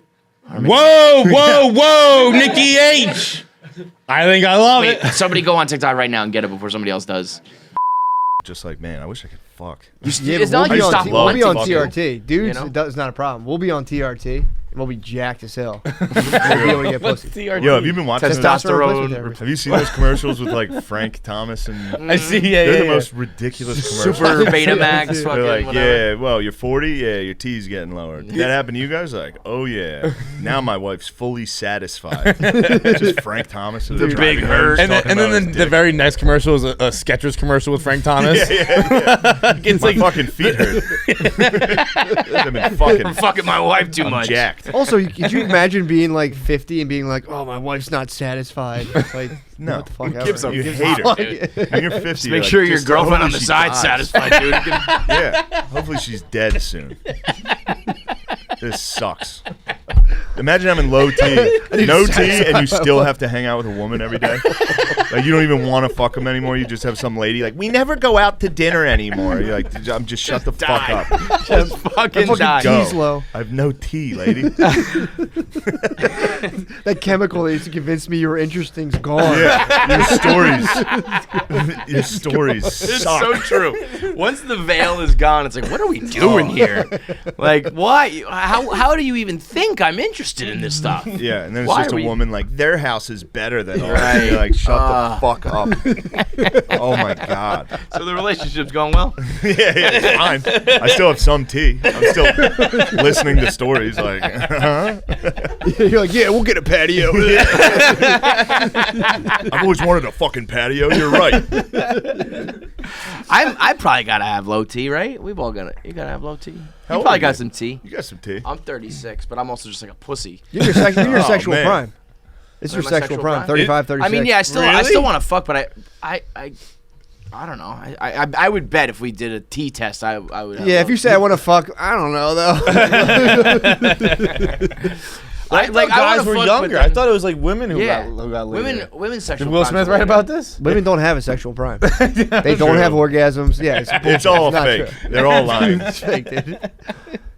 Whoa! Nikki H. I think I love it. Somebody go on TikTok right now and get it before somebody else does. Just like, man, I wish I could fuck. Yeah, It's not like you stop we'll be on wanting to. TRT. Dudes, it's not a problem. We'll be on TRT. And we'll be jacked as hell. We'll be able to get pussy. Yo, have you been watching Testosterone. Have you seen those commercials with like Frank Thomas and? I see. They're the most ridiculous commercials. Super Betamax. They're fucking like, whatever. yeah, well, you're 40, yeah, your T's getting lower. Did that happen to you guys? Like, oh yeah, now my wife's fully satisfied. Just Frank Thomas. The big hurt. And then the very next commercial is a Skechers commercial with Frank Thomas. Yeah. It's my like fucking feet hurt. I've been fucking. I'm fucking my wife too I'm much. jacked. Also, could you imagine being like 50 and being like, oh, my wife's not satisfied? It's like, No, what the fuck who gives ever. a hate her. When you're 50, Just make sure your girlfriend on the side's satisfied, dude. Yeah, hopefully she's dead soon. This sucks. Imagine having low T, no T, and you still have to hang out with a woman every day. Like you don't even want to fuck them anymore. You just have some lady like, we never go out to dinner anymore. You're like, I'm just shut the fuck up. Just fucking die. Go. Low. I have no T, lady. That chemical that used to convince me you were interesting's gone. Yeah, your stories It's suck. so true. Once the veil is gone, it's like, what are we doing here? Like, why? How do you even think I'm interested in this stuff? Yeah, and then it's Why just are a we- woman like, their house is better than ours. Right. You're like, shut the fuck up. Oh my god. So the relationship's going well? Yeah, it's fine. I still have some tea. I'm still listening to stories like, huh? You're like, yeah, we'll get a patio. I've always wanted a fucking patio. You're right. I probably gotta have low T, right? We've all got it. You gotta have low T. How You old probably are got you? some T. You got some tea. I'm 36, but I'm also just like a pussy. You're your, you're your Oh, sexual man. prime. It's your Am I sexual prime. 35, 36. I mean, yeah, I still Really? want to fuck, but I don't know. I would bet if we did a T test, I would. Have Yeah, if low you say T. I want to fuck, I don't know though. I thought I guys wanna were fuck, younger. but I then- thought it was like women who Yeah, got laid. women sexual. Did Will primes Smith are write way about better. this? Women don't have a sexual prime. They don't have orgasms. Yeah, it's, It's all not fake. true. They're all lying. It's fake, dude.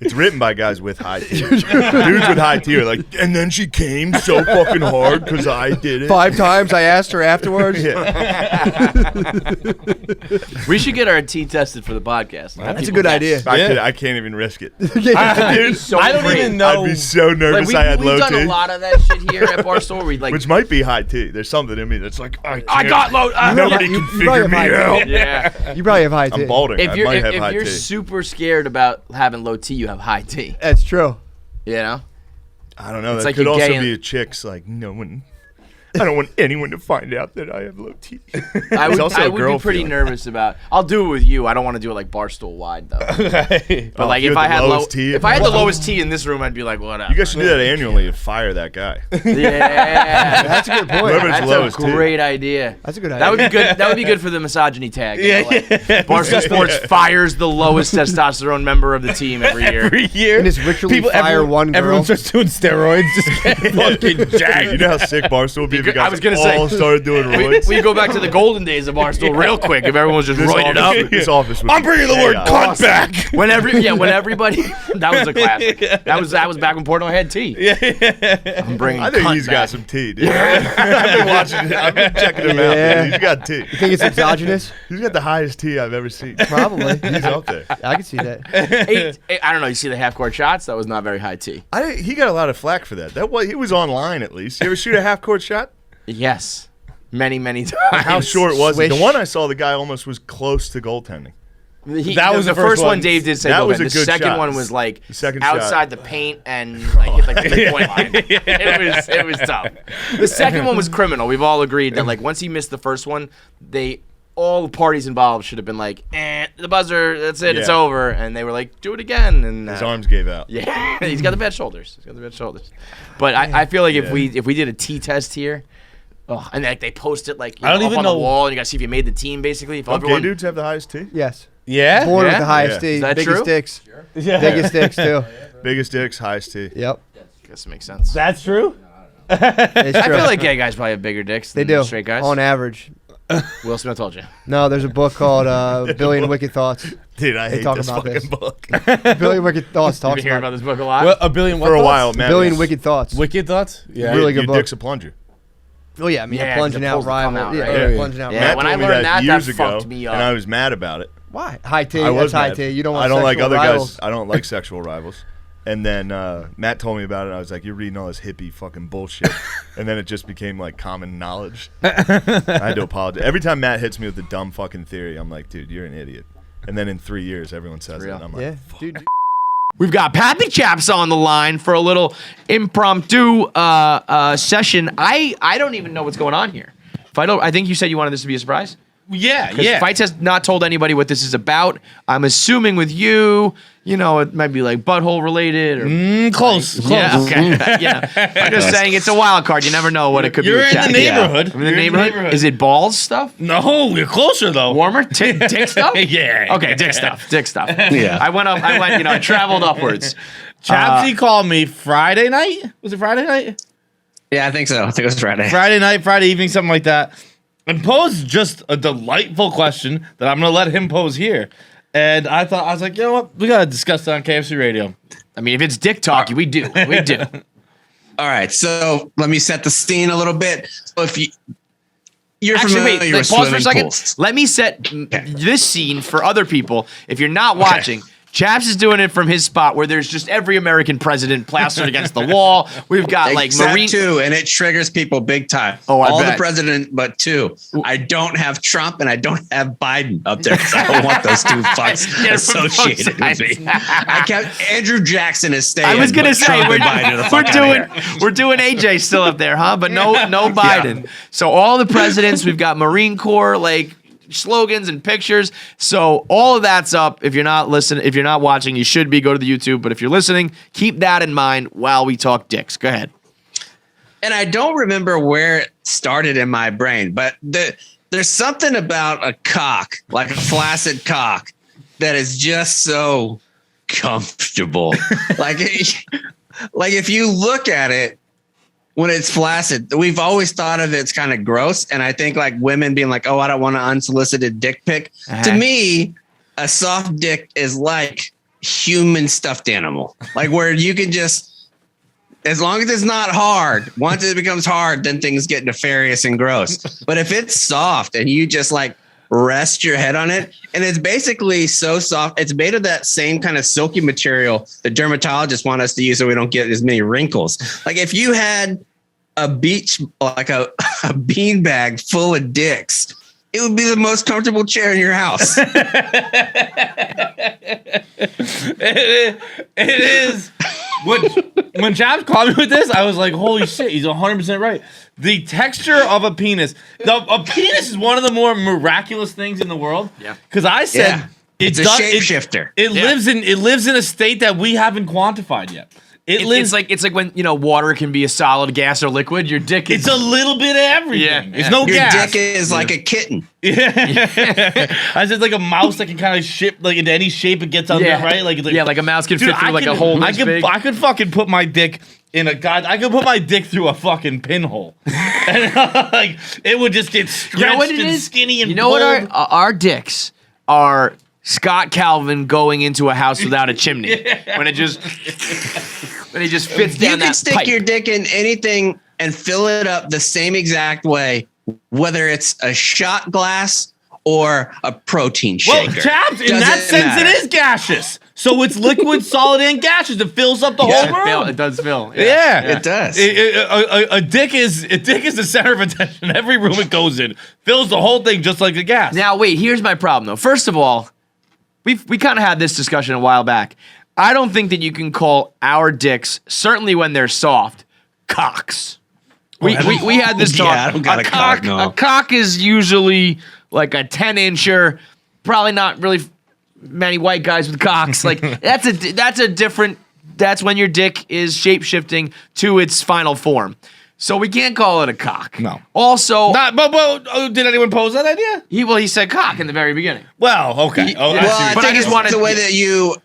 It's written by guys with high T. Dudes with high T are like, and then she came so fucking hard because I did it. 5 times I asked her afterwards. We should get our T tested for the podcast. That's a good idea. I can't even risk it. I don't even know. I'd be so nervous I had low We've done T. a lot of that shit here at Barstool. We like, Which might be high T. There's something in me that's like, I got low. Nobody You can probably figure have me high out. T. Yeah. You probably have high T. I'm balding. If I you're might have if high you're T. super scared about having low T, you have high T. That's true. You know. I don't know. It's That like could you're also gay and- be a chick's like, no one. I don't want anyone to find out that I have low T. I would, also I a would girl be pretty feeling. nervous about. I'll do it with you. I don't want to do it like Barstool wide though. But like you if had I the had low, lowest T, if I had the well, lowest T in this room, I'd be like, whatever. You guys should do that annually and fire that guy. Yeah, That's a good point. Whoever's That's lowest a T. great idea. That's a good idea. That would be good. That would be good for the misogyny tag. You know, like, Barstool Sports fires the lowest testosterone member of the team every year. Every year. And it's ritually fire one girl. Everyone starts doing steroids. Just get fucking jacked. You know how sick Barstool would be if you I guys was gonna say, all started doing we roids? go back to the golden days of Barstool real quick if everyone was just roided up. This office would I'm be bringing the word chaos. cunt back. When everybody that was a classic. That was back when Portnoy had tea. I'm bringing. I think cunt he's back. got some tea, dude. I've been watching it. I've been checking him out. Yeah. Dude. He's got tea. You think it's exogenous? He's got the highest tea I've ever seen. Probably. He's up there. I can see that. I don't know. You see the half court shots? That was not very high T. He got a lot of flack for that. He was online at least. You ever shoot a half court shot? Yes, many times. How short was it? Swish. The one I saw, the guy almost was close to goaltending. That was the the first first one. one. Dave did say That was goaltend. a The good second shot. one was like The second outside shot. the paint and like hit like the 3-point line. It was tough. The second one was criminal. We've all agreed that like once he missed the first one, all the parties involved should have been like, the buzzer, that's it, it's Yeah. over, and they were like, do it again, and His arms gave out. yeah, he's got the bad shoulders. But I feel like if we did a T test here. Oh, and like they post it like I don't up even on know- the wall, and you guys see if you made the team. Basically, if Don't everyone gay dudes have the highest T? Yes. Yeah? Born with Yeah? the highest Yeah. T. Is that Biggest true? dicks. Yeah. Biggest dicks too. Biggest dicks, highest T. Yep. guess it makes sense. That's true? It's I true. feel like gay guys probably have bigger dicks They than do. straight guys. On average. Will Smith told you. No, there's a book called Billion Wicked Thoughts. Dude, I They hate talk this about fucking this. book. Billion Wicked Thoughts You've talks been hearing about about this book a lot? What, a billion what For a thoughts? while, man. Billion Wicked Thoughts. Wicked thoughts? Yeah. Really good your book. dick's a plunger. Oh yeah, I mean Yeah, plunging 'cause it out pulls the cum rival. out, Yeah, right? yeah, Yeah. plunging out. Yeah, Matt when I told me learned that years fucked ago, me up. and I was mad about it. Why? High T. I was That's high mad. T. You don't want I don't like sexual other rivals. guys. I don't like sexual rivals. And then Matt told me about it. And I was like, "You're reading all this hippie fucking bullshit." And then it just became like common knowledge. I had to apologize. Every time Matt hits me with the dumb fucking theory, I'm like, "Dude, you're an idiot." And then in 3 years, everyone says it. And I'm like, Yeah, dude. We've got Pappy Chaps on the line for a little impromptu session. I don't even know what's going on here. I think you said you wanted this to be a surprise. Yeah. Fights has not told anybody what this is about. I'm assuming with you, it might be like butthole related or close. Yeah, okay. I'm just saying it's a wild card. You never know what it could be. You're in the neighborhood. I'm in the neighborhood. Is it balls stuff? No, you're closer though. Warmer? Dick stuff? Yeah. Okay, dick stuff. Yeah. I went, I traveled upwards. Chapsy called me Friday night. Was it Friday night? Yeah, I think so. I think it was Friday. Friday night, Friday evening, something like that. And posed just a delightful question that I'm going to let him pose here. And I was like, you know what? We got to discuss that on KFC Radio. I mean, if it's dick talk, we do. We do. All right. So let me set the scene a little bit. So if you're familiar with pause for a second. pools. Let me set this scene for other people. If you're not watching, Chaps is doing it from his spot where there's just every American president plastered against the wall. We've got Except Marine. two, and it triggers people big time. Oh, I All bet. the president but two. I don't have Trump and I don't have Biden up there because I don't want those two fucks associated with me. I kept Andrew Jackson is staying. I was gonna say Trump and Biden are the fuck outta here. we're doing AJ still up there, huh? But no Biden. So all the presidents, we've got Marine Corps slogans and pictures. So all of that's up. If you're not listening, if you're not watching, you should be. Go to the YouTube. But if you're listening, keep that in mind while we talk dicks. Go ahead. And I don't remember where it started in my brain, but there's something about a cock, like a flaccid cock, that is just so comfortable. like if you look at it, when it's flaccid, we've always thought of it's kind of gross. And I think women being like, oh, I don't want an unsolicited dick pic. To me, a soft dick is like human stuffed animal, where you can just, as long as it's not hard, once it becomes hard, then things get nefarious and gross. But if it's soft and you just rest your head on it, and it's basically so soft, it's made of that same kind of silky material the dermatologists want us to use so we don't get as many wrinkles. If you had a beach, a bean bag full of dicks, it would be the most comfortable chair in your house. It is. When Chaps called me with this, I was like, holy shit, he's 100% right. The texture of a penis. A penis is one of the more miraculous things in the world. Yeah. Because I said it's a shapeshifter. It lives in a state that we haven't quantified yet. It's like when water can be a solid, gas, or liquid. Your dick is a little bit of everything. It's no your gas. Your dick is like a kitten. I said like a mouse that can kind of ship into any shape it gets under, right? Like a mouse can fit through a hole. I could fucking put my dick in I could put my dick through a fucking pinhole, and it would just get stretched and skinny and. You know what our dicks are. Scott Calvin going into a house without a chimney when it just fits down. You can stick your dick in anything and fill it up the same exact way, whether it's a shot glass or a protein shaker. Well, Chaps, in that sense, it is gaseous. So it's liquid, solid, and gaseous. It fills up the whole room. It does fill. Yeah. It does. A dick is the center of attention. Every room it goes in fills the whole thing just like the gas. Now, wait. Here's my problem, though. First of all, we kind of had this discussion a while back. I don't think that you can call our dicks, certainly when they're soft, cocks. We had this talk. Yeah, I don't got a cock, no. A cock is usually like a 10-incher. Probably not really many white guys with cocks. That's a different. That's when your dick is shape shifting to its final form. So we can't call it a cock. No. Also, but did anyone pose that idea? He said cock in the very beginning. Well, okay. I think it's the way that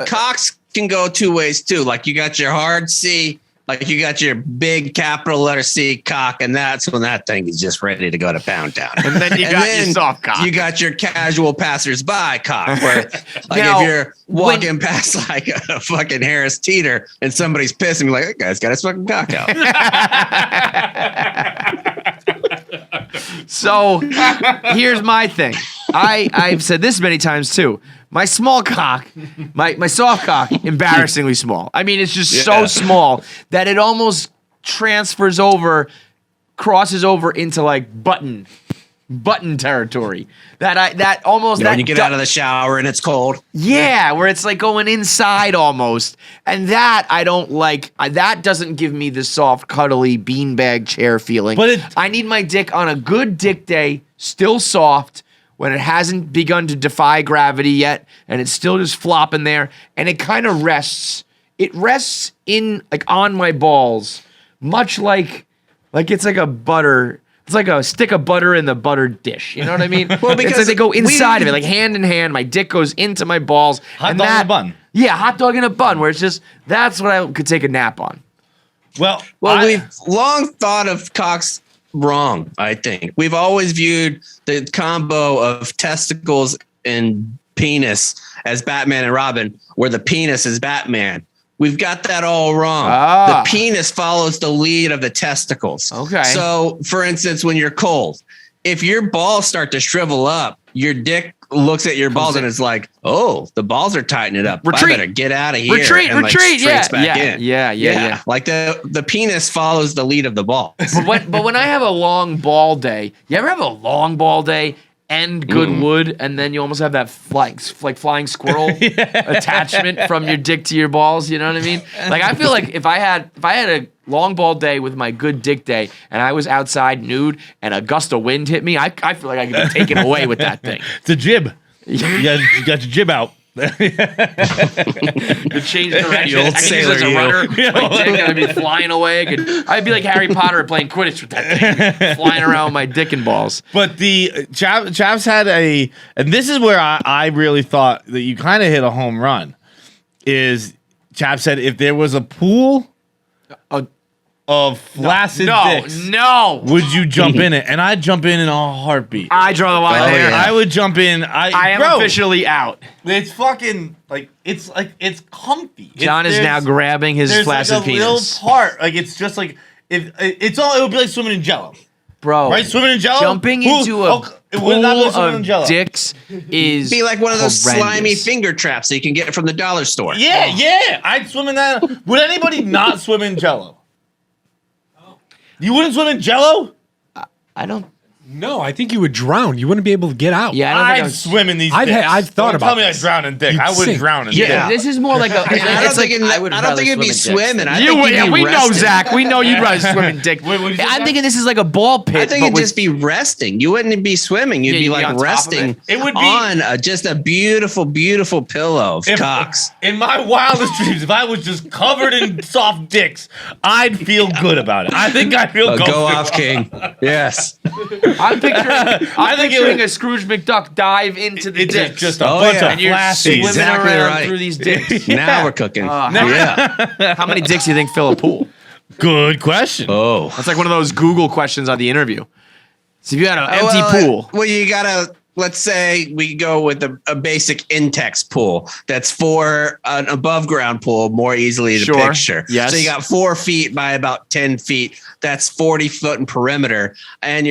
cocks can go two ways too. You got your hard C, you got your big capital letter C cock, and that's when that thing is just ready to go to pound town. And then you got your soft cock. You got your casual passersby cock, where Now, if you're walking past a fucking Harris Teeter and somebody's pissing, that guy's got his fucking cock out. So here's my thing. I've said this many times too. My small cock, my soft cock, embarrassingly small. I mean, it's just so small that it almost crosses over into button territory. That almost when you get out of the shower and it's cold. Yeah, where it's going inside almost. And that I don't like. That doesn't give me the soft, cuddly beanbag chair feeling. But I need my dick on a good dick day, still soft, when it hasn't begun to defy gravity yet, and it's still just flopping there, and it kind of rests. It rests in like on my balls, much like it's like a butter. It's like a stick of butter in the buttered dish. You know what I mean? Well, because it's like they go inside of it, like hand in hand. My dick goes into my balls. Hot dog in a bun. Yeah, hot dog in a bun, where it's just, that's what I could take a nap on. Well, we've long thought of cocks wrong, I think. We've always viewed the combo of testicles and penis as Batman and Robin, where the penis is Batman. We've got that all wrong. The penis follows the lead of the testicles. Okay. So, for instance, when you're cold, if your balls start to shrivel up, your dick looks at your balls and is like, "Oh, the balls are tightening up. Retreat. I better get out of here." Retreat. And Yeah. back in. Yeah. Like the penis follows the lead of the ball. But when I have a long ball day, you ever have a long ball day and good wood, and then you almost have that flying squirrel attachment from your dick to your balls? You know what I mean? Like, I feel like if I had a long ball day with my good dick day, and I was outside nude, and a gust of wind hit me, I feel like I could be taken away with that thing. It's a jib. You got your jib out. To change direction. The old I could use sailor as a you. runner. My dick, I'd be flying away. I'd be like Harry Potter playing Quidditch with that thing, flying around with my dick and balls. But the Chaps had and this is where I really thought that you kind of hit a home run. Is Chaps said if there was a pool of flaccid dicks, would you jump in it? And I'd jump in a heartbeat. I draw the line there. I would jump in. I am officially out. It's fucking it's comfy. John is now grabbing his flaccid like a penis. little part. Like it's just like it would be like swimming in Jello. Bro, right? Swimming in Jello. Jumping into a pool of Jello. dicks is be like one of those horrendous. slimy finger traps that you can get from the dollar store. Yeah. I'd swim in that. Would anybody not swim in Jello? You wouldn't swim in Jello? I don't. No, I think you would drown. You wouldn't be able to get out. Yeah, I don't think I'd swim in these I've dicks. thought Don't about tell me this. I drown in dick. You'd I wouldn't sink. drown in Yeah, dick. this is more like a. I don't think it'd be swimming. I think you'd be we know, resting. Zach. We know you'd rather swim in dick. I'm thinking this is like a ball pit. I think it'd just be resting. You wouldn't be swimming. You'd Yeah, be you'd be like on top of resting it. It would be- on just a beautiful, beautiful pillow of cocks. In my wildest dreams, if I was just covered in soft dicks, I'd feel good about it. I think I'd feel good. Go off, King. Yes. I'm picturing. I think it would- a Scrooge McDuck dive into the It's dicks. just a bunch of and you're flashy. swimming Exactly around right. through these dicks. Now we're cooking. Yeah. How many dicks do you think fill a pool? Good question. Oh. That's like one of those Google questions on the interview. So if you had an empty pool. Well, you gotta. Let's say we go with a basic Intex pool that's for an above ground pool, more easily to Sure. picture. Yes. So you got 4 feet by about 10 feet. That's 40 foot in perimeter, and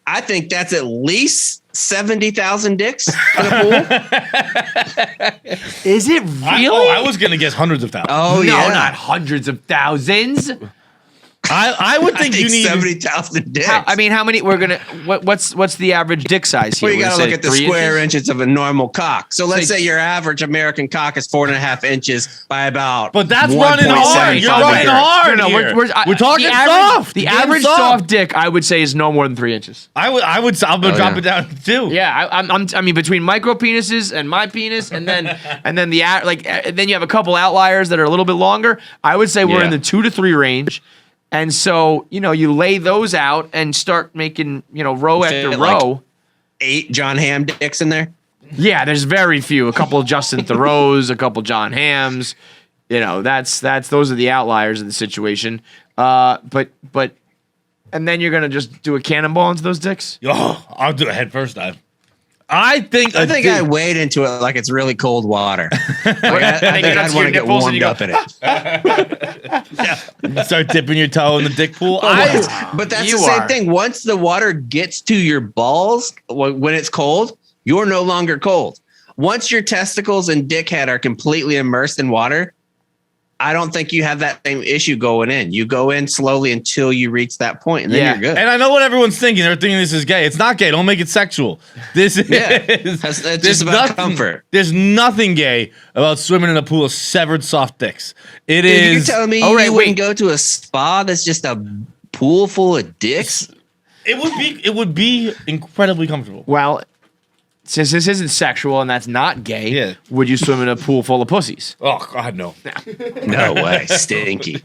I think that's at least 70,000 dicks in a pool. Is it really? I was gonna guess hundreds of thousands. Oh, no, yeah. not hundreds of thousands. I would think you need 70,000 dicks. How many? We're gonna. What's the average dick size here? Well, you got to look at the 3 square inches? inches of a normal cock. So let's Say- say your average American cock is 4.5 inches by about. But that's running hard. You're 1.75 running meters. hard. No, here. we're talking the average, soft. The Game average soft dick, I would say, is no more than 3 inches. I'm gonna drop it down to 2. Yeah, I mean, between micro penises and my penis, and then then then you have a couple outliers that are a little bit longer. I would say we're in the 2 to 3 range. And so, you lay those out and start making, row after row. Like 8 John Hamm dicks in there? Yeah, there's very few. A couple of Justin Thoreaus, a couple John Hams. Those are the outliers of the situation. But and then you're gonna just do a cannonball into those dicks? Oh, I'll do a head first dive. I think I wade into it like it's really cold water. I think I'd want to get warmed up in it. Start dipping your toe in the dick pool. But that's the same thing. Once the water gets to your balls, when it's cold, you're no longer cold. Once your testicles and dick head are completely immersed in water, I don't think you have that same issue going in. You go in slowly until you reach that point, and then you're good. And I know what everyone's thinking. They're thinking this is gay. It's not gay. Don't make it sexual. This is it's just about comfort. There's nothing gay about swimming in a pool of severed soft dicks. Dude, is. You telling me you wouldn't go to a spa that's just a pool full of dicks? It would be incredibly comfortable. Well, since this isn't sexual and that's not gay, would you swim in a pool full of pussies? Oh God, no. No way, stinky.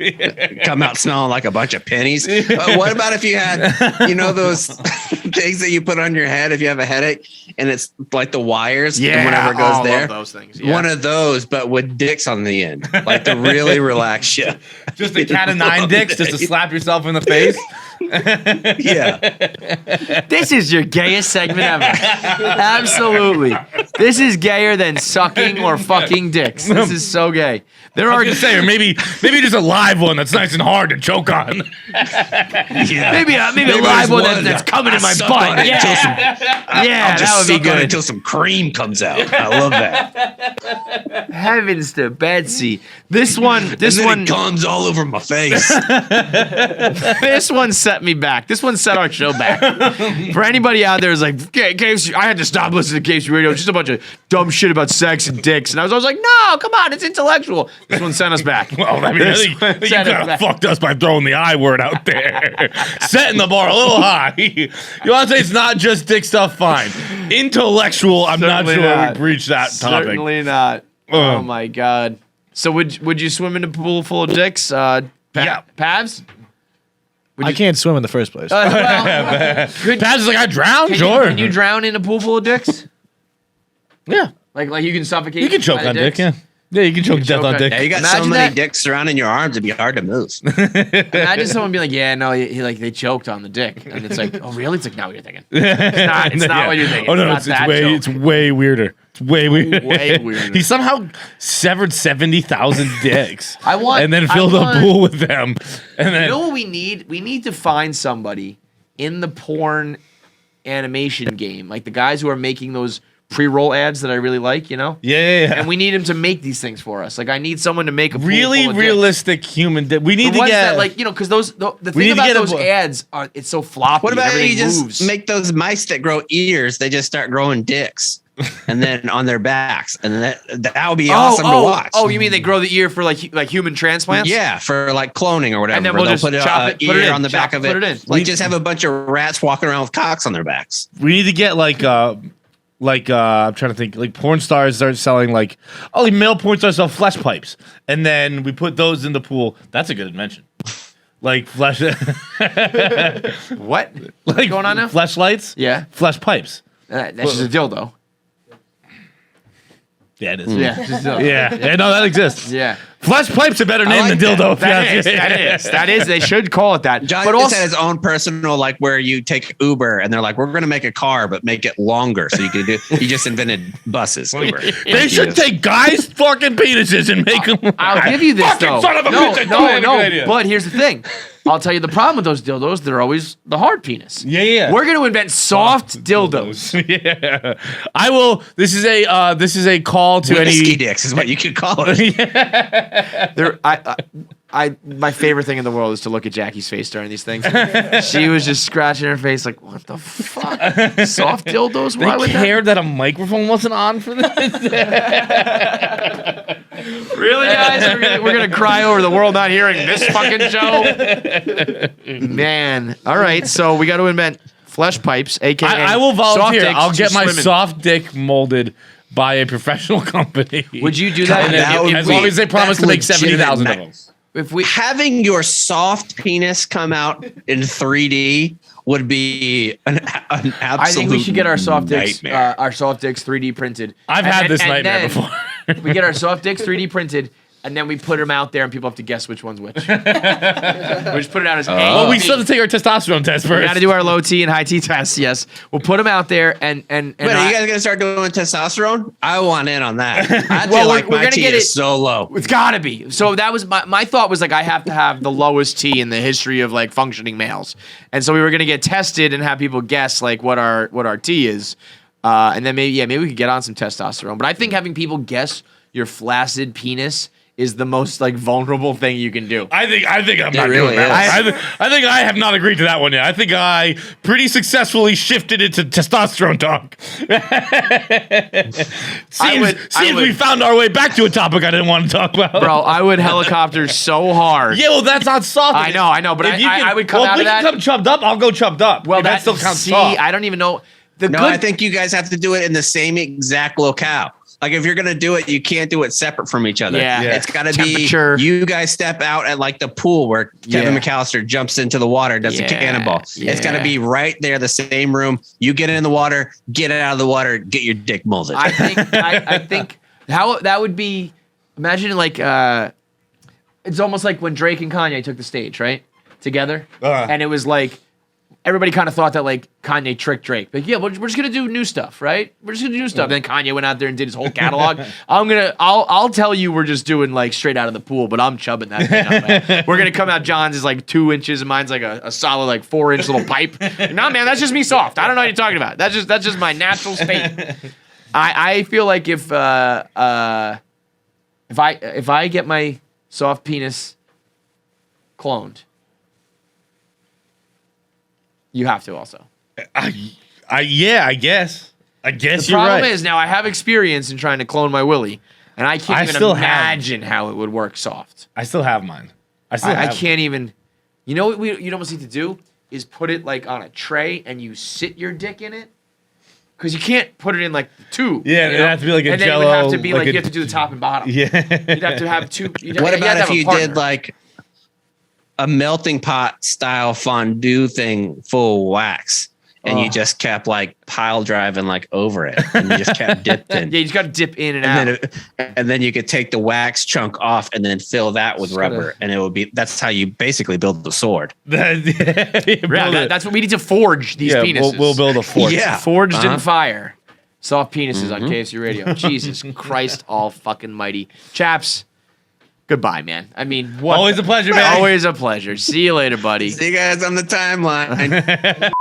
Come out smelling like a bunch of pennies. What about if you had, those things that you put on your head if you have a headache, and it's like the wires, and whenever it goes there. Love those things. Yeah. One of those, but with dicks on the end, like to really relax you. Just a cat of 9 dicks, just to slap yourself in the face. Yeah. This is your gayest segment ever. Absolutely. This is gayer than sucking or fucking dicks. This is so gay. There are just saying, maybe just a live one that's nice and hard to choke on. Maybe a live one that's coming in my butt. Yeah, that would be good until some cream comes out. I love that. Heavens to Betsy. This one comes all over my face. This one set me back. This one set our show back. For anybody out there who's like, KFC, I had to stop listening to KFC Radio. It's just a bunch of dumb shit about sex and dicks. And I was always like, no, come on, it's intellectual. This one sent us back. Well, I mean, you kind of fucked us by throwing the I word out there. Setting the bar a little high. You want to say it's not just dick stuff? Fine. Intellectual, I'm Certainly not sure not. we breached that topic. Certainly not. Oh, my God. So would you swim in a pool full of dicks? Pavs? I can't swim in the first place. Pavs is like, I drowned? Sure. Can you drown in a pool full of dicks? Yeah. Like you can suffocate? You can choke on dick, yeah. Yeah, you can choke to death on dick. Yeah, you got so many dicks surrounding your arms, it'd be hard to move. Imagine someone being like, yeah, no, they choked on the dick. And it's like, oh, really? It's like, not what you're thinking. It's not what you're thinking. Oh, no, it's way weirder. It's way weirder. Way weirder. He somehow severed 70,000 dicks. And then filled a pool with them. And then, you know what we need? We need to find somebody in the porn animation game, like the guys who are making those pre-roll ads that I really like, Yeah. And we need him to make these things for us. Like I need someone to make a really pool full of realistic human dick. We need the to ones get that, because the thing about those ads are it's so floppy. What about everything you just moves. make those mice that grow ears? They just start growing dicks, and then on their backs, and that would be awesome to watch. Oh, you mean they grow the ear for like human transplants? Yeah, for like cloning or whatever. And then we'll just put chop it, put it ear in, on the back of it. Put it in. Like just have a bunch of rats walking around with cocks on their backs. We need to get I'm trying to think, like porn stars start selling male porn stars sell flesh pipes, and then we put those in the pool. That's a good invention. Like flesh. What? What's going on now? Fleshlights? Yeah. Flesh pipes. That's just a dildo. Yeah, it is. Yeah, just dildo. Yeah, no, that exists. Yeah. Flesh pipe's a better name than dildo. That is. They should call it that. John but just also had his own personal, where you take Uber and they're like, we're going to make a car, but make it longer. So you can do, he just invented buses. Uber. They should take guys' fucking penises and make them. I'll give you this, though. Son of a bitch, No. But here's the thing. I'll tell you the problem with those dildos. They're always the hard penis. Yeah. We're going to invent soft dildos. Yeah. I will. This is a call to Whiskey dicks is what you could call it. My favorite thing in the world is to look at Jackie's face during these things. She was just scratching her face like, what the fuck? Soft dildos? Why would they cared that a microphone wasn't on for this? Really, guys? We're gonna cry over the world not hearing this fucking show? Man. All right, so we got to invent flesh pipes, aka I will volunteer. soft dicks I'll get my swimming. soft dick molded by a professional company. Would you do that? As long as they promise to make 70,000 of them. If having your soft penis come out in 3D would be an absolute I think we should get our soft dicks, nightmare. our soft dicks 3D printed. I've had this nightmare before. We get our soft dicks 3D printed, and then we put them out there, and people have to guess which one's which. We just put it out as A. Well, we still have to take our testosterone test first. We got to do our low T and high T tests. Yes, we'll put them out there, and But are you guys gonna start doing testosterone? I want in on that. I feel Well, like we're my gonna T get is it- so low. It's gotta be. So that was my thought was like I have to have the lowest T in the history of like functioning males, and so we were gonna get tested and have people guess like what our T is, and then maybe we could get on some testosterone. But I think having people guess your flaccid penis is the most like vulnerable thing you can do. I think I'm not doing that. I think I have not agreed to that one yet. I think I pretty successfully shifted it to testosterone talk. seems we found our way back to a topic I didn't want to talk about. Bro, I would helicopter so hard. Yeah, well, that's not soft. I know, but I would come out of that. If you come chubbed up, I'll go chubbed up. Well, that still counts soft. I don't even know. I think you guys have to do it in the same exact locale. Like if you're gonna do it, you can't do it separate from each other. Yeah. It's gotta be you guys step out at like the pool where Kevin McCallister jumps into the water, does a cannonball. Yeah. It's gotta be right there, the same room. You get in the water, get it out of the water, get your dick molded. I think how that would be. Imagine like it's almost like when Drake and Kanye took the stage, right, together, and it was like. Everybody kind of thought that like Kanye tricked Drake. Like, yeah, we're just gonna do new stuff, right? We're just gonna do new stuff. Then Kanye went out there and did his whole catalog. I'll tell you we're just doing like straight out of the pool, but I'm chubbing that thing up, man. We're gonna come out. John's is like 2 inches, and mine's like a solid like 4-inch little pipe. Nah, man, that's just me soft. I don't know what you're talking about. That's just my natural state. I feel like if I get my soft penis cloned. You have to also. Yeah, I guess. I guess the you're right. The problem is now I have experience in trying to clone my willy, and I can't even imagine how it would work soft. I still have mine. I can't even. You know what you'd almost need to do is put it like on a tray and you sit your dick in it, because you can't put it in like the tube. Yeah, it'd have to be like a and Jello. then it would have to be like you have to do the top and bottom. Yeah, you'd have to have two. What about if you did like a melting pot style fondue thing full of wax and you just kept like pile driving like over it and you just kept dipping. Yeah, you just got to dip in and out. And then you could take the wax chunk off and then fill that with rubber and it would be, that's how you basically build the sword. That's what we need to forge these penises. We'll build a forge. Yeah. Forged in fire. Soft penises on KFC Radio. Jesus Christ all fucking mighty. Chaps. Goodbye, man. I mean, always a pleasure, man. Always a pleasure. See you later, buddy. See you guys on the timeline.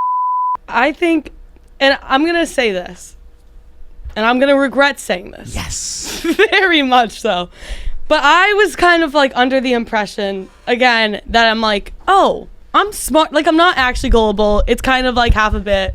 I think, and I'm going to say this, and I'm going to regret saying this. Yes. Very much so. But I was kind of like under the impression, again, that I'm like, oh, I'm smart. Like, I'm not actually gullible. It's kind of like half a bit.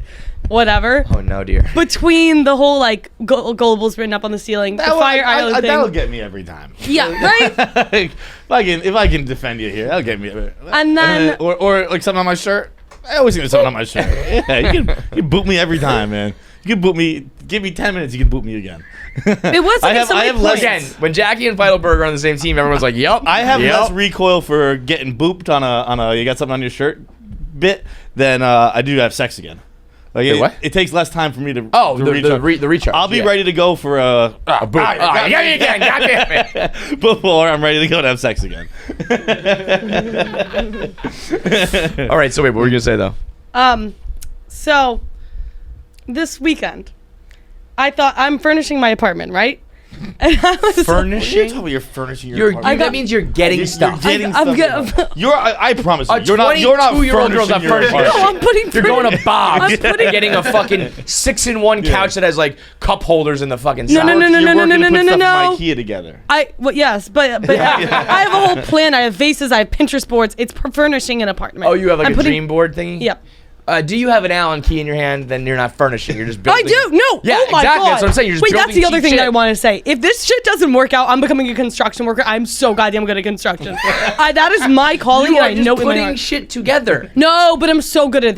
Whatever. Oh no, dear. Between the whole like gullables written up on the ceiling, the fire island thing. That'll get me every time. Yeah, right. if I can defend you here, that'll get me. And then or like something on my shirt. I always think something on my shirt. Yeah, you can boot me every time, man. You can boot me. Give me 10 minutes. You can boot me again. It was. Like I have less. Again, when Jackie and Feitelberg are on the same team, everyone's like, "Yep." I have less recoil for getting booped on a you got something on your shirt bit than I do have sex again. Like it takes less time for me to the recharge. I'll be ready to go for a boop. Again. Before I'm ready to go to have sex again. All right, so wait, what were you gonna say though? So this weekend, I thought I'm furnishing my apartment, right? And I was furnishing? You're furnishing your apartment. That means you're getting stuff. I promise you, you're not 22-year-old girl's not furnishing. No, I'm putting. You're going to Bob's, getting a fucking 6-in-1 couch that has like cup holders in the fucking side. No. You're working to put stuff from IKEA together. Yes, but I have a whole plan. I have vases. I have Pinterest boards. It's furnishing an apartment. Oh, you have like a dream board thingy? Yep. Do you have an Allen key in your hand? Then you're not furnishing. You're just building. I do. No. Yeah, oh my exactly. God. That's what I'm saying. You're just Wait, that's the other thing shit. that I want to say. If this shit doesn't work out, I'm becoming a construction worker. I'm so goddamn good at construction. That is my calling. You are and I know just putting shit together. No, but I'm so good at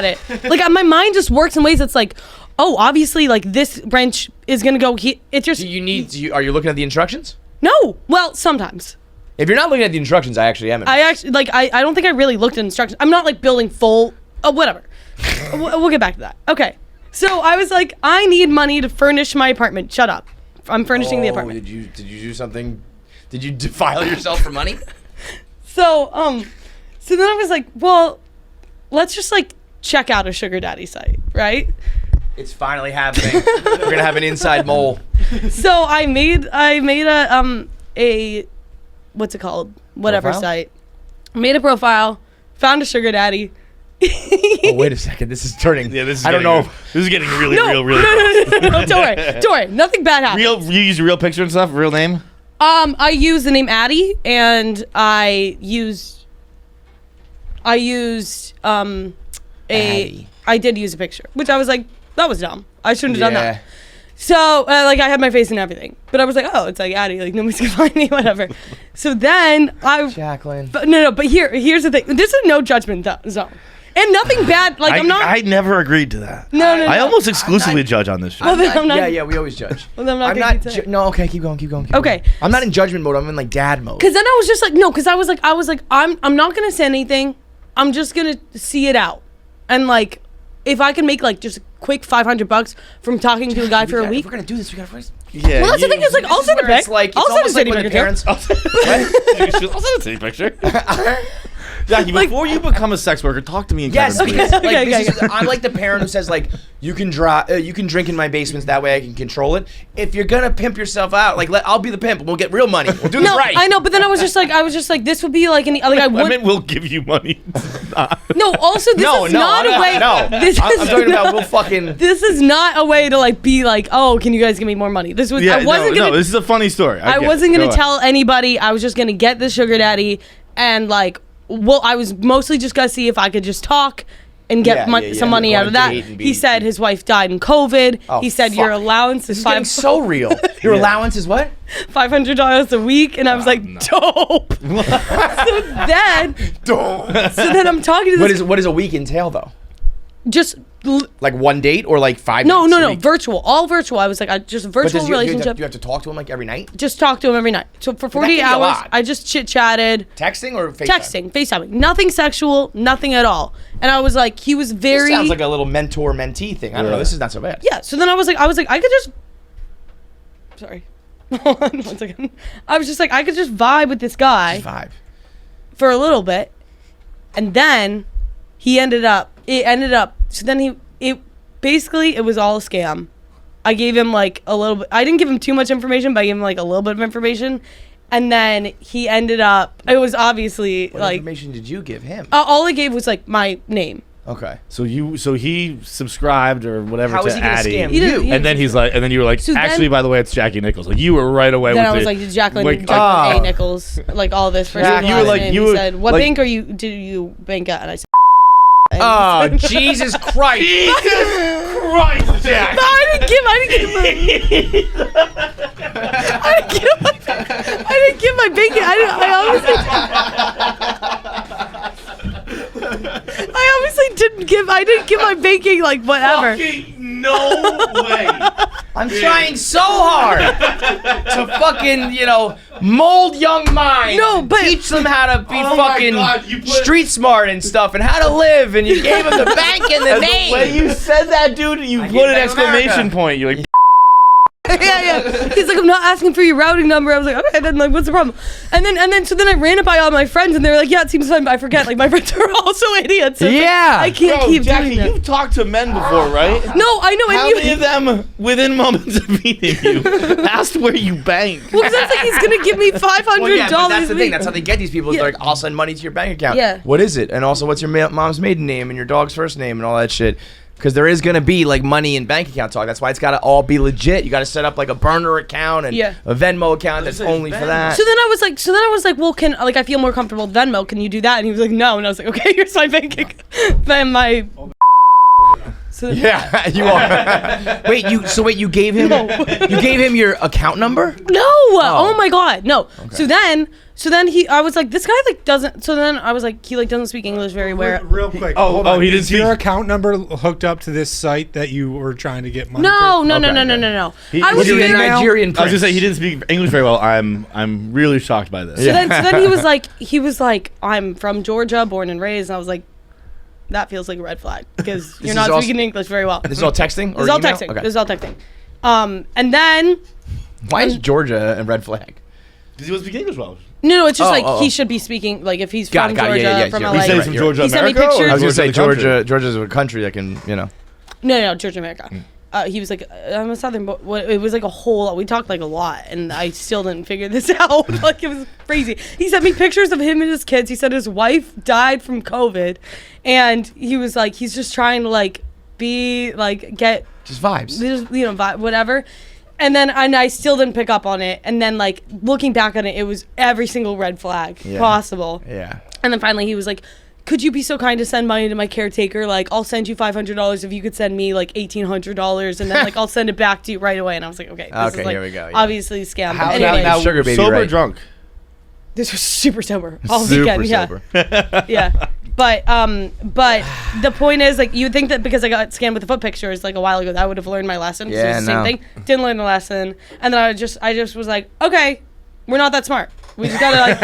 it. Like my mind just works in ways that's like, oh, obviously, like this wrench is gonna go here. It's just. Are you looking at the instructions? No. Well, sometimes. If you're not looking at the instructions, I actually am. I don't think I really looked at instructions. I'm not like building full. Whatever. We'll get back to that. Okay. So I was like, I need money to furnish my apartment. Shut up. I'm furnishing the apartment. Did you do something? Did you defile yourself for money? So then I was like, well, let's just like check out a sugar daddy site, right? It's finally happening. We're gonna have an inside mole. So I made a what's it called? Whatever profile? Site. Made a profile, found a sugar daddy. Oh, wait a second. This is turning. Yeah, this is. I don't know. This is getting really No, real. don't worry. Don't worry. Nothing bad happened. You use a real picture and stuff. Real name. I used the name Addie, and I used Addie. I did use a picture, which I was like, that was dumb. I shouldn't have done that. So, like, I had my face and everything. But I was like, oh, it's like Addie. Like, nobody's going to find me, whatever. So then Jacqueline. But but here's the thing. This is no judgment zone. And nothing bad. Like, I'm not. I never agreed to that. No. I almost exclusively judge on this show. Well, then I'm not. Yeah, we always judge. Well, then I'm not. No, okay, keep going. Okay. I'm not in judgment mode. I'm in like dad mode. Because then I was just like, no, because I was like, I'm not going to say anything. I'm just going to see it out. And like, if I can make like just a quick $500 from talking to a guy for a week. If we're going to do this, we got to first. Yeah. Well, that's the thing is like, I'll send a pic. It's like, I'll it's send a almost like when the parents. parents. I'll send a city picture. Jackie, before you become a sex worker, talk to me in Yes, Kevin. because I'm like the parent who says like, you can drink in my basement. That way I can control it. If you're gonna pimp yourself out, like I'll be the pimp. We'll get real money. We'll do this right. I know, but then I was just like, this would be like I would. I meant we'll give you money. No, also this is not a way. No, I'm talking about we'll fucking. This is not a way to like be like, oh, can you guys give me more money? This was. Yeah, I wasn't gonna. No, this is a funny story. I wasn't gonna tell anybody. I was just gonna get the sugar daddy and like. Well, I was mostly just gonna see if I could just talk and get some money out of that. He said his wife died in COVID. Oh, he said your allowance is so real. Your allowance is what? $500 a week, and I was like, dope. So then I'm talking to this. What does a week entail though? Just like one date or like 5 No, dates? no, virtual, all virtual. I was like, just virtual relationship. You have to talk to him like every night. Just talk to him every night. So for 48 hours, I just chit chatted. Texting or FaceTime? FaceTiming. Nothing sexual, nothing at all. And I was like, he was very. This sounds like a little mentor-mentee thing. I don't know. This is not so bad. Yeah. So then I was like, I could just. Sorry. Hold on 1 second. I was just like, I could just vibe with this guy. Just vibe. For a little bit, and then it ended up. So then it was all a scam. I gave him like a little bit. I didn't give him too much information, but I gave him like a little bit of information. And then he ended up, it was obviously what like. information did you give him? All I gave was like my name. Okay. So he subscribed or whatever How to is he gonna Addie. scam you? And then he's like, and then you were like, So actually, then- by the way, it's Jackie Nichols. Like you were right away Then with I was it. like, Jacqueline Like, A. Nichols, like all this first Yeah, name, you were last like- name. you He were said, what like- bank do you bank at? And I said, Oh, Jesus Christ. Christ, Jack. No, I didn't give my banking. I obviously didn't give my banking like whatever. No way. I'm trying so hard to fucking, mold young minds. No, but teach them how to be Oh my fucking God, you put- street smart and stuff and how to live. And you gave them the bank and the name. When you said that, dude, you I put gave an Bank of exclamation America. point. You're like, yeah. He's like, I'm not asking for your routing number. I was like, okay, then like, what's the problem? And then I ran it by all my friends, and they were like, yeah, it seems fine, but I forget. Like my friends are also idiots. So it's like, Yeah. I can't bro, keep Jackie, doing that. you've talked to men before, right? No, I know. How And many of them, within moments of meeting you, asked where you bank? Well, because that's like he's gonna give me $500. Well, yeah, but that's the a thing. week. That's how they get these people. It's Yeah. like, I'll send money to your bank account. Yeah. What is it? And also, what's your mom's maiden name and your dog's first name and all that shit? Because there is going to be like money and bank account talk. That's why it's got to all be legit. You got to set up like a burner account and Yeah. a Venmo account that's only for that. So then I was like, well, I feel more comfortable with Venmo. Can you do that? And he was like, no. And I was like, okay, here's my bank account. Then my. So Yeah, you are. Wait, you gave him you gave him your account number? No. Oh my God. No. Okay. So then I was like, this guy like doesn't. So then I was like, he like doesn't speak English very well. Real quick. Oh, hold oh, on. he didn't Is your speak- account number hooked up to this site that you were trying to get money? No. to? No. Okay. I was he a very- Nigerian I was prince? gonna say he didn't speak English very well. I'm really shocked by this. So then he was like, I'm from Georgia, born and raised. And I was like, that feels like a red flag because you're not speaking English very well. This is all texting or This is all email? texting. Okay. This is all texting. And then. Why is Georgia a red flag? Because he was speaking English well. No, it's just he should be speaking like if he's from Georgia, from LA. He said he's from Georgia, He sent me America, or pictures. I was gonna say Georgia, the Georgia's a country that can, No, Georgia, America. He was like, I'm a Southern, but it was like a whole lot. We talked like a lot, and I still didn't figure this out. Like it was crazy. He sent me pictures of him and his kids. He said his wife died from COVID, and he was like, he's just trying to like be like get just vibes, whatever. then I still didn't pick up on it. And then like looking back on it, it was every single red flag possible. Yeah. And then finally he was like, could you be so kind to send money to my caretaker? Like, I'll send you $500 if you could send me like $1,800, and then like I'll send it back to you right away. And I was like, okay, this is like here we go. Yeah. obviously a scam. How Anyway, now, Sugar baby, sober or right? drunk? this was super sober all Super weekend. sober. Yeah. But the point is, like, you would think that because I got scammed with the foot pictures like a while ago, that I would have learned my lesson. Yeah, It's the same thing. Didn't learn the lesson, and then I just was like, okay, we're not that smart. We just gotta like,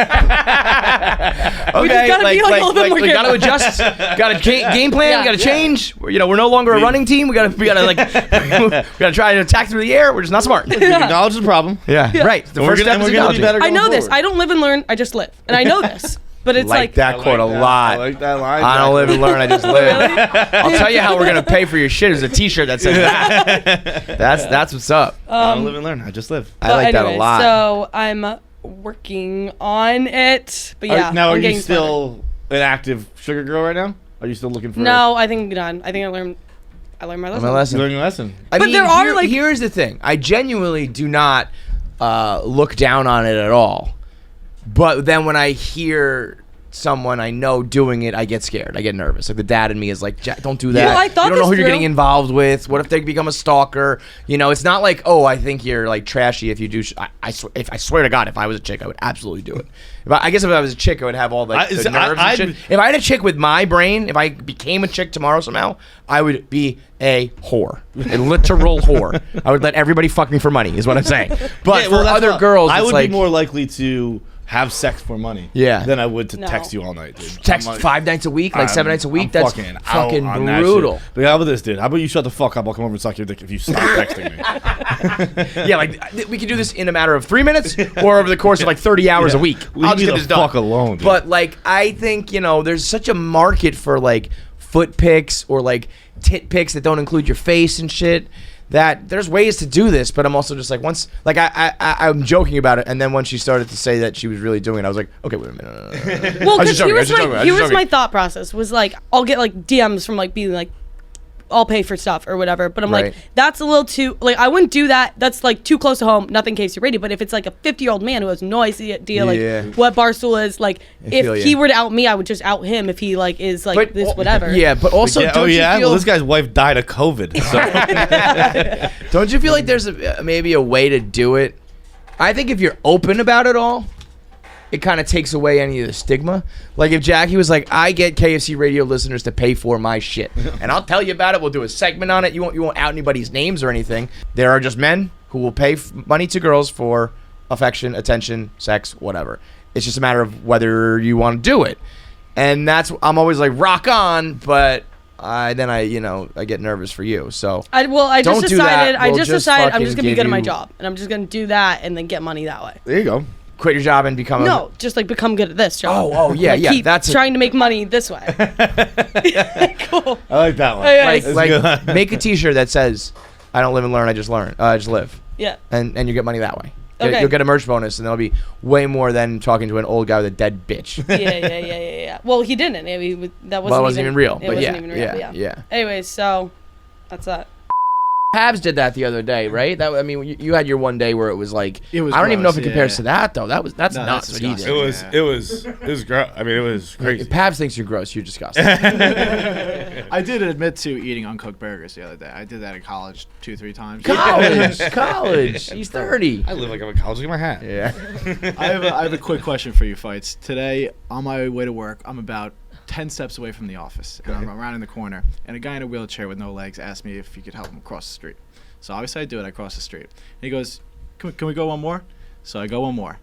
we just gotta be like a little bit more we careful. gotta adjust. Got a game plan. Yeah. We gotta change. We're no longer a running team. We gotta like, we gotta try to attack through the air. We're just not smart. Acknowledge the problem. Yeah, right. The first step is acknowledging. I know this. I don't live and learn. I just live, and I know this. But it's like that quote a lot. I like that line. I don't live and learn. I just live. I'll tell you how we're gonna pay for your shit. Is a T-shirt that says that. That's what's up. I don't live and learn. I just live. I like that a lot. So I'm working on it. But yeah. Now, I'm are you getting still an active sugar girl right now? Are you still looking for? No, I think I'm done. I think I learned my lesson. You learned your lesson. I But mean, there are, like- here's the thing. I genuinely do not look down on it at all. But then when I hear someone I know doing it, I get scared. I get nervous. Like the dad in me is like, Jack, don't do that. Well, I thought you don't know this who you're through. getting involved with. What if they become a stalker? You know, it's not like, oh, I think you're like trashy if you do. I swear to God, if I was a chick, I would absolutely do it. I guess if I was a chick, I would have all the nerves and shit. If I had a chick with my brain, if I became a chick tomorrow somehow, I would be a whore, a literal whore. I would let everybody fuck me for money, is what I'm saying. But for other girls, I it's would like, be more likely to have sex for money than I would to text you all night, dude. Text I'm like, 5 nights a week, like 7 nights a week. I'm That's fucking fucking out on that brutal. shit. But how about this, dude? How about you shut the fuck up? I'll come over and suck your dick if you stop texting me. Yeah, like we can do this in a matter of 3 minutes or over the course of like 30 hours a week. Leave I'll me just get the this done. fuck alone, dude. But like, I think there's such a market for like foot pics or like tit pics that don't include your face and shit. That there's ways to do this, but I'm also just like I'm joking about it, and then when she started to say that she was really doing it, I was like, okay, wait a minute. Well, because here's my thought process was like, I'll get like DMs from like being like, I'll pay for stuff or whatever, but I'm like, that's a little too, like, I wouldn't do that. That's like too close to home. Nothing KFC Radio. But if it's like a 50-year-old man who has no idea like what Barstool is, like, if he were to out me, I would just out him if he like is like this whatever. Yeah, but also don't you feel, well, this guy's wife died of COVID. So. Don't you feel like there's maybe a way to do it? I think if you're open about it all, it kind of takes away any of the stigma. Like if Jackie was like, I get KFC Radio listeners to pay for my shit, and I'll tell you about it. We'll do a segment on it. You won't out anybody's names or anything. There are just men who will pay money to girls for affection, attention, sex, whatever. It's just a matter of whether you want to do it. And I'm always like, rock on, but I get nervous for you. So I just decided I'm just gonna be good at my you- job, and I'm just gonna do that and then get money that way. There you go. Quit your job and become just like become good at this job. Oh yeah, like, yeah. Keep That's trying to make money this way. Cool. I like that one. Like make a T-shirt that says, "I don't live and learn. I just learn. I just live." Yeah. And you get money that way. Okay. You'll get a merch bonus, and that'll be way more than talking to an old guy with a dead bitch. Yeah. Well, he didn't. That wasn't even real. It But wasn't yeah, even real. yeah, yeah. Anyways, so that's that. Pavs did that the other day, right? You had your one day where it was like, I don't even know if it compares to that though. That's nuts what he did. It was gross. I mean, it was crazy. If Pavs thinks you're gross, you're disgusting. I did admit to eating uncooked burgers the other day. I did that in college 2-3 times. College. He's 30. I live like I'm in college. Look at my hat. Yeah. I have a quick question for you, Fights. Today, on my way to work, I'm about 10 steps away from the office, and I'm around in the corner, and a guy in a wheelchair with no legs asked me if you could help him cross the street. So obviously I do it. I cross the street. And he goes, can we go one more? So I go one more.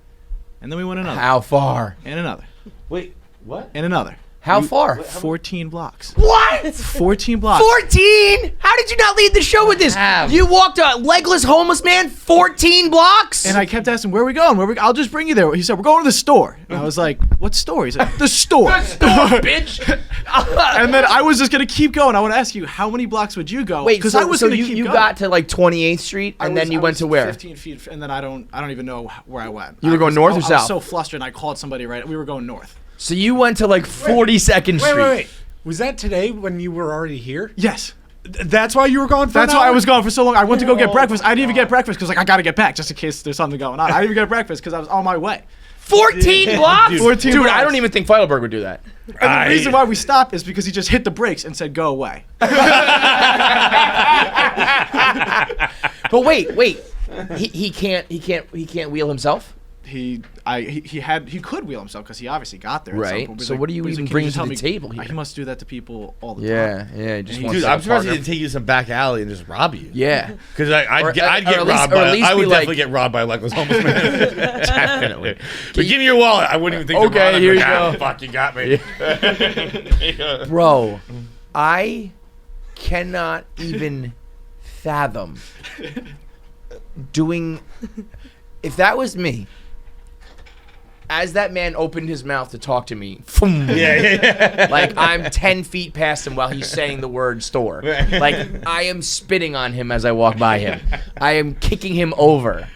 And then we went another. How far? And another. Wait, what? And another. How far? 14 blocks. What? 14 blocks. 14? How did you not lead the show with this? You walked a legless homeless man 14 blocks? And I kept asking, where are we going? I'll just bring you there. He said, we're going to the store. And I was like, what store? He's like, the store. The store, bitch. And then I was just going to keep going. I want to ask you, how many blocks would you go? Wait, I was so going to keep you going. got to like 28th Street, and then you went to where? 15 feet, and then I don't even know where I went. You were going north or I south? was so flustered, and I called somebody we were going north. So you went to like 42nd Street. Wait. Was that today when you were already here? Yes. That's why you were gone for That's an why I hour? was gone for so long. I went to go get breakfast. I didn't even get breakfast because I got to get back just in case there's something going on. I didn't even get breakfast because I was on my way. 14 blocks? 14 Dude, blocks. I don't even think Feitelberg would do that. And the reason why we stopped is because he just hit the brakes and said, "Go away." But wait. He can't wheel himself? He could wheel himself because he obviously got there. At some Right. point. But So he's what do you but he's even "Can bring just to help the me?" table here? He must do that to people all the Yeah, time. yeah, he just And wants Dude, to I'm surprised he partner. didn't take you to some back alley and just rob you. Yeah. Because I'd Or get at least- robbed or at by. least I would be like- definitely get robbed by a Legless homeless man. Definitely. But give me your wallet. I wouldn't even think. to Okay, run. I'd be here like, you "Ah, go." Fuck, you got me. Bro, I cannot even fathom doing. If that was me, as that man opened his mouth to talk to me, yeah. like I'm 10 feet past him while he's saying the word store. Like I am spitting on him as I walk by him. I am kicking him over.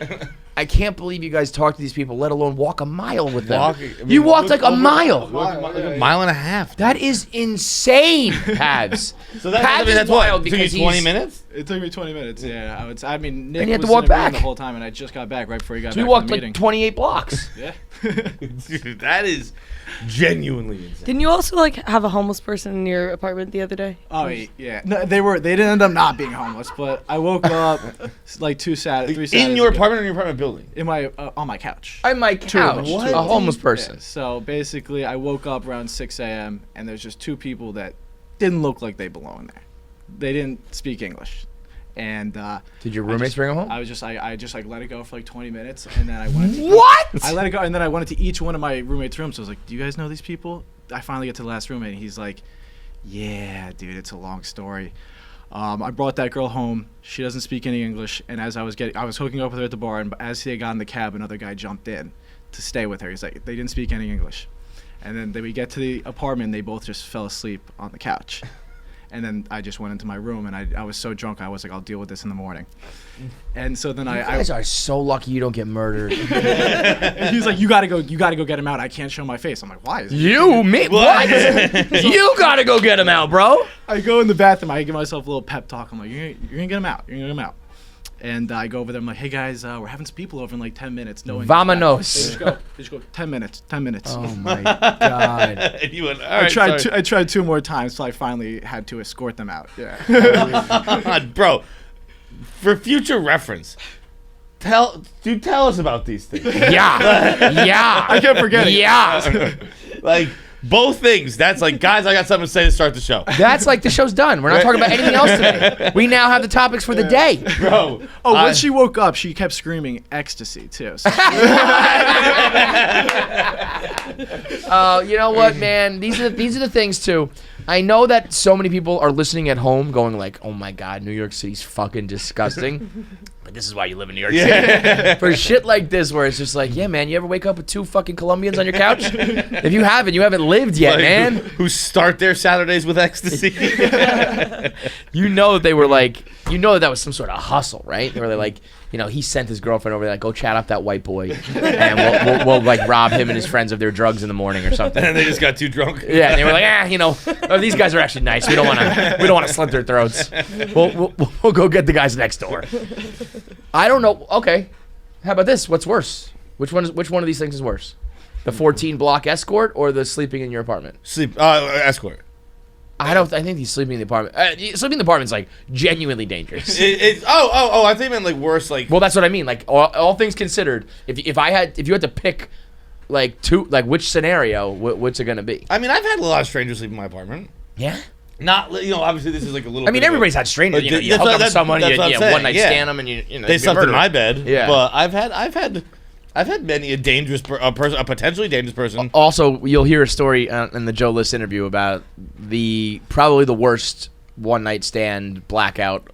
I can't believe you guys talk to these people, let alone walk a mile with them. You walked like a mile. Like a mile and a half. That is insane, Pavs. So Pavs is that's wild what? It took you because 20 he's- minutes? It took me 20 minutes. Yeah, I mean, Nick And you had to was walk in a meeting back. the whole time, and I just got back right before he got So back we walked from the like meeting. 28 blocks. Yeah. Dude, that is genuinely insane. Didn't you also like have a homeless person in your apartment the other day? Oh yeah. No, they didn't end up not being homeless, but I woke up like 3 Saturdays In your ago. apartment or in your apartment building? In my on my couch. On my Two of them. couch. Two A of them. homeless person. Yeah, so basically, I woke up around 6 a.m. and there's just 2 people that didn't look like they belong there. They didn't speak English. And did your roommates bring them home? I was just I just like let it go for like 20 minutes, and then I went. What? I let it go, and then I went into each one of my roommates' rooms. So I was like, "Do you guys know these people?" I finally get to the last roommate, and he's like, "Yeah, dude, it's a long story." I brought that girl home. She doesn't speak any English, and as I was hooking up with her at the bar, and as they got in the cab, another guy jumped in to stay with her. He's like, they didn't speak any English, and then we get to the apartment, and they both just fell asleep on the couch. And then I just went into my room, and I was so drunk, I was like, I'll deal with this in the morning. And so then You guys are so lucky you don't get murdered. and he's like, you gotta go get him out. I can't show my face. I'm like, why? Is You? Me? What? You gotta go get him out, bro. I go in the bathroom. I give myself a little pep talk. I'm like, you're gonna get him out. You're gonna get him out. And I go over there. I'm like, hey guys, we're having some people over in like 10 minutes. Knowing Vamonos. They just go 10 minutes. 10 minutes. Oh my god. And you went, all I right, tried. I tried 2 more times, so I finally had to escort them out. Yeah. Bro, for future reference, tell us about these things. Yeah. I kept forgetting. Yeah. Like both things. That's like, guys, I got something to say to start the show. That's like the show's done. We're not talking about anything else today. We now have the topics for the day. Bro. Oh, when she woke up, she kept screaming ecstasy too. So You know what, man? These are the things too. I know that so many people are listening at home, going like, "Oh my God, New York City's fucking disgusting." Like, this is why you live in New York City. For shit like this, where it's just like, yeah, man, you ever wake up with 2 fucking Colombians on your couch? If you haven't lived yet, Like, man. Who start their Saturdays with ecstasy? You know they were like, you know that was some sort of hustle, right? They were like, you know, he sent his girlfriend over there, like, go chat up that white boy, and we'll like rob him and his friends of their drugs in the morning or something. And they just got too drunk. Yeah, and they were like, you know, these guys are actually nice. We don't want to slit their throats. We'll go get the guys next door. I don't know. Okay, how about this? What's worse? Which one of these things is worse? The 14 block escort or the sleeping in your apartment? Escort. I think he's sleeping in the apartment. Sleeping in the apartment's like genuinely dangerous. I think it meant like worse. Like, well, that's what I mean. Like all things considered, if you had to pick like which scenario, what's it gonna be? I mean, I've had a lot of strangers sleep in my apartment. Yeah. Not, obviously this is like a little. I mean, everybody's had strangers. You hook up with someone, you one night stand them, and you know they slept in my bed. Yeah. But I've had many a dangerous a potentially dangerous person. Also, you'll hear a story in the Joe List interview about probably the worst one night stand blackout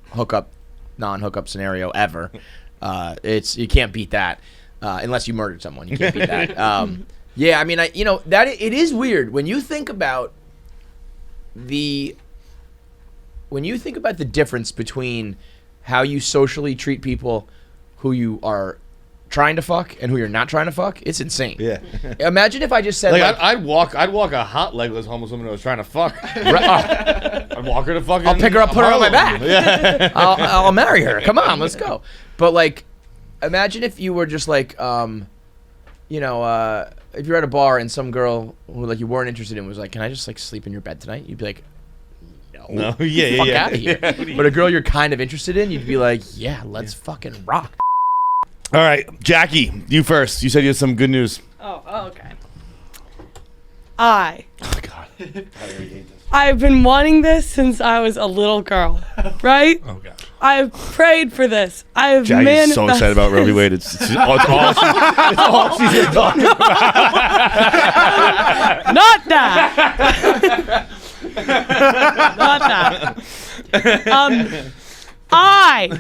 non-hookup scenario ever. You can't beat that unless you murdered someone. You can't beat that. Yeah, I mean, that it is weird when you think about the difference between how you socially treat people who you are trying to fuck and who you're not trying to fuck, it's insane. Yeah. Imagine if I just said Like, like, I'd walk a hot legless homeless woman who was trying to fuck. I'd walk her to fucking. I'll pick her up, put her on my back. Yeah. I'll marry her. Come on, let's go. But like, imagine if you were just like, you know, if you're at a bar and some girl who like you weren't interested in was like, "Can I just like sleep in your bed tonight?" You'd be like, No. Fuck Yeah. out of here. But a girl you're kind of interested in, you'd be like, "Yeah, let's fucking rock." All right, Jackie, you first. You said you had some good news. Oh, okay. Oh God. I've been wanting this since I was a little girl, right? Oh God. I've prayed for this. I've Jackie's so excited about Roe v. Wade. It's all she's here talking about. Not that. Not that. I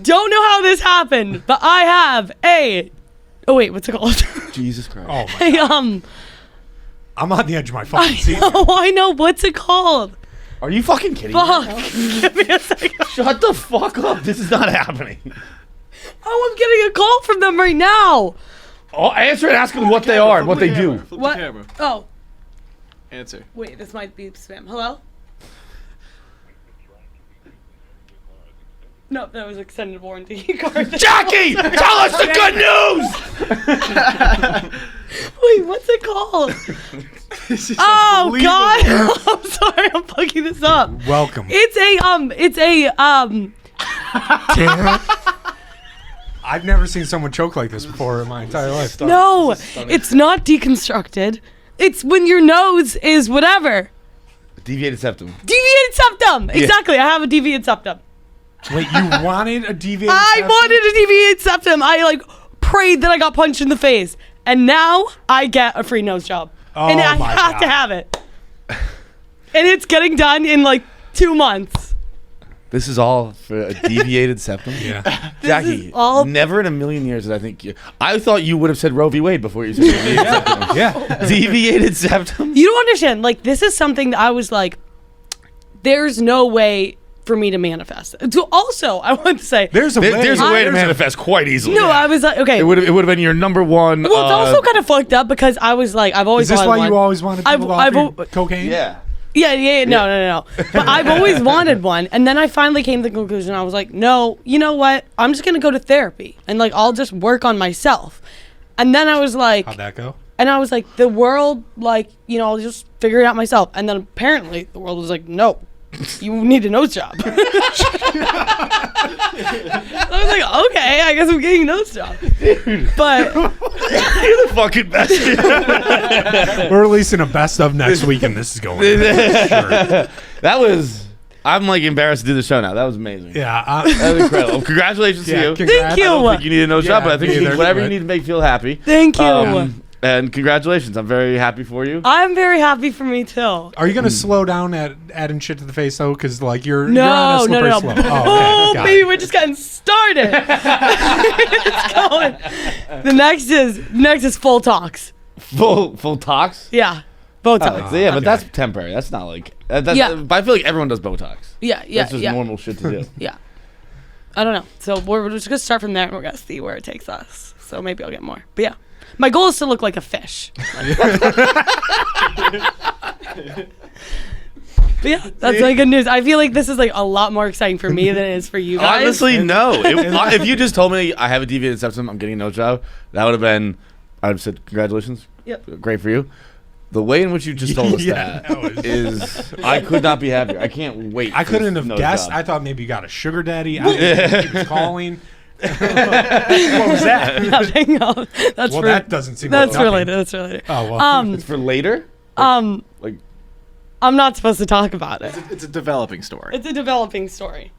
don't know how this happened, but I have a. Oh wait, what's it called? Jesus Christ. Oh my God. I'm on the edge of my fucking seat. I know. What's it called? Are you fucking kidding Fuck. me? Give me a second. Shut the fuck up. This is not happening. Oh, I'm getting a call from them right now. Oh, answer and ask them what they are and what they do. What? Oh. Answer. Wait, this might be spam. Hello? No, that was extended warranty card. Jackie, tell us the good news. Wait, what's it called? Oh God! I'm sorry, I'm fucking this up. Welcome. It's a I've never seen someone choke like this before in my entire life. No, it's not deconstructed. It's when your nose is whatever. Deviated septum. Deviated septum. Exactly. I have a deviated septum. Wait, you wanted a deviated I wanted a deviated septum. I like prayed that I got punched in the face, and now I get a free nose job, and I have to have it. And it's getting done in like 2 months. This is all for a deviated septum? Yeah. Jackie, all- never in a million years did I think you... I thought you would have said Roe v. Wade before you said deviated septum. Yeah. Deviated septum? You don't understand. Like, this is something that I was like, there's no way for me to manifest. So also, I want to say... There's a way to manifest quite easily. No, I was like, okay. It would have been your number one... Well, it's also kind of fucked up because I was like, I've always Is this wanted why one. you always wanted people to offer you cocaine? Yeah. Yeah, no. But I've always wanted one. And then I finally came to the conclusion. I was like, no, you know what? I'm just going to go to therapy. And, like, I'll just work on myself. And then I was like... How'd that go? And I was like, the world, like, you know, I'll just figure it out myself. And then apparently the world was like, no, you need a nose job. I was like, okay, I guess I'm getting a nose job. But you're the fucking best. We're releasing a best of next week, and this is going. Sure. That was... I'm like embarrassed to do the show now. That was amazing. Yeah. That was incredible. Congratulations to you. Thank you. I don't think you need a nose job, but I think you need whatever you but- need to make you feel happy. Thank you. And congratulations. I'm very happy for you. I'm very happy for me, too. Are you gonna slow down at adding shit to the face though? Because like you're on a No. slippery slope. Oh, Oh, okay. baby, we're just getting started. It's going. The next is full talks. Full talks? Yeah. Botox. Yeah, but that's temporary. That's not like... Yeah. But I feel like everyone does Botox. Yeah. That's just normal shit to do. Yeah. I don't know. So we're just going to start from there and we're going to see where it takes us. So maybe I'll get more. But yeah. My goal is to look like a fish. But yeah, that's like good news. I feel like this is like a lot more exciting for me than it is for you guys. Honestly, no. If you just told me I have a deviated septum, I'm getting a nose job, that would have been... I'd have said, congratulations. Yep. Great for you. The way in which you just told us that is... I could not be happier. I can't wait. I couldn't have nose guessed. job. I thought maybe you got a sugar daddy. I didn't know he was calling. What was that? Nothing. No, that's well, for, that doesn't seem. That's like related. That's related. Oh well. It's for later. Like I'm not supposed to talk about it. It's a developing story. It's a developing story.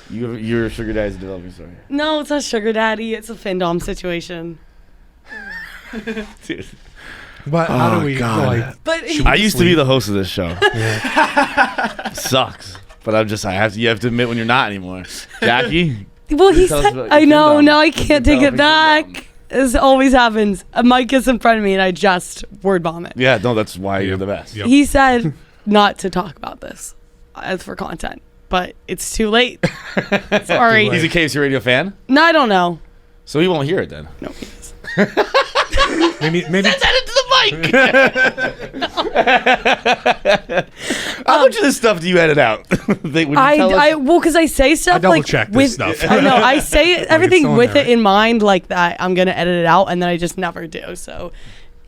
Your sugar daddy's a developing story. No, it's not sugar daddy. It's a FinDom situation. Dude. But how do we? God. But I used to be the host of this show. Sucks. But you have to admit when you're not anymore. Jackie? Well, he said, I know, now I can't take it back. This always happens. Mike gets in front of me and I just word vomit. Yeah, no, that's why you're the best. He said not to talk about this as for content, but it's too late. Sorry. He's a KFC Radio fan? No, I don't know. So he won't hear it then. No, he does. maybe Send that into the mic. How much of this stuff do you edit out? Well, because I say stuff like with stuff. I know I say everything with it in mind, like that I'm gonna edit it out, and then I just never do. So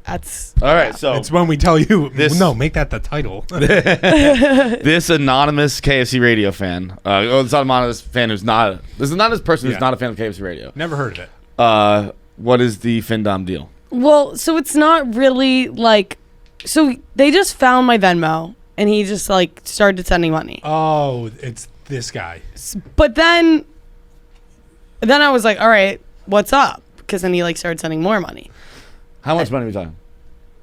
that's all right. So it's when we tell you this. No, make that the title. This anonymous KFC Radio fan. This anonymous fan who's not. This anonymous person who's not a fan of KFC Radio. Never heard of it. What is the FinDom deal? Well, so it's not really like. So they just found my Venmo, and he just like started sending money. Oh, it's this guy. But then I was like, all right, what's up? Because then he like started sending more money. How much money are we talking?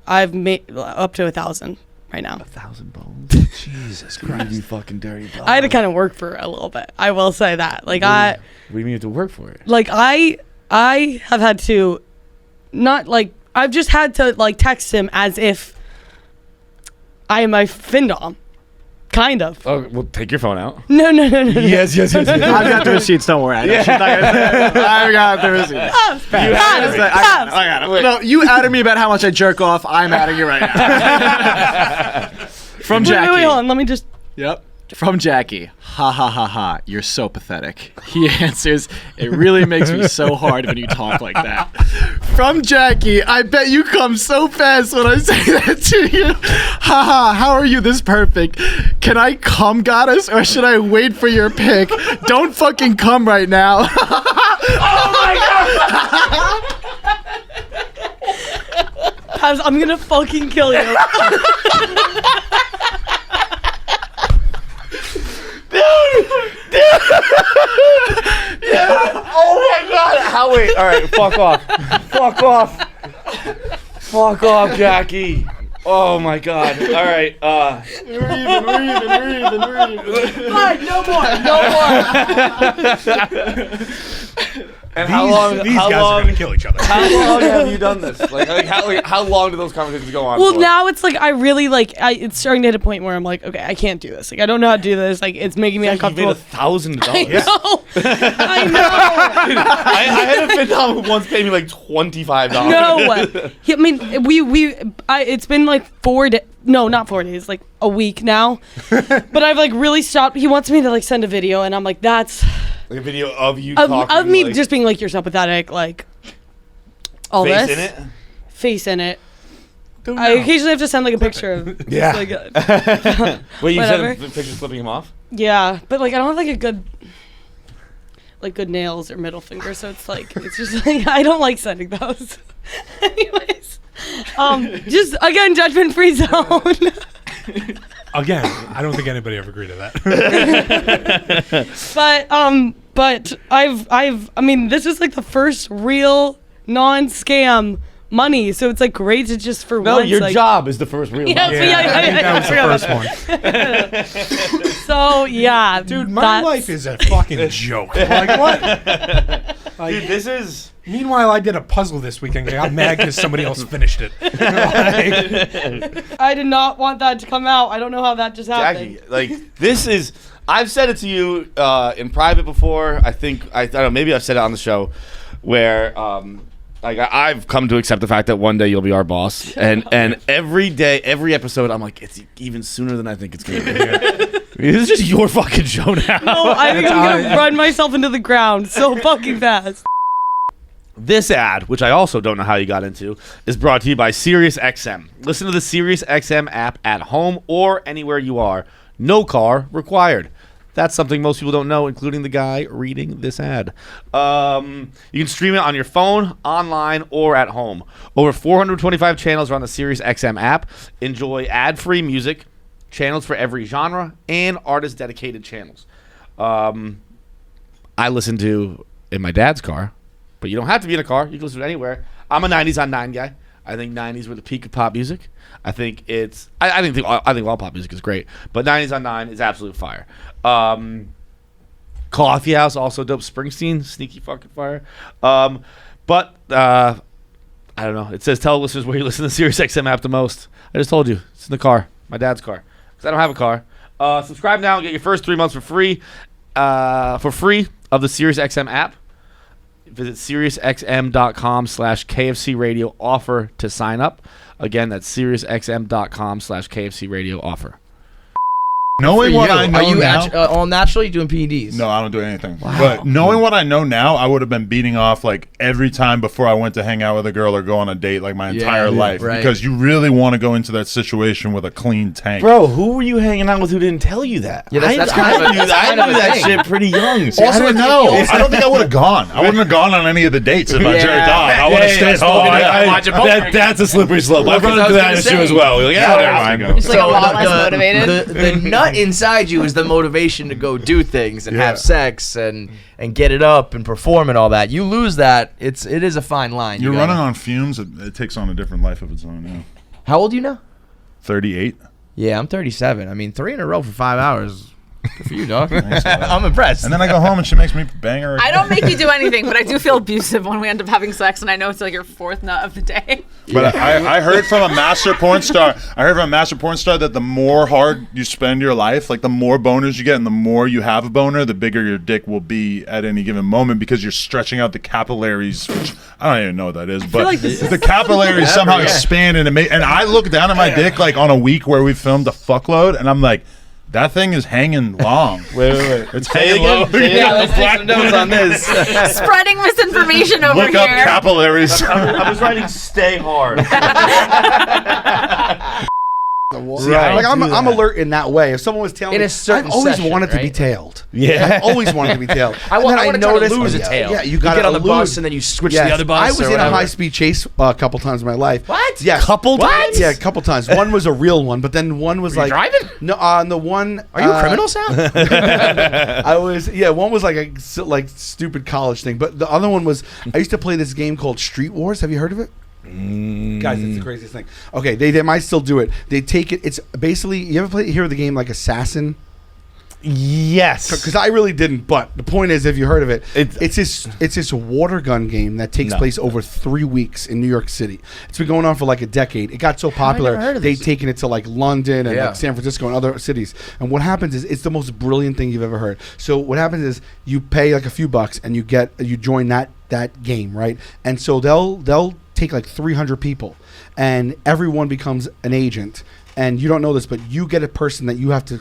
I've made up to 1,000 right now. 1,000 bones. Jesus Christ, you fucking dirty dog. I had to kind of work for it a little bit. I will say that. Like What do you mean you have to work for it? Like I have had to, not like I've just had to like text him as if I am a FinDom. Kind of. Oh, well, take your phone out. No. Yes. I've got the receipts. Don't worry. She's not gonna say it. I've got the receipts. I got it. No, you outed me about how much I jerk off. I'm outing you right now. From Jackie. Wait, hold on. Let me just. Yep. From Jackie. Ha ha ha ha. You're so pathetic. He answers, it really makes me so hard when you talk like that. From Jackie. I bet you come so fast when I say that to you. Ha ha. How are you this perfect? Can I come, goddess, or should I wait for your pick? Don't fucking come right now. Oh my god. Pavs, I'm gonna fucking kill you. Dude! Yeah. Oh my god! How wait? All right, fuck off, Jackie. Oh my god! All right. We're even. Fine, no more. And how long? These guys are gonna kill each other. How long have you done this? How long do those conversations go on? Well, for? now it's like I really like. It's starting to hit a point where I'm like, okay, I can't do this. Like, I don't know how to do this. Like, it's making me uncomfortable. You made $1,000. I know. I had a FinDom who once paid me like $25. No. I mean, it's been like 4 days. No, not 4 days. Like a week now. But I've like really stopped. He wants me to like send a video, and I'm like, that's. Like a video of you talking, of me just being like, you're so pathetic, like all face this. in it? Face in it. I occasionally have to send like a picture of yeah. Like, wait, you whatever. sent pictures flipping him off? Yeah, but like I don't have like a good good nails or middle finger, so it's like it's just like I don't like sending those. Anyways. Just again, judgment free zone. Again, I don't think anybody ever agreed to that. But I mean, this is like the first real non-scam money, so it's like great to just for once. No, your like, job is the first real. Yeah, money. That was the first one. So yeah, dude, my life is a fucking joke. Like what? Like, dude, this is. Meanwhile, I did a puzzle this weekend. I got mad because somebody else finished it. I did not want that to come out. I don't know how that just happened. Jackie, like this is. I've said it to you in private before. I don't know. Maybe I've said it on the show, where like I've come to accept the fact that one day you'll be our boss, and every day, every episode, I'm like, it's even sooner than I think it's gonna be. This is just your fucking show now. No, I think I'm gonna run myself into the ground so fucking fast. This ad, which I also don't know how you got into, is brought to you by SiriusXM. Listen to the SiriusXM app at home or anywhere you are. No car required. That's something most people don't know, including the guy reading this ad. You can stream it on your phone, online, or at home. Over 425 channels are on the SiriusXM app. Enjoy ad-free music, channels for every genre, and artist-dedicated channels. I listen to in my dad's car. But you don't have to be in a car. You can listen to it anywhere. I'm a 90s on 9 guy. I think 90s were the peak of pop music. I think it's... I think all pop music is great. But 90s on 9 is absolute fire. Coffee House, also dope. Springsteen, sneaky fucking fire. But I don't know. It says tell listeners where you listen to the SiriusXM app the most. I just told you. It's in the car. My dad's car. Because I don't have a car. Subscribe now and get your first 3 months for free. For free of the SiriusXM app. Visit SiriusXM.com/KFC Radio offer to sign up. Again, that's SiriusXM.com/KFC Radio offer. Knowing what I know are you now, all natural? You doing PEDs? No, I don't do anything. Wow. But knowing what I know now, I would have been beating off like every time before I went to hang out with a girl or go on a date like my entire life. right. Because you really want to go into that situation with a clean tank. Bro, who were you hanging out with who didn't tell you that? Yeah, that's I knew that shit pretty young. Also, I don't think I would have gone. I wouldn't have gone on any of the dates if I jerked off. I would have stayed home. That's a slippery slope. I've run into that issue as well. Like, never mind. It's like a lot less motivated. The nut inside you is the motivation to go do things and have sex and get it up and perform and all that. You lose that, it is a fine line. You're running on fumes. It takes on a different life of its own. Yeah. How old are you now? 38. Yeah, I'm 37. I mean, 3 in a row for 5 hours. Good for you, dog. I'm impressed. And then I go home and she makes me bang her. I don't make you do anything, but I do feel abusive when we end up having sex, and I know it's like your 4th nut of the day. But I heard from a master porn star. That the more hard you spend your life, like the more boners you get, and the more you have a boner, the bigger your dick will be at any given moment because you're stretching out the capillaries. Which I don't even know what that is, but like the capillaries somehow expand and and I look down at my dick like on a week where we filmed a fuckload, and I'm like, that thing is hanging long. Wait. It's hanging low. Yeah, let's take some notes on this. Spreading misinformation over Look here. up capillaries. I was writing stay hard. Like I'm alert in that way. If someone was tailing me, I've always wanted to be tailed. Yeah, I've always wanted to be tailed. I want to noticed, lose a tail. Yeah, you got get on the bus and then you switch to the other bus. I was in a high-speed chase a couple times in my life. What? Yeah, couple times. Yeah, a couple times. One was a real one, but then one was like driving. No, on the one. Are you a criminal, Sal? I was. Yeah, one was like a stupid college thing, but the other one was I used to play this game called Street Wars. Have you heard of it? Guys, it's the craziest thing. Okay, they might still do it. They take it. It's basically, you ever hear of the game like Assassin? Yes. Because I really didn't, but the point is, if you heard of it, it's this water gun game that takes place over 3 weeks in New York City. It's been going on for like a decade. It got so popular, they've taken it to like London and like San Francisco and other cities. And what happens is, it's the most brilliant thing you've ever heard. So what happens is, you pay like a few bucks and you join that game, right? And so they'll take like 300 people, and everyone becomes an agent. And you don't know this, but you get a person that you have to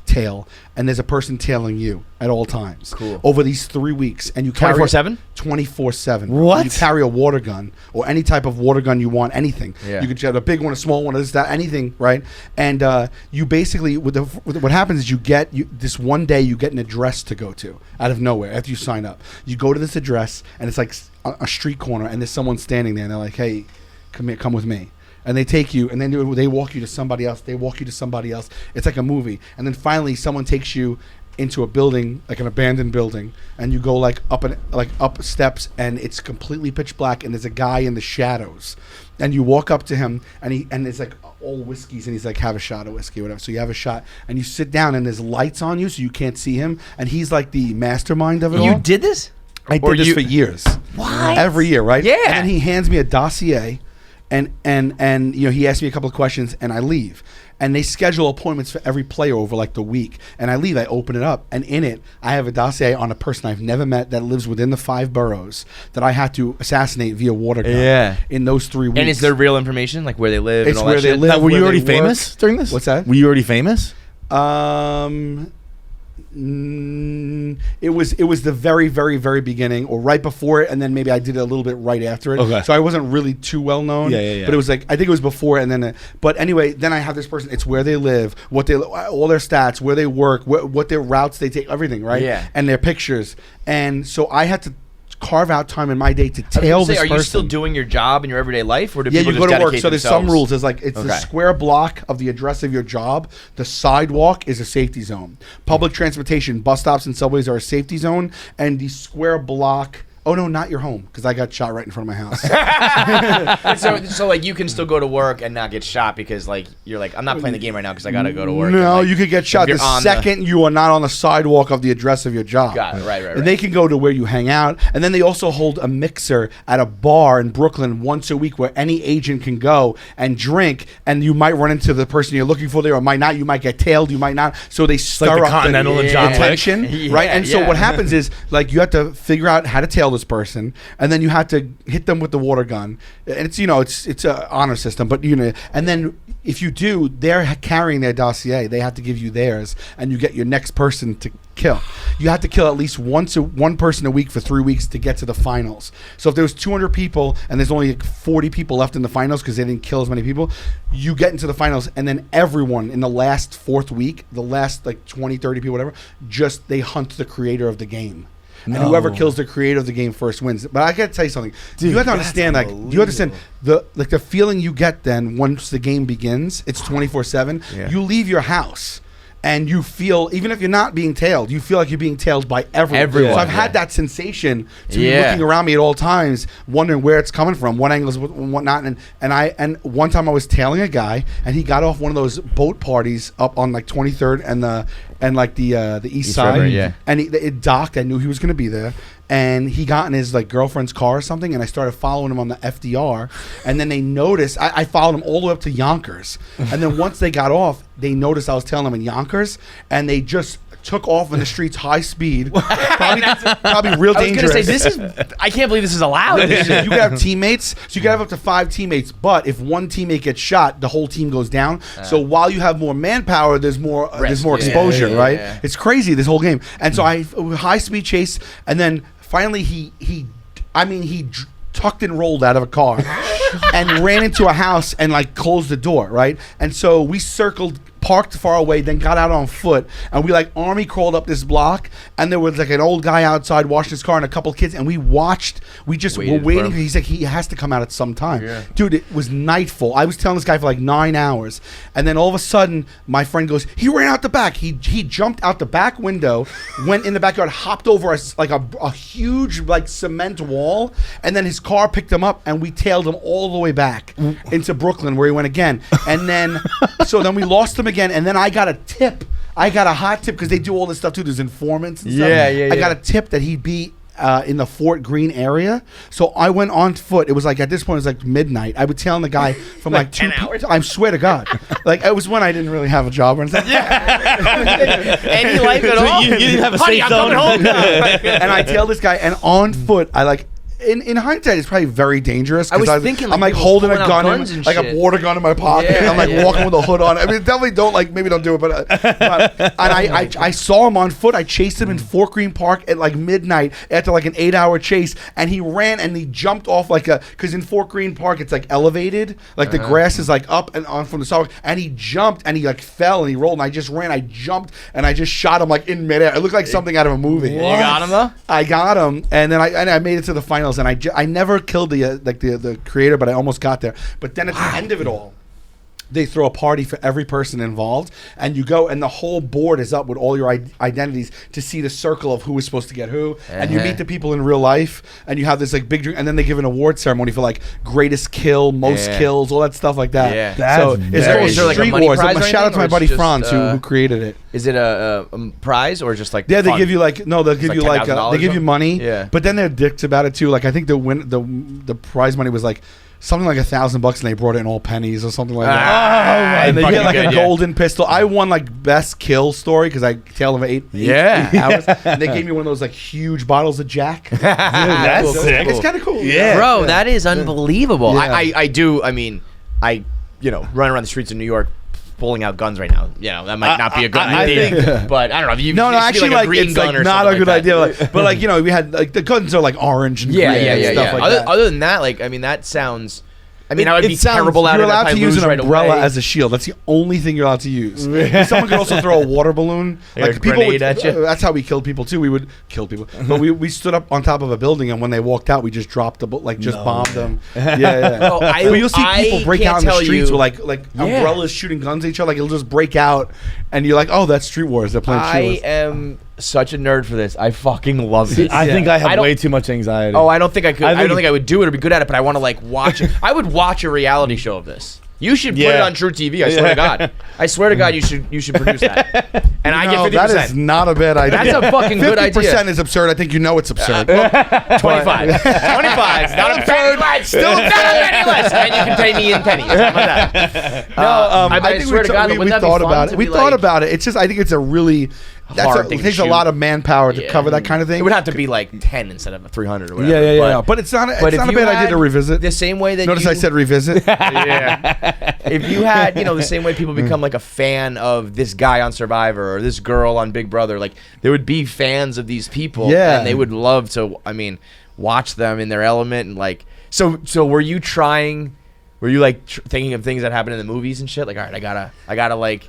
tail, and there's a person tailing you at all times. Cool. Over these 3 weeks, and you carry 24/7? 24/7. What? You carry a water gun or any type of water gun you want, anything. Yeah. You could have a big one, a small one, this, that, anything, right? And you basically, what happens is, this one day you get an address to go to out of nowhere after you sign up. You go to this address, and it's like a street corner, and there's someone standing there, and they're like, "Hey, come with me." And they take you, and then they walk you to somebody else. They walk you to somebody else. It's like a movie. And then finally, someone takes you into a building, like an abandoned building, and you go like up steps, and it's completely pitch black, and there's a guy in the shadows, and you walk up to him, and it's like all whiskeys, and he's like, "Have a shot of whiskey," or whatever. So you have a shot, and you sit down, and there's lights on you, so you can't see him, and he's like the mastermind of it all. You did this? I did this for years. What? Every year, right? Yeah. And then he hands me a dossier. And he asked me a couple of questions, and I leave. And they schedule appointments for every player over like the week. And I leave, I open it up, and in it, I have a dossier on a person I've never met that lives within the 5 boroughs that I had to assassinate via water gun in those 3 weeks. And is there real information, like where they live? It's and all where that they shit? live. Were you where already they work. famous during this? What's that? Were you already famous? It was the very, very, very beginning, or right before it, and then maybe I did it a little bit right after it. Okay. So I wasn't really too well known. Yeah. But it was like, I think it was before, and then. But anyway, then I have this person. It's where they live, all their stats, where they work, what their routes they take, everything, right? Yeah. And their pictures, and so I had to carve out time in my day to tail this person. Are you still doing your job in your everyday life, or do yeah, people you just go to work. dedicate So there's themselves? some rules. There's like, it's the square block of the address of your job. The sidewalk is a safety zone. Public transportation, bus stops and subways are a safety zone, and the square block. Oh no, not your home, because I got shot right in front of my house. so like you can still go to work and not get shot because like you're like, I'm not playing the game right now because I gotta go to work. No, and, you could get shot the second you are not on the sidewalk of the address of your job. Got it, right. And they can go to where you hang out, and then they also hold a mixer at a bar in Brooklyn once a week where any agent can go and drink, and you might run into the person you're looking for there, or might not. You might get tailed, you might not. So they stir like the up Continental and John Wick. tension, right? And so what happens is, like, you have to figure out how to tail this this person, and then you have to hit them with the water gun. And it's it's a honor system, but and then if you do, they're carrying their dossier. They have to give you theirs, and you get your next person to kill. You have to kill at least one person a week for 3 weeks to get to the finals. So if there was 200 people and there's only 40 people left in the finals because they didn't kill as many people, you get into the finals, and then everyone in the last fourth week, the last 20, 30 people, whatever, they hunt the creator of the game. And whoever kills the creator of the game first wins. But I gotta tell you something. Dude, you have to understand, the feeling you get then once the game begins. It's 24/7. Yeah. You leave your house, and you feel, even if you're not being tailed, you feel like you're being tailed by everyone. So I've had that sensation to be looking around me at all times, wondering where it's coming from, what angles, whatnot. And one time I was tailing a guy, and he got off one of those boat parties up on 23rd and the east side. River, and it docked. I knew he was going to be there. And he got in his girlfriend's car or something, and I started following him on the FDR. And then they noticed I followed him all the way up to Yonkers. And then once they got off, they noticed I was tailing them in Yonkers, and they just took off in the streets high speed. Probably real dangerous. I was gonna say, I can't believe this is allowed. You can have teammates, so you can have up to 5 teammates. But if one teammate gets shot, the whole team goes down. So while you have more manpower, there's more exposure, right? Yeah. It's crazy, this whole game. And so I high speed chase, and then finally he tucked and rolled out of a car and ran into a house and closed the door, right? And so we circled, parked far away, then got out on foot, and we army crawled up this block, and there was an old guy outside washing his car and a couple of kids, and we just were waiting. He's he has to come out at some time. Yeah. Dude, it was nightfall. I was telling this guy for 9 hours, and then all of a sudden my friend goes, he ran out the back. He jumped out the back window, went in the backyard, hopped over a huge cement wall, and then his car picked him up, and we tailed him all the way back into Brooklyn, where he went again. And then so then we lost him again, and then I got a tip. I got a hot tip because they do all this stuff too. There's informants and stuff. I got a tip that he'd be in the Fort Greene area. So I went on foot. It was at this point, it was midnight. I would tell the guy from 10 hours. I swear to God. It was when I didn't really have a job or anything. Any life at all? You didn't have a safe zone. And I tell this guy, and on foot, in hindsight, it's probably very dangerous. I was thinking, I'm holding a gun, a water gun in my pocket. Yeah, I'm walking with a hood on. I mean, definitely maybe don't do it. But I saw him on foot. I chased him in Fort Greene Park at midnight after an 8-hour chase, and he ran and he jumped off because in Fort Greene Park it's elevated, the grass is up and on from the sidewalk, and he jumped and he fell and he rolled, and I just ran. I jumped and I just shot him in midair. It looked like something out of a movie. You got him though? I got him, and then I made it to the final. And I never killed the creator, but I almost got there. But then at the end of it all, they throw a party for every person involved, and you go, and the whole board is up with all your identities to see the circle of who is supposed to get who, and you meet the people in real life, and you have this big drink, and then they give an award ceremony for greatest kill, most kills, all that stuff like that. Yeah. So it's called Street Wars. Shout out to my buddy Franz who created it. Is it a prize or just they give you they'll give you they give you money, but then they're dicks about it too. I think the prize money was something like $1,000, and they brought it in all pennies or something like that. And they get a golden pistol. I won best kill story because I tailed them 8 hours. And they gave me one of those huge bottles of Jack. That's sick. It's kind of cool. Yeah, bro, that is unbelievable. Yeah. I run around the streets of New York pulling out guns right now. That might not be a good idea. But I don't know. If you actually, a green it's gun or not a good that. idea. But we had the guns are orange and green and stuff like that. Other than that, that sounds. I would be terrible at it. You're allowed to use an umbrella right as a shield. That's the only thing you're allowed to use. Someone could also throw a water balloon. People at you. That's how we killed people too. We would kill people, but we stood up on top of a building, and when they walked out, we just dropped the bombed them. No, but you'll see people break out in the streets with umbrellas shooting guns at each other. It'll just break out, and you're like, oh, that's Street Wars. They're playing Street Wars. I am such a nerd for this. I fucking love it. I think I have way too much anxiety. Oh, I don't think I could. I don't think I would do it or be good at it, but I want to watch it. I would watch a reality show of this. You should put it on True TV. I swear to God. I swear to God, you should produce that. And I get 50%. That is not a bad idea. That's a fucking good idea. 50% is absurd. I think it's absurd. 25. 25 is not absurd. Still not a penny less. And you can pay me in pennies. How about that? I swear to God, we thought about it. We thought about it. It's just, I think it's a really hard thing it to takes a shoot. lot of manpower to cover that kind of thing. It would have to be like 10 instead of 300 or whatever. Yeah. But it's not a bad idea to revisit. The same way that Notice I said revisit. If you had, the same way people become like a fan of this guy on Survivor or this girl on Big Brother, like there would be fans of these people, Yeah. and they would love to. Watch them in their element and like. So were you trying? Were you like thinking of things that happen in the movies and shit? Like, all right, I gotta like.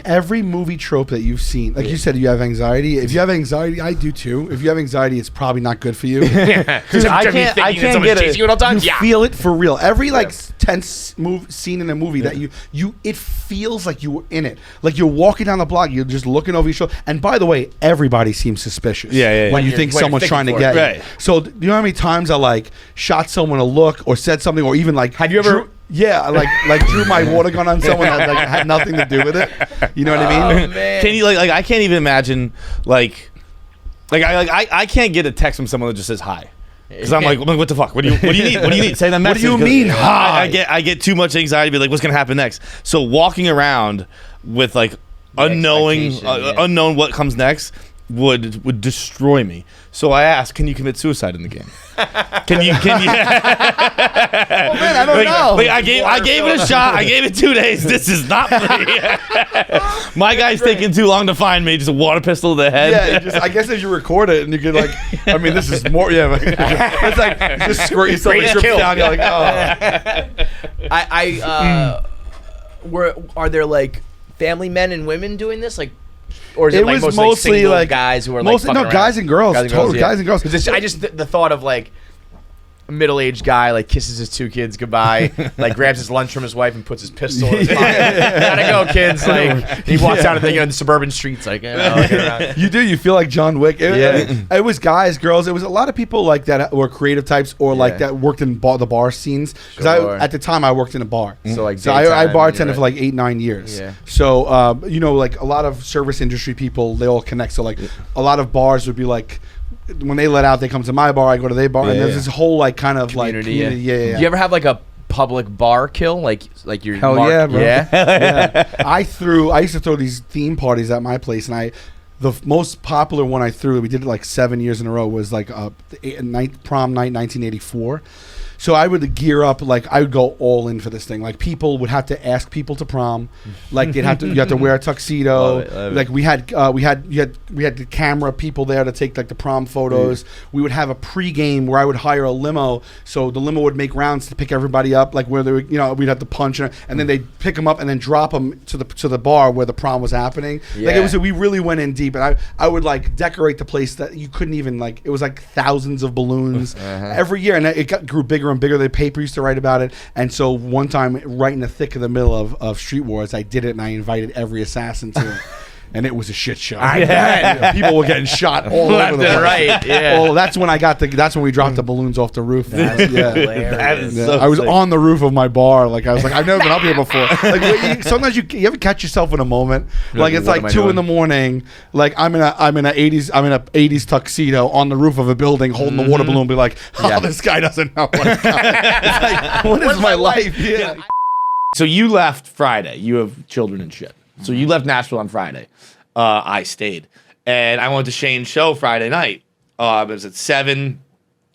Every movie trope that you've seen, like you said, you have anxiety. If you have anxiety, I do too. If you have anxiety, it's probably not good for you. Because I can't get it. You feel it for real. Every tense scene in a movie that it feels like you were in it. Like you're walking down the block, you're just looking over your shoulder. And by the way, everybody seems suspicious. When you think someone's trying to get you. So do you know how many times I like shot someone a look or said something or even like have you ever? Like drew my water gun on someone that like had nothing to do with it. You know what I mean? Man. Can you like I can't even imagine I can't get a text from someone that just says hi. Because I'm like, what the fuck? What do you need? What do you need? Say that message. What do you mean hi? I get too much anxiety to be like, what's gonna happen next? So walking around with like unknown what comes next would destroy me. So I asked, can you commit suicide in the game? Can you? Well, man, I don't know. I gave it a shot. I gave it 2 days. This is not me. My guy's taking too long to find me. Just a water pistol to the head. Yeah, I guess if you record it and you could like, this is more. Yeah, but it's like just squirt yourself and trip down. You're like, oh. Are there like family men and women doing this? Like. Or is it like was mostly single like guys who are like fucking around? Guys and girls. Guys and girls. Because I just the thought of like a middle-aged guy like kisses his 2 kids goodbye, like grabs his lunch from his wife and puts his pistol in his pocket. Gotta go, kids. Like he walks out of the suburban streets. Like you do. You feel like John Wick. It was guys, girls. It was a lot of people like that were creative types or like that worked in the bar scenes. Because at the time I worked in a bar. So like I bartended for like 8-9 years. Yeah. So like a lot of service industry people, they all connect. So like a lot of bars would be like. When they let out, they come to my bar. I go to their bar, and there's this whole like kind of community. Do you ever have like a public bar kill, like your hell Mark? Yeah, bro. Yeah. I used to throw these theme parties at my place, and the most popular one I threw, we did it like 7 years in a row, was like prom night 1984. So I would gear up, like I would go all in for this thing. Like people would have to ask people to prom, like you have to wear a tuxedo. Love it. Like we had the camera people there to take like the prom photos. We would have a pregame where I would hire a limo, so the limo would make rounds to pick everybody up, like where they would, we'd have to punch, and then they'd pick them up and then drop them to the bar where the prom was happening. Yeah. Like we really went in deep, and I would like decorate the place that you couldn't even like. It was like thousands of balloons every year, and it grew bigger and bigger. The paper used to write about it, and so one time, right in the thick of the middle of Street Wars, I did it, and I invited every assassin to it. And it was a shit show. People were getting shot all over the place. Right, yeah. Oh, that's when that's when we dropped the balloons off the roof. That is so I was sick. on the roof of my bar. Like I was like, I've never been up here before. Like sometimes you ever catch yourself in a moment, like it's like 2 a.m. Like I'm in a 80s tuxedo on the roof of a building holding the water balloon. Be like, this guy doesn't know what's going on. It's like, what is my life? Yeah. So you left Friday. You have children and shit. So you left Nashville on Friday. I stayed. And I went to Shane's show Friday night. It was at 7.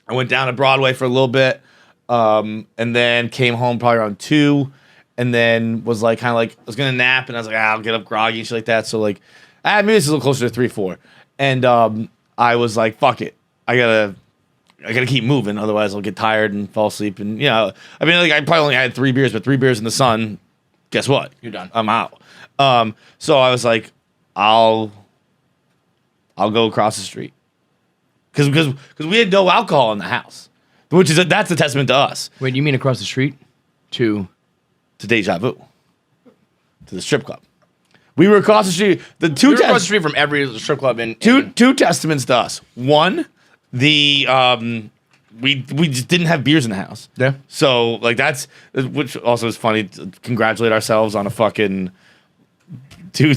I went down to Broadway for a little bit. And then came home probably around 2. And then was like, kind of like, I was going to nap. And I was like, I'll get up groggy and shit like that. So like, maybe this is a little closer to 3, 4. And I was like, fuck it. I gotta keep moving. Otherwise I'll get tired and fall asleep. And, I probably only had 3 beers, but 3 beers in the sun, guess what? You're done. I'm out. So I was like, I'll go across the street because we had no alcohol in the house, that's a testament to us. Wait, you mean across the street to Deja Vu, to the strip club? We were across the street. Across the street from every strip club in two testaments to us. One, we just didn't have beers in the house. Yeah. So like which also is funny. To congratulate ourselves on a fucking. Two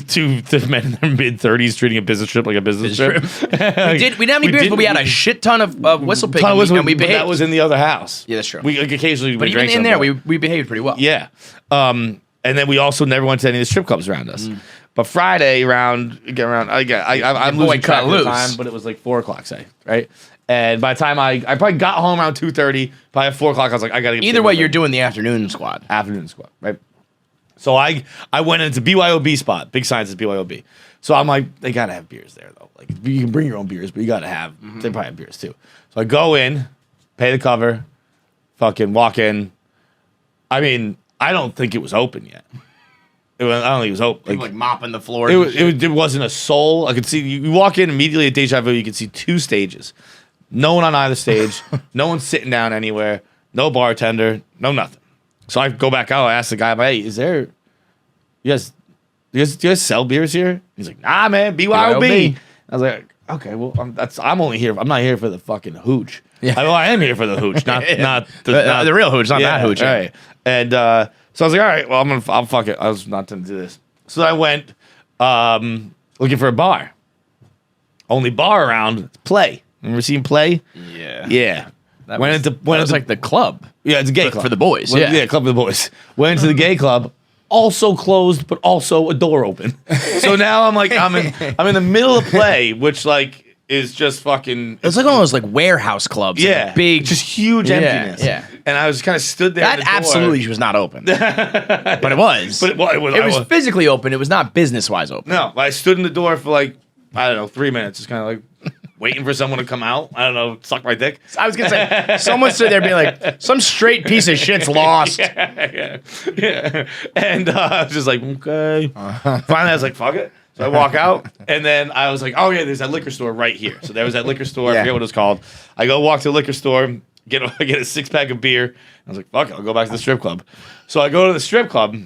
men in their mid-30s treating a business trip like a business trip. We didn't have any beers, but we had a shit ton of whistle picking, and we behaved. That was in the other house. Yeah, that's true. We occasionally, but even in there, we behaved pretty well. Yeah. And then we also never went to any of the strip clubs around us. But Friday I'm losing track of the time, but it was like 4 o'clock, say, right? And by the time I probably got home around 2:30, by 4 o'clock, I was like, I gotta get Either way, you're doing the afternoon squad. Afternoon squad, right? So I went into BYOB spot. Big signs is BYOB. So I'm like, they gotta have beers there though. Like you can bring your own beers, but you gotta have. They probably have beers too. So I go in, pay the cover, fucking walk in. I mean, I don't think it was open yet. I don't think it was open. People like mopping the floor. It wasn't a soul. I could see you walk in immediately at Deja Vu. You can see 2 stages. No one on either stage. No one sitting down anywhere. No bartender. No nothing. So I go back out. I ask the guy, "Hey, is there? Do you guys sell beers here?" He's like, "Nah, man, BYOB." I was like, "Okay, well, I'm only here. I'm not here for the fucking hooch. Yeah. I am here for the hooch, not the real hooch, not that hooch." All right. And so I was like, "All right, well, I'll fuck it. I was not going to do this." So I went looking for a bar. Only bar around Play. Remember seeing Play? Yeah. Yeah. That was like the club. Yeah, it's a gay club for the boys. Yeah, club for the boys. Went into the gay club, also closed, but also a door open. So now I'm like, I'm in the middle of Play, which like is just fucking. It's like one of those like warehouse clubs. Yeah, like big, just huge emptiness. Yeah. And I was kind of stood there. That absolutely was not open, but it was. But it was physically open. It was not business wise open. No, I stood in the door for like I don't know 3 minutes, just kind of like. Waiting for someone to come out. I don't know, suck my dick. I was going to say, someone stood there being like, some straight piece of shit's lost. Yeah. And I was just like, okay. Finally, I was like, fuck it. So I walk out, and then I was like, oh, yeah, there's that liquor store right here. So there was that liquor store. I forget what it was called. I go walk to the liquor store, get a 6-pack of beer. I was like, fuck it, I'll go back to the strip club. So I go to the strip club,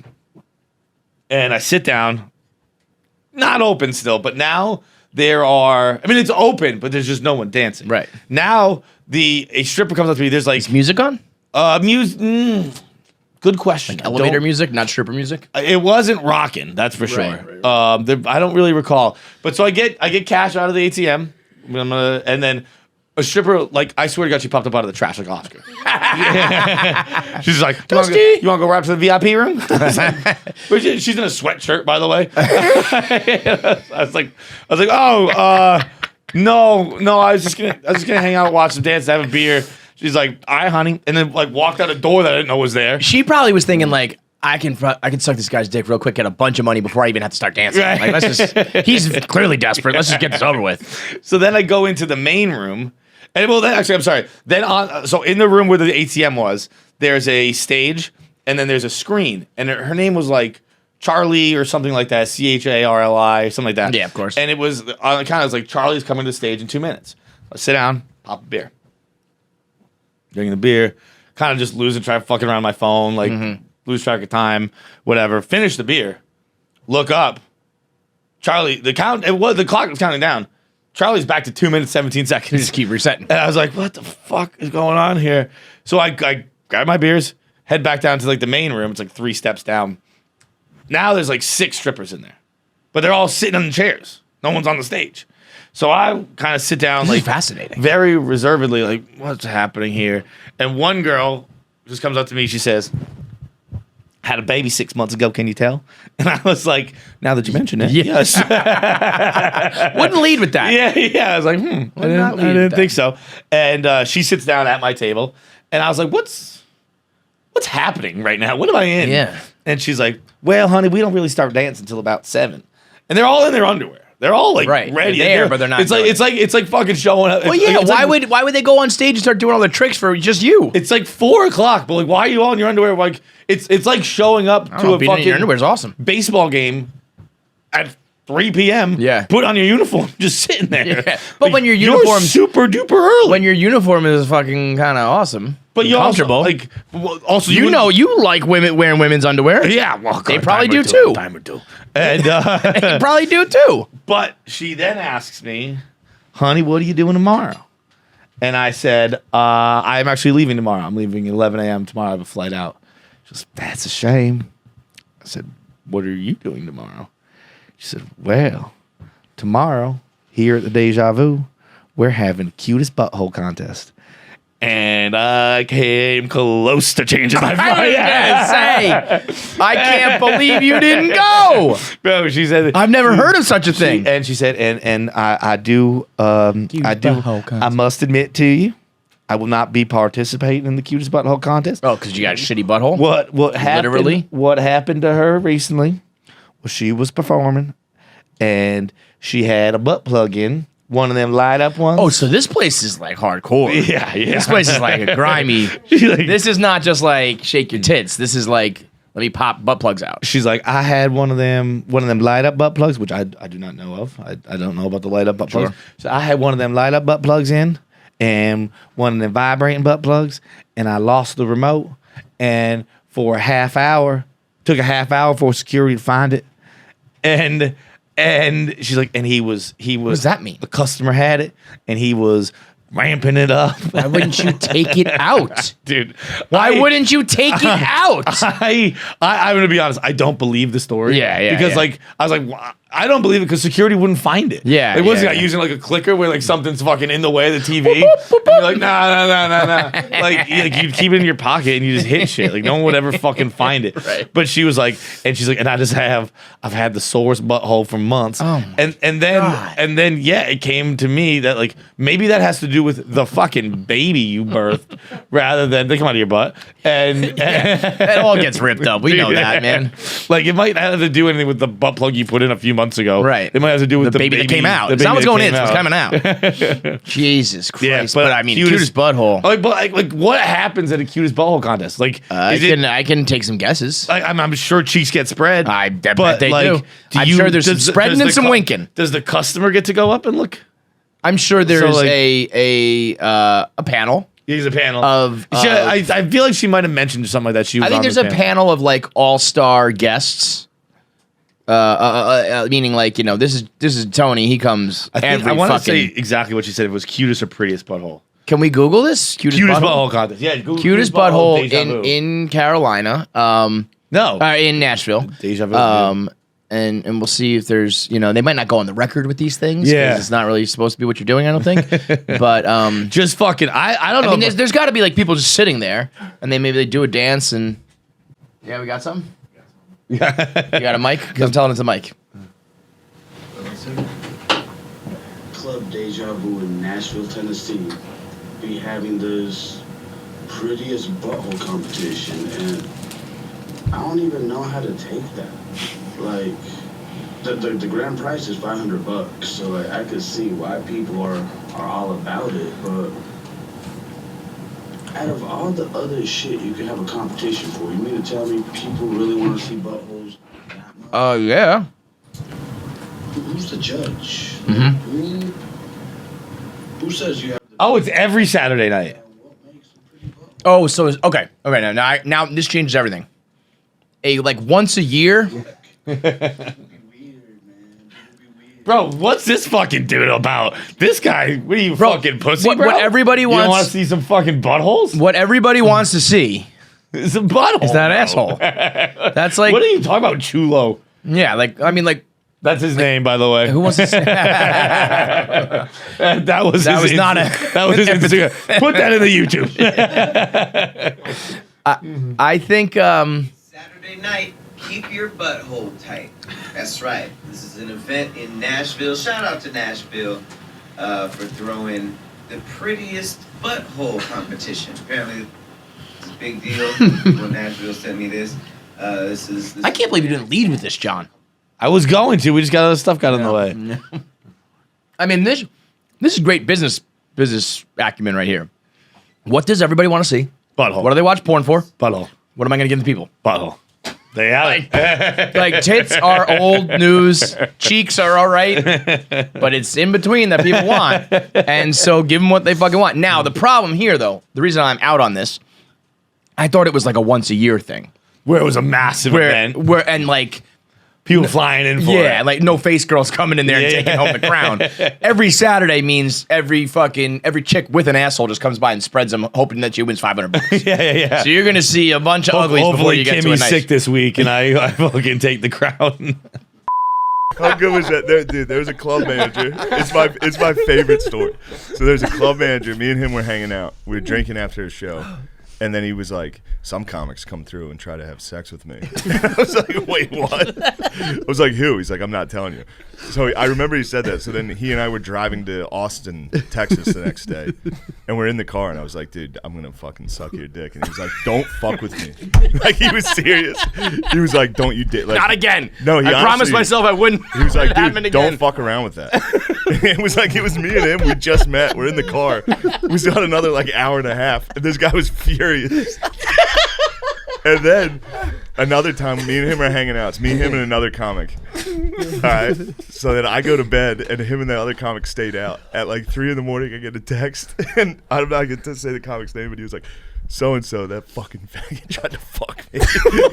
and I sit down. Not open still, but now... it's open, but there's just no one dancing. Right. Now, a stripper comes up to me, there's like... Is music on? Good question. Like elevator music, not stripper music? It wasn't rocking, that's for sure. Right. I don't really recall. But so I get cash out of the ATM, and then a stripper, like, I swear to God, she popped up out of the trash like Oscar. She's like, you want to go right up to the VIP room? She's in a sweatshirt, by the way. I was like, oh, no, I was just gonna hang out, watch some dance, have a beer. She's like, all right, honey, and then like walked out a door that I didn't know was there. She probably was thinking like, I can suck this guy's dick real quick, get a bunch of money before I even have to start dancing. Right. Like, he's clearly desperate. Let's just get this over with. So then I go into the main room. And well, then actually, I'm sorry. Then so in the room where the ATM was, there's a stage, and then there's a screen, and her name was like Charlie or something like that, CHARLI, something like that. Yeah, of course. And it was kind of like Charlie's coming to the stage in 2 minutes. I sit down, pop a beer, drinking the beer, kind of just losing track, fucking around my phone, like lose track of time, whatever. Finish the beer, look up, Charlie. The clock was counting down. Charlie's back to 2 minutes, 17 seconds. Just keep resetting. And I was like, what the fuck is going on here? So I grab my beers, head back down to like the main room. It's like 3 steps down. Now there's like 6 strippers in there. But they're all sitting on the chairs. No one's on the stage. So I kind of sit down like fascinating. Very reservedly, like, what's happening here? And one girl just comes up to me, she says, had a baby 6 months ago, can you tell? And I was like, now that you mention it, yes. Wouldn't lead with that. Yeah. I was like, I didn't think so. And she sits down at my table, and I was like, what's happening right now? What am I in? Yeah. And she's like, well, honey, we don't really start dancing until about 7. And they're all in their underwear. They're all like ready. They're but they're not. It's like fucking showing up. Well, yeah. Why would they go on stage and start doing all the tricks for just you? It's like 4 o'clock, but like, why are you all in your underwear? Like, it's like showing up to a fucking your underwear is awesome. Baseball game at 3 p.m. Yeah. Put on your uniform, just sitting there. Yeah. But when your uniform super duper early, when your uniform is fucking kind of awesome. But you're comfortable. Also, you like women wearing women's underwear. Yeah, well, they probably do too. Time or two. And they probably do too. But she then asks me, honey, what are you doing tomorrow? And I said, I'm actually leaving tomorrow. I'm leaving at 11 a.m. tomorrow. I have a flight out. She goes, that's a shame. I said, what are you doing tomorrow? She said, well, tomorrow, here at the Deja Vu, we're having the cutest butthole contest. and I came close to changing my mind. I can't believe you didn't go. Bro, she said I've never heard of such a thing. And she said, and I must admit to you, I will not be participating in the cutest butthole contest. Oh, because you got a shitty butthole? What happened? Literally? What happened to her recently was she was performing, and she had a butt plug in. One of them light up ones. Oh, so this place is like hardcore. Yeah. This place is like a grimy. This is not just like shake your tits. This is like let me pop butt plugs out. She's like, I had one of them light up butt plugs, which I do not know of. I don't know about the light up butt plugs. So I had one of them light up butt plugs in, and one of them vibrating butt plugs, and I lost the remote. And for a half hour, took a half hour for security to find it, and she's like, and he was. What does that mean? The customer had it, and he was ramping it up. Why wouldn't you take it out, dude? Why wouldn't you take it out? I'm gonna be honest. I don't believe the story. Yeah. Because like I was like, I don't believe it because security wouldn't find it. Yeah. It wasn't like using like a clicker where like something's fucking in the way of the TV. And you're like, nah. Like you'd keep it in your pocket and you just hit shit. Like no one would ever fucking find it. Right. But she was like, and she's like, and I've had the sorest butthole for months. Oh and then yeah, it came to me that like maybe that has to do with the fucking baby you birthed rather than they come out of your butt. And it all gets ripped up. We know that, man. Like it might not have to do anything with the butt plug you put in a few months ago. Right. It might have to do with the baby that came out. It's not what's going in, it's what's coming out. Jesus Christ. But I mean, cutest butthole. Like what happens at a cutest butthole contest? Like I can take some guesses. I'm sure cheeks get spread. I bet they do. I'm sure there's some spreading and some winking. Does the customer get to go up and look? I'm sure there's a panel. He's a panel of. I feel like she might have mentioned something like that. I think there's a panel of like all-star guests. Meaning like this is Tony. He comes. I want to say exactly what she said. It was cutest or prettiest butthole. Can we Google this? Cutest butthole contest. Yeah, Google cutest butthole in Carolina. No, in Nashville. Deja vu. And we'll see if there's they might not go on the record with these things. Yeah, it's not really supposed to be what you're doing. I don't think. But just fucking. I don't know. I mean, there's got to be like people just sitting there, and maybe they do a dance and. Yeah, we got something. You got a mic? Because I'm telling it's a mic. Club Deja Vu in Nashville, Tennessee, be having this prettiest butthole competition, and I don't even know how to take that. Like, the grand prize is $500, so like I could see why people are all about it, but out of all the other shit you could have a competition for, you mean to tell me people really want to see buttholes? Yeah. Who's the judge? Mm-hmm. Who says you have? Oh, it's every Saturday night. Oh, so it's, okay. Now this changes everything. Like once a year. Bro, what's this fucking dude about? This guy, what are you fucking pussy, bro? What everybody wants. You want to see some fucking buttholes? What everybody wants to see is a butthole. Is that asshole? That's like. What are you talking about, Chulo? Yeah, like I mean, like that's his name, by the way. Who wants to say that was not his Instagram. Put that in the YouTube. I think Saturday night, keep your butthole tight. That's right. This is an event in Nashville. Shout out to Nashville for throwing the prettiest butthole competition. Apparently, it's a big deal. When Nashville sent me this. This I can't believe you didn't lead with this, John. I was going to. We just got other stuff got in the way. I mean, this is great business acumen right here. What does everybody want to see? Butthole. What do they watch porn for? Butthole. What am I going to give the people? Butthole. They have like tits are old news, cheeks are all right, but it's in between that people want, and so give them what they fucking want. Now the problem here, though, the reason I'm out on this, I thought it was like a once a year thing, where it was a massive event, and like people flying in for it. Yeah, like no face girls coming in there and taking home the crown. Every Saturday means every chick with an asshole just comes by and spreads them, hoping that she wins $500. Yeah. So you're gonna see a bunch of uglies before you get to a nice. Hopefully Kimmy's sick this week, and I fucking take the crown. How good was that? Dude, there was a club manager. It's my favorite story. So there's a club manager. Me and him were hanging out. We were drinking after a show. And then he was like, some comics come through and try to have sex with me. I was like, wait, what? I was like, who? He's like, I'm not telling you. So I remember he said that. So then he and I were driving to Austin, Texas the next day. And we're in the car. And I was like, dude, I'm going to fucking suck your dick. And he was like, don't fuck with me. Like, he was serious. He was like, don't you date. Like, not again. No, he I promised myself I wouldn't. He was like, happen dude, again. don't fuck around with that. It was like, it was me and him. We just met. We're in the car. We still had another like hour and a half. And this guy was furious. And then another time, me and him are hanging out. It's me, him, and another comic. All right. So then I go to bed, and him and the other comic stayed out. At like 3 a.m, I get a text, and I'm not going to say the comic's name, but he was like, so-and-so, that fucking faggot tried to fuck me.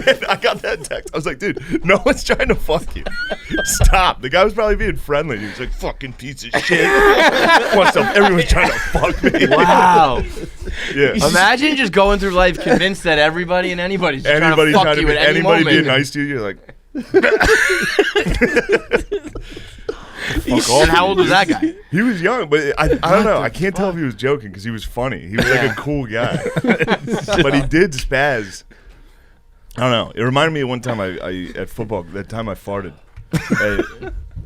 And I got that text. I was like, dude, no one's trying to fuck you. Stop. The guy was probably being friendly. He was like, fucking piece of shit. What's up? Everyone's trying to fuck me. Wow. Yeah. Imagine just going through life convinced that everybody and anybody's trying to fuck you at any anybody moment. being nice to you, you're like... And how old was that guy? He was young, but I don't know. I can't tell if he was joking because he was funny. He was like a cool guy. But he did spaz. I don't know. It reminded me of one time I at football, that time I farted.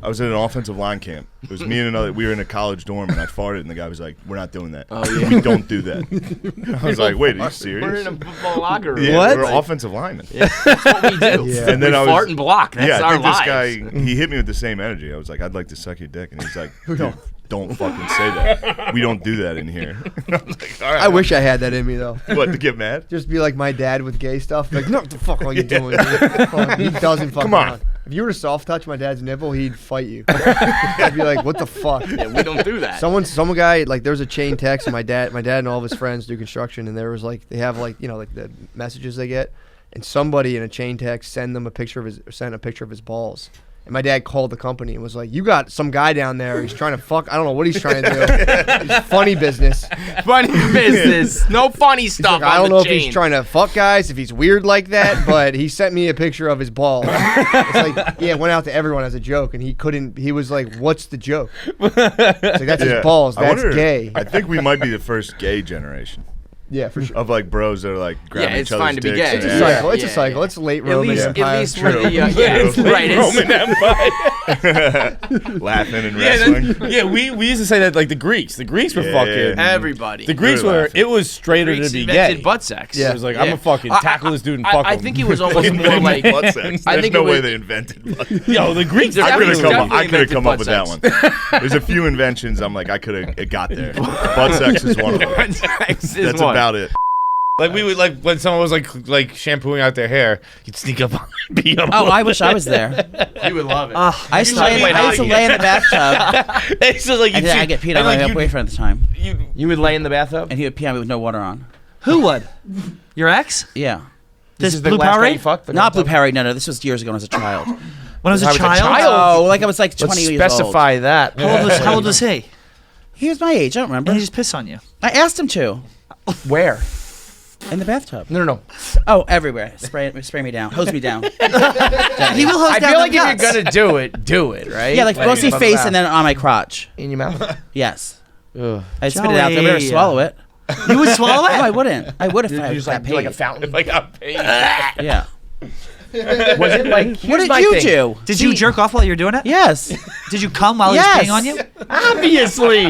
I was at an offensive line camp. It was me and another. We were in a college dorm, and I farted, and the guy was like, "We're not doing that. Oh, yeah. We don't do that." I was like, "Wait, are you serious?" We're in a football locker room. Yeah, What? we're offensive linemen. Yeah, that's what we do. Yeah. And then we I was, fart and block. That's I our think lives. this guy, he hit me with the same energy. I was like, "I'd like to suck your dick," and he's like, "Dude, don't fucking say that. We don't do that in here." I was like, "All right." I wish I had that in me though. What, to get mad? Just be like my dad with gay stuff. Like, no, what the fuck are you doing? Dude? He doesn't fuck Come on. around. If you were to soft touch my dad's nipple, he'd fight you. He'd be like, "What the fuck?" Yeah, we don't do that. Some guy, like, there was a chain text, and my dad and all of his friends do construction, and there was like, they have like, you know, like the messages they get, and somebody in a chain text sent a picture of his balls. And my dad called the company and was like, "You got some guy down there. He's trying to fuck. I don't know what he's trying to do. It's funny business. Funny business. No funny stuff. Like, I don't know if he's trying to fuck guys, if he's weird like that, but he sent me a picture of his balls." It's like, yeah, it went out to everyone as a joke, and he was like, "What's the joke?" It's like, that's his balls. That's gay. I think we might be the first gay generation. Yeah, for sure. Of like bros that are like grabbing it's each other's fine to be dicks. gay. It's a cycle. It's a cycle. It's late Roman Empire. At least with the, it's right. Roman Empire. Laughing and wrestling. We used to say that like the Greeks. The Greeks were fucking everybody. The Greeks were. It was straighter to be gay. Butt sex. Yeah. It was like, I'm gonna fucking tackle this dude and fuck him. I think it was almost more like butt sex. There's no way they invented butt sex. Yo, the Greeks. I could have come up with butt that one. There's a few inventions. I'm like, I could have got there. Butt sex is one of them. That's about it. Like we would like when someone was like shampooing out their hair, you'd sneak up on and beat them. Oh, I wish I was there. You would love it. I used to lay in the bathtub. It's just like I get peed on by my boyfriend at the time. You would lay in the bathtub, and he would pee on me with no water on. Who would? Your ex? Yeah. This is the Blue last guy Powerade? you fucked? Not Blue Powerade. No. This was years ago when I was a child. When I was a child? Oh, like I was like 20 years old. Specify that. How old was he? He was my age. I don't remember. And he just pissed on you. I asked him to. Where? In the bathtub. No. Oh, everywhere. Spray me down. Hose me down. He will hose I down feel like the if you're gonna do it, right? Yeah, like mostly face and then on my crotch. In your mouth? Yes. Ugh. I'd spit it out. I would swallow it. You would swallow it? No, I wouldn't. I would if I just got like do like a paid. fountain. Like a paid. Yeah. Was it like? What did you do? Did you jerk off while you were doing it? Yes. Did you come while he was peeing on you? Obviously.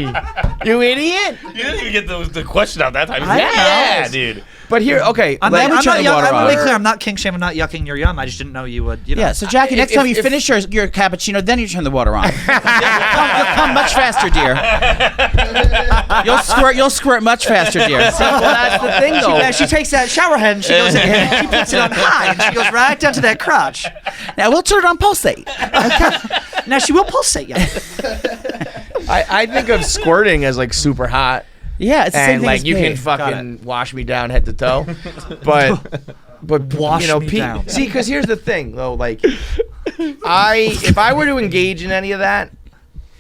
You idiot. You didn't even get the question out that time. Yeah, dude. But here, okay. I'm like, not clear. I'm not king shaming, not yucking your yum. I just didn't know you would. You know. Yeah. So Jackie, next time you finish your cappuccino, then you turn the water on. You'll come much faster, dear. You'll squirt much faster, dear. Well, that's the thing, though. She takes that shower head and she goes in and she puts it on high and she goes right down to that crotch. Now we'll turn it on pulsate. Okay. Now she will pulsate, yeah. I think of squirting as like super hot. Yeah, it's the same and thing like as you pee. can fucking wash me down head to toe, but wash you know, me down. See, because here's the thing though, like if I were to engage in any of that,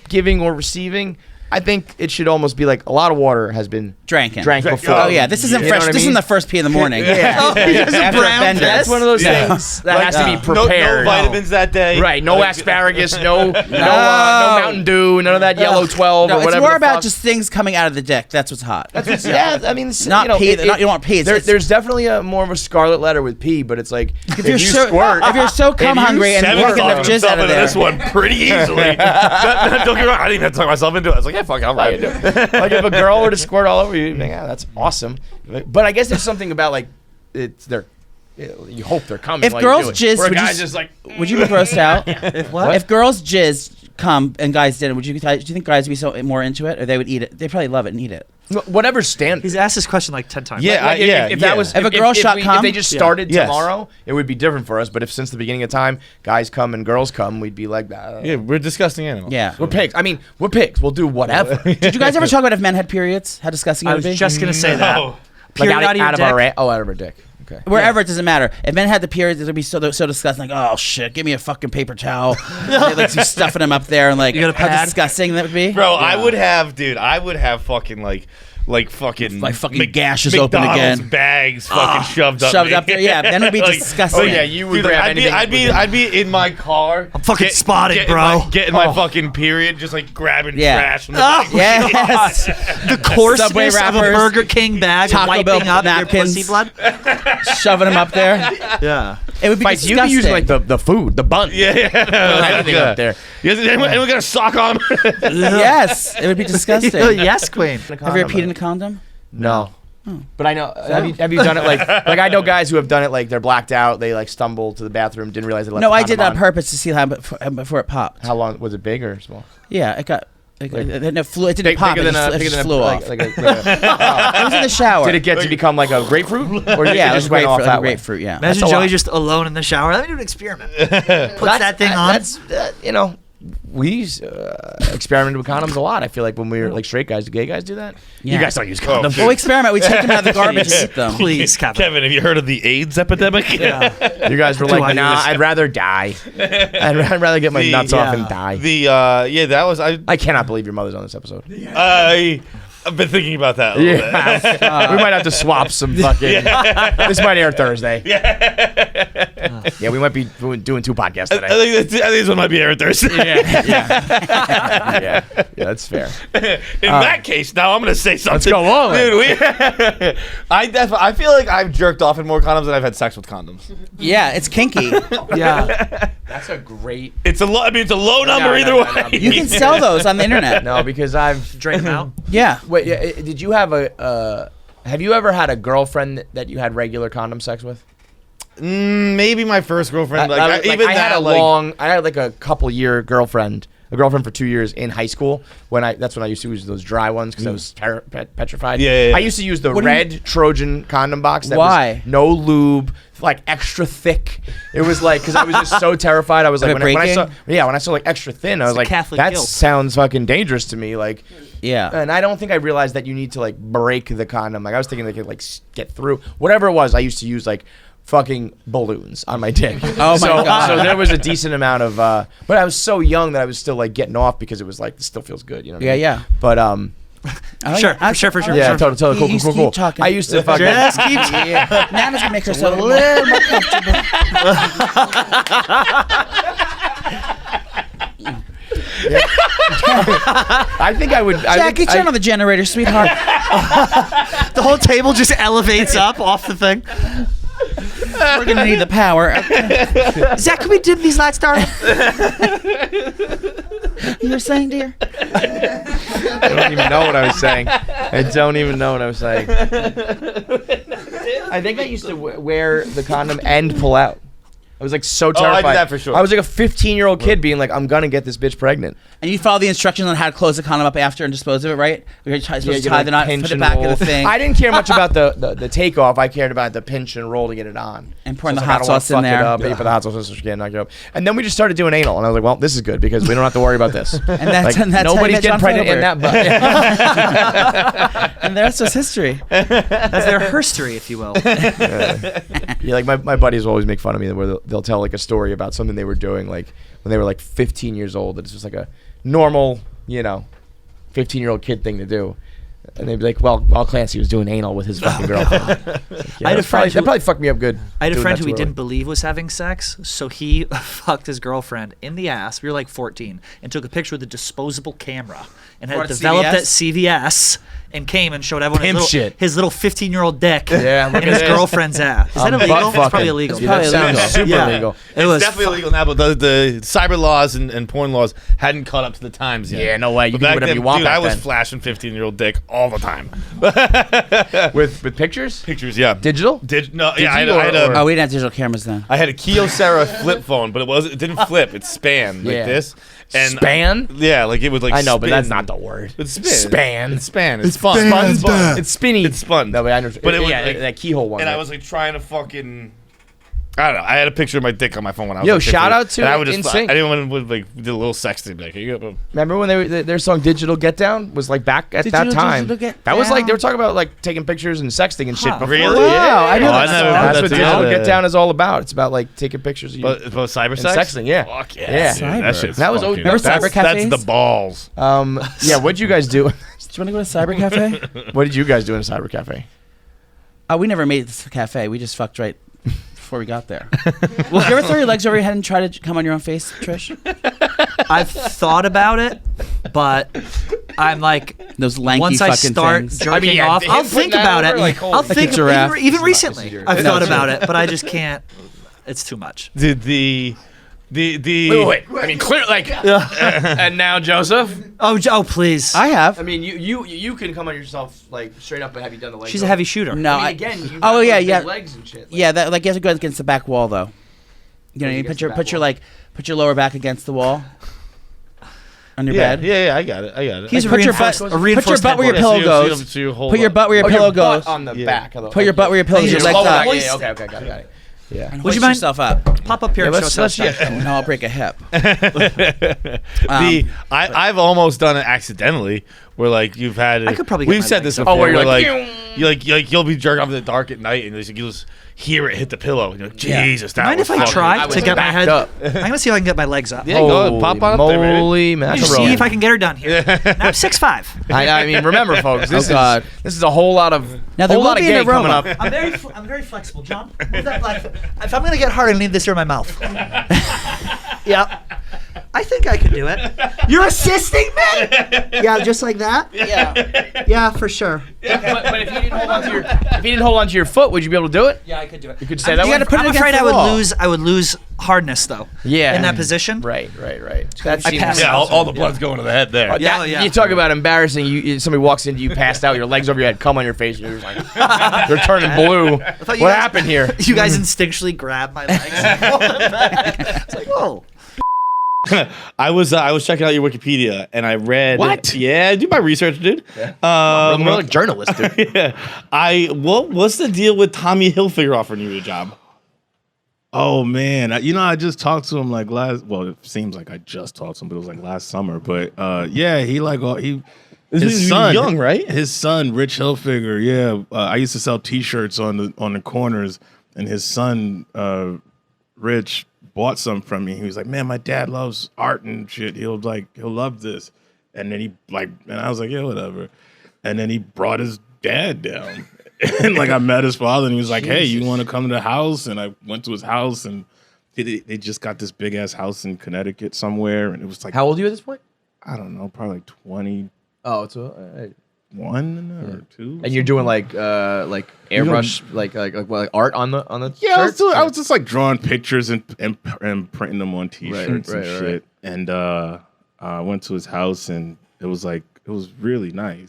giving or receiving, I think it should almost be like a lot of water has been Dranking. Drank before. Oh yeah, this isn't fresh. This isn't the first pee in the morning. After bender. That's one of those things that has to be prepared. No vitamins that day. Right. No asparagus. No Mountain Dew. None of that yellow 12 or whatever. It's more about just things coming out of the dick. That's what's hot. Yeah, I mean, not pee. You don't want pee. There's definitely more of a scarlet letter with pee, but it's like if you're so cum hungry and you can enough jizz out of there. This one pretty easily. Don't get me wrong. I didn't even talk myself into it. I was like, yeah, fuck, I'm right. Like if a girl were to squirt all over you, yeah, that's awesome. But I guess there's something about like you hope they're coming. If girls jizz, would you be grossed out? If girls jizz come and guys didn't, do you think guys would be more into it, or they would eat it? They probably love it and eat it. Whatever standard. He's asked this question like 10 times. Yeah, if a girl shot cum, if they just started Yes. tomorrow, it would be different for us. But if since the beginning of time, guys come and girls come, we'd be like that. Yeah, we're disgusting animals. Yeah, we're pigs. I mean, we're pigs. We'll do whatever. Did you guys ever talk about if men had periods? How disgusting it would be? I was just gonna say that. Like Period out of your dick? Out of our dick. Okay. Wherever, it doesn't matter. If men had the periods, it would be so disgusting. Like, oh shit, give me a fucking paper towel. They'd like be stuffing them up there, and like, how disgusting that would be. Bro, I would have fucking fucking gashes McDonald's open again. Bags fucking shoved up there. Yeah, then it'd be disgusting. Oh yeah, you would grab anything. I'd be in my car. I'm fucking spotted, bro. Getting my fucking period, just like grabbing trash from the back. Yes. The coarseness of a Burger King bag, Taco Bell wiping up napkins, your pussy blood, shoving them up there. Yeah, it would be disgusting. You'd be using like the food, the bun. Everything up there. Anyone got a sock on? Yes, it would be disgusting. Yes, queen. Have you ever peed in a condom? No. But I know. Have you done it like I know guys who have done it like they're blacked out. They like stumbled to the bathroom, didn't realize they left. No, the I did that on condom purpose to see how before it popped. How long was it? Big or small? Yeah, it got. It didn't pop. It just flew off. It was in the shower. Did it get to become like a grapefruit? Or it just went off that way? Grapefruit. Yeah. Imagine Joey just alone in the shower. Let me do an experiment. Puts that thing on. That's we experimented with condoms a lot. I feel like when we were like straight guys, do gay guys do that? Yeah. You guys don't use condoms. Well, we experiment. We take them out of the garbage and eat them. Please, Kevin, have you heard of the AIDS epidemic? Yeah. You guys were like, nah, I'd rather die. I'd rather get my nuts off and die. That was I cannot believe your mother's on this episode. I've been thinking about that a little bit. We might have to swap some fucking. This might air Thursday. Yeah, we might be doing 2 podcasts today. I think this one might be airing Thursday. Yeah, that's fair. In that case, now I'm gonna say something. Let's go on, dude. I feel like I've jerked off in more condoms than I've had sex with condoms. Yeah, it's kinky. Yeah, that's a great. It's a low number either way. You can sell those on the internet. No, because I've drained them out. Yeah. Wait, did you have have you ever had a girlfriend that you had regular condom sex with? Maybe my first girlfriend. I had like a couple year girlfriend. A girlfriend for 2 years in high school. That's when I used to use those dry ones because I was petrified. Yeah. I used to use the red Trojan condom box. That Why? Was no lube, like extra thick. It was like because I was just so terrified. I was like when I saw like extra thin, I was like that sounds fucking dangerous to me. Like. Yeah. And I don't think I realized that you need to like break the condom. Like I was thinking they could like get through. Whatever it was, I used to use like fucking balloons on my dick. Oh my God. So there was a decent amount of but I was so young that I was still like getting off because it was like this still feels good, you know what I mean? Yeah. But For sure. Yeah, totally cool. Talking. I used to fucking just keep Nana's gonna make herself a little more comfortable. I think I would. Jackie, turn on the generator, sweetheart. The whole table just elevates up off the thing. We're gonna need the power. Zach, can we dim these lights, darling? You were saying, dear? I don't even know what I was saying. I think I used to wear the condom and pull out. I was like so terrified. I did that for sure. I was like a 15-year-old kid being like, I'm gonna get this bitch pregnant. And you follow the instructions on how to close the condom up after and dispose of it, right? You're supposed to tie the knot, put it back in the thing. I didn't care much about the takeoff. I cared about the pinch and roll to get it on. And pouring the hot sauce in there. You put the hot sauce in so knock it up. And then we just started doing anal. And I was like, well, this is good because we don't have to worry about this. And that's nobody's getting pregnant in that butt. And the rest was history. That's their herstory, if you will. Yeah, like my buddies will always make fun of me where they'll tell like a story about something they were doing like when they were like 15 years old. It's just like a normal, 15-year-old kid thing to do. And they'd be like, well, while Clancy was doing anal with his fucking girlfriend. I had a friend that probably fucked me up good. I had a doing friend that who he too early. didn't believe was having sex, so he fucked his girlfriend in the ass. We were like 14, and took a picture with a disposable camera, and had What, developed at CVS? CVS, and came and showed everyone Pimp shit. his little 15-year-old dick Yeah, look in at his this. girlfriend's ass. Is that illegal? butt It's probably fucking. illegal. It's probably That illegal. sounds Super illegal. It was definitely illegal now, but the cyber laws and porn laws hadn't caught up to the times yet. Yeah, no way. You But can do back whatever then, you want dude, back I was then. flashing 15-year-old dick all the time. with pictures? Pictures, yeah. Digital? No, yeah. I had a Oh, we didn't have digital cameras then. I had a Kyocera flip phone, but it didn't flip. It span like Yeah. this. And Span? Yeah, like it would like. I know, but spin. that's not the word. It's spin. Span. It's span. It's fun. Spun. Spun. It's spinny. It's spun. No, but I understand. But it was yeah, like, that keyhole one. and right? I was like trying to fucking. I don't know. I had a picture of my dick on my phone when I was. Yo, like, 15, shout out to and I would just NSYNC. anyone would like did a little sexting, be like, here you go. Remember when their song "Digital Get Down" was like back at that Digital time? Get That was like they Down. were talking about like taking pictures and sexting and shit. Before. Really? Wow, I know Oh, I that never song. heard That's that what too. "Digital Yeah. Get Down" is all about. It's about like taking pictures of you. But cyber and sex? sexting, yeah. Fuck yeah. Yeah. Dude, that shit's That was fucking- remember cyber that's cafes? the balls. Yeah, what'd you guys do? Do you want to go to Cyber Cafe? What did you guys do in a cyber cafe? We never made it to the cafe. We just fucked right before we got there. Well, you ever throw your legs over your head and try to come on your own face, Trish? I've thought about it, but I'm like, those lanky once I fucking start things. jerking off, I'll think about it. I'll think even recently. I've thought about it, but I just can't. It's too much. The Wait. I mean, clear like. And now Joseph. Oh, please. I have. I mean, you can come on yourself like straight up, but have you done the legs? She's a heavy shooter. No, I mean, again, you oh got yeah, those big yeah. legs and shit. Yeah, that like you have to go against the back wall though. You know, you against put the back your put your lower back against the wall on your bed. Yeah, I got it. He's Like, put your butt where your pillow goes. Put your butt where your pillow goes. on the back. Of the, Put your butt where your pillow goes. Your legs up. Yeah, okay, got it. Yeah. And Would you hoist mind- yourself up? Pop up here and show us how it's done. No, I'll break a hip. I've almost done it accidentally, where like you've had. I could probably get We've my said legs this up. before. where you're like you'll be jerking off in the dark at night, and you'll just hear it hit the pillow. And you're like, Jesus, that Mind was if I fucking- try to get my backed head? up. I'm gonna see if I can get my legs up. Yeah, go ahead, pop on up there, baby. Holy You macaroni. see if I can get her done here. Now I'm 6'5". I mean, remember, folks, this is a whole lot of Now, there whole will lot of be an gay coming aroma. up. I'm very flexible, John. Move that black foot. If I'm gonna get hard, I need this here in my mouth. Yep. I think I can do it. You're assisting me? Yeah, just like that? Yeah. Yeah, for sure. But if you didn't hold onto your foot, would you be able to do it? Yeah, I could do it. You could say that. You gotta put it I'm against afraid the I would wall. lose. I would lose hardness though. Yeah. In that position. Right. That I seems. pass Yeah, out. all the blood's going to the head there. Yeah, yeah. You talk about embarrassing. Somebody walks into you, passed out, your legs over your head, cum on your face, and you're just like, they're turning blue. What happened here? You guys instinctually grab my legs. And pull them back. It's like, whoa. I was checking out your Wikipedia and I read What? Yeah, do my research, dude. We're like journalists, dude. Yeah. What's the deal with Tommy Hilfiger offering you a job? Oh man, I just talked to him like it seems like I just talked to him, but it was like last summer. But yeah, his son, young, right? His son, Rich Hilfiger. Yeah, I used to sell T-shirts on the corners, and his son, Rich, bought some from me. He was like, "Man, my dad loves art and shit. He'll love this." And then and I was like, "Yeah, whatever." And then he brought his dad down. And like I met his father, and he was like, "Hey, you want to come to the house?" And I went to his house, and they just got this big ass house in Connecticut somewhere, and it was like, How old are you at this point? I don't know, probably like 21 Oh, it's or 2. And you're doing like airbrush, like art on the Yeah, shirts? I was just like drawing pictures and printing them on T-shirts Right, and right. shit. And I went to his house, and it was really nice.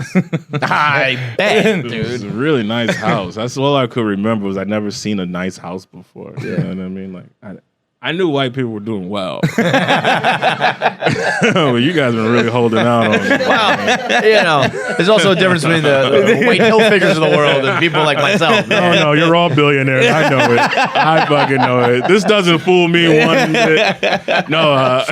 I bet, It was a dude. really nice house. That's all I could remember was I'd never seen a nice house before. You know what I mean? Like I knew white people were doing well. But you guys been really holding out on me. Well, there's also a difference between the white Hilfigers of the world and people like myself. No, you're all billionaires. I know it. I fucking know it. This doesn't fool me one bit. No,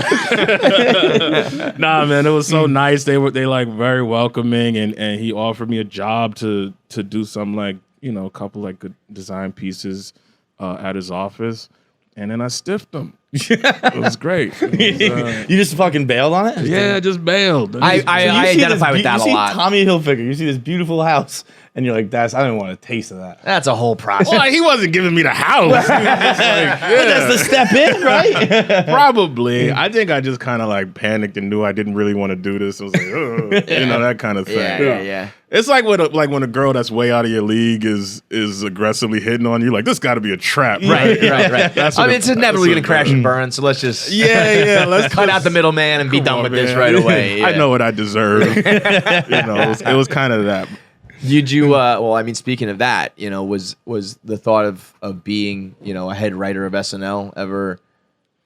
nah, man, it was so nice. They like very welcoming, and he offered me a job to do some a couple like good design pieces at his office, and then I stiffed him. It was great. It was, You just fucking bailed on it? yeah, I just bailed. I identify with that you a lot. Tommy Hilfiger, you see this beautiful house, and you're like, I don't want a taste of that. That's a whole process. Well, he wasn't giving me the house. He was just like, But that's the step in, right? Probably. I think I just kind of like panicked and knew I didn't really want to do this. I was like, ugh, you know, that kind of thing. Yeah. It's like when a girl that's way out of your league is aggressively hitting on you. Like, this got to be a trap. Right. That's I what mean, it's inevitably going to crash and burn, so let's just let's cut out the middleman and be done with this right away. I know what I deserve. It was kind of that. Did you? Well, I mean, speaking of that, was the thought of being, a head writer of SNL ever?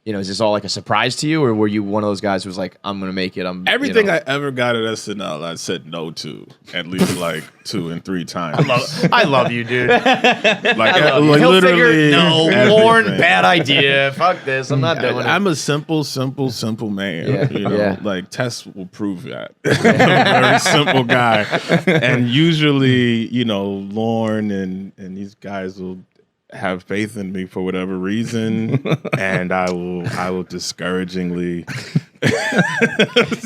Is this all like a surprise to you, or were you one of those guys who was like, I'm gonna make it? Everything I ever got at SNL, I said no to at least like 2 and 3 times. I love you, dude. Like Literally, literally, no, Lorne, bad idea. Fuck this, I'm not doing it. I'm a simple man. Yeah. Like Tess will prove that. I'm a very simple guy, and usually, Lorne and these guys will have faith in me for whatever reason, and I will discouragingly.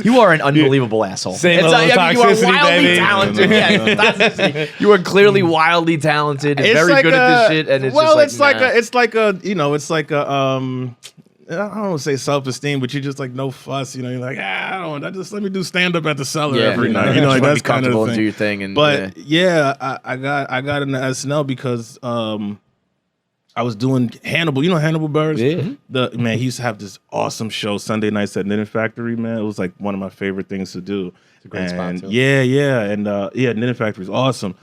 You are an unbelievable asshole. Same you level of are toxicity, wildly baby. talented. Yeah, you are clearly wildly talented and very good at this shit. And it's just like, it's like a I don't want to say self-esteem, but you're just like no fuss. You're like, just let me do stand-up at the Cellar every night. Like that's kind of the thing. Do your thing. But I got into SNL because I was doing Hannibal. You know Hannibal Buress? Yeah. He used to have this awesome show Sunday nights at Knitting Factory. Man, it was like one of my favorite things to do. It's a great spot too. Knitting Factory is awesome.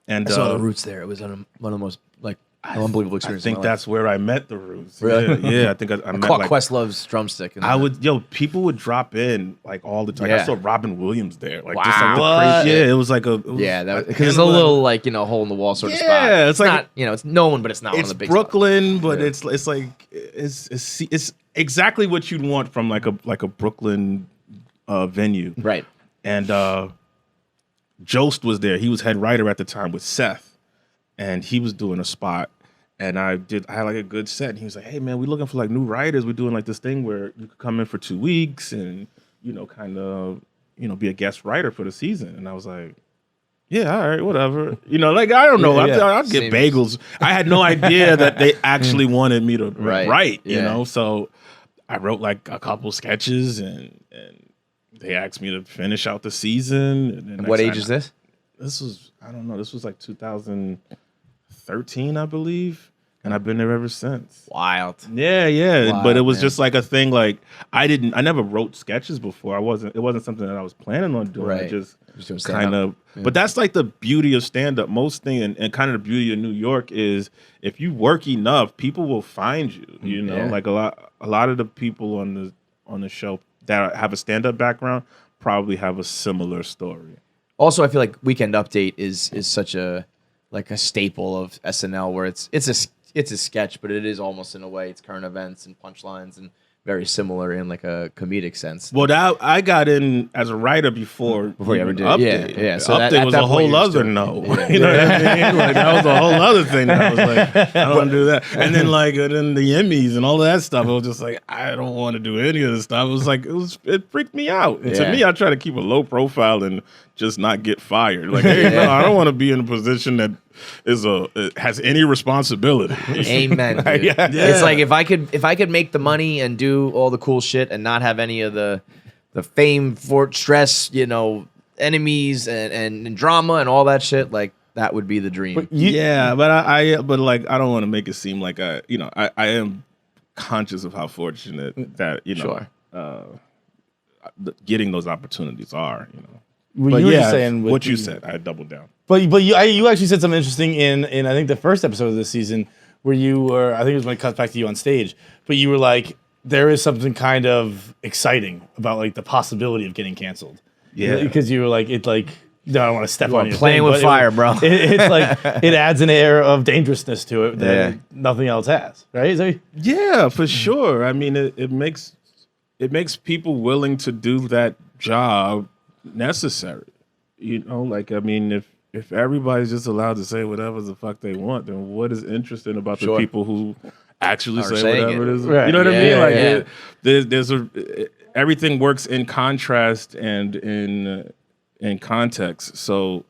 And I saw the Roots there. It was one of the most unbelievable experiences. I think that's where I met the Roots. Really? Yeah. I think I met Questlove's drumstick. People would drop in like all the time. Yeah. I saw Robin Williams there. Like wow. just like the crazy. Yeah, it was like because it's a little like hole in the wall sort of spot. Yeah, it's like it's known, but it's not one of the big. It's Brooklyn, spots. but it's like it's exactly what you'd want from like a Brooklyn venue, right? And Jost was there. He was head writer at the time with Seth. And he was doing a spot, and I had like a good set. And he was like, "Hey man, we're looking for like new writers. We're doing like this thing where you could come in for 2 weeks and kind of be a guest writer for the season." And I was like, "Yeah, all right, whatever." Like I don't know. I'll get bagels. I had no idea that they actually wanted me to write. So I wrote like a couple sketches, and they asked me to finish out the season. And what age is this? This was This was like 2013, I believe, and I've been there ever since. Wild. Yeah. Wild, but it was man. just like a thing. Like I never wrote sketches before. It wasn't something that I was planning on doing. Right. I just stand kind up. of. Yeah. But that's like the beauty of stand up. Most thing and kind of the beauty of New York is if you work enough, people will find you. Like a lot of the people on the show that have a stand up background probably have a similar story. Also, I feel like Weekend Update is such a staple of SNL where it's a sketch, but it is almost in a way it's current events and punchlines and very similar in like a comedic sense. Well, I got in as a writer before you ever did. Update. Yeah. So Update was a whole other no. You know what I mean? Like that was a whole other thing. That I was like, I don't want to do that. And then then the Emmys and all that stuff. I was just like, I don't want to do any of this stuff. It was like it freaked me out. And to me, I try to keep a low profile and just not get fired. Like, hey, no, I don't want to be in a position that has any responsibility. Amen. It's like if I could make the money and do all the cool shit and not have any of the fame, stress, enemies and drama and all that shit, like that would be the dream. But I don't want to make it seem like I am conscious of how fortunate that getting those opportunities are. Well, you were just saying what you said. I doubled down. But you actually said something interesting in I think the first episode of this season where you were, I think it was when it cuts back to you on stage, but you were like, there is something kind of exciting about like the possibility of getting canceled. Yeah. Because you were like, I don't want to step on your playing thing, with fire, bro. It's like it adds an air of dangerousness to it that nothing else has, right? Yeah, for sure. I mean, it makes people willing to do that job necessary. If everybody's just allowed to say whatever the fuck they want, then what is interesting about the people who actually Or say saying whatever it is. Right. You know what I Yeah, mean? yeah, There's everything works in contrast and in context. So,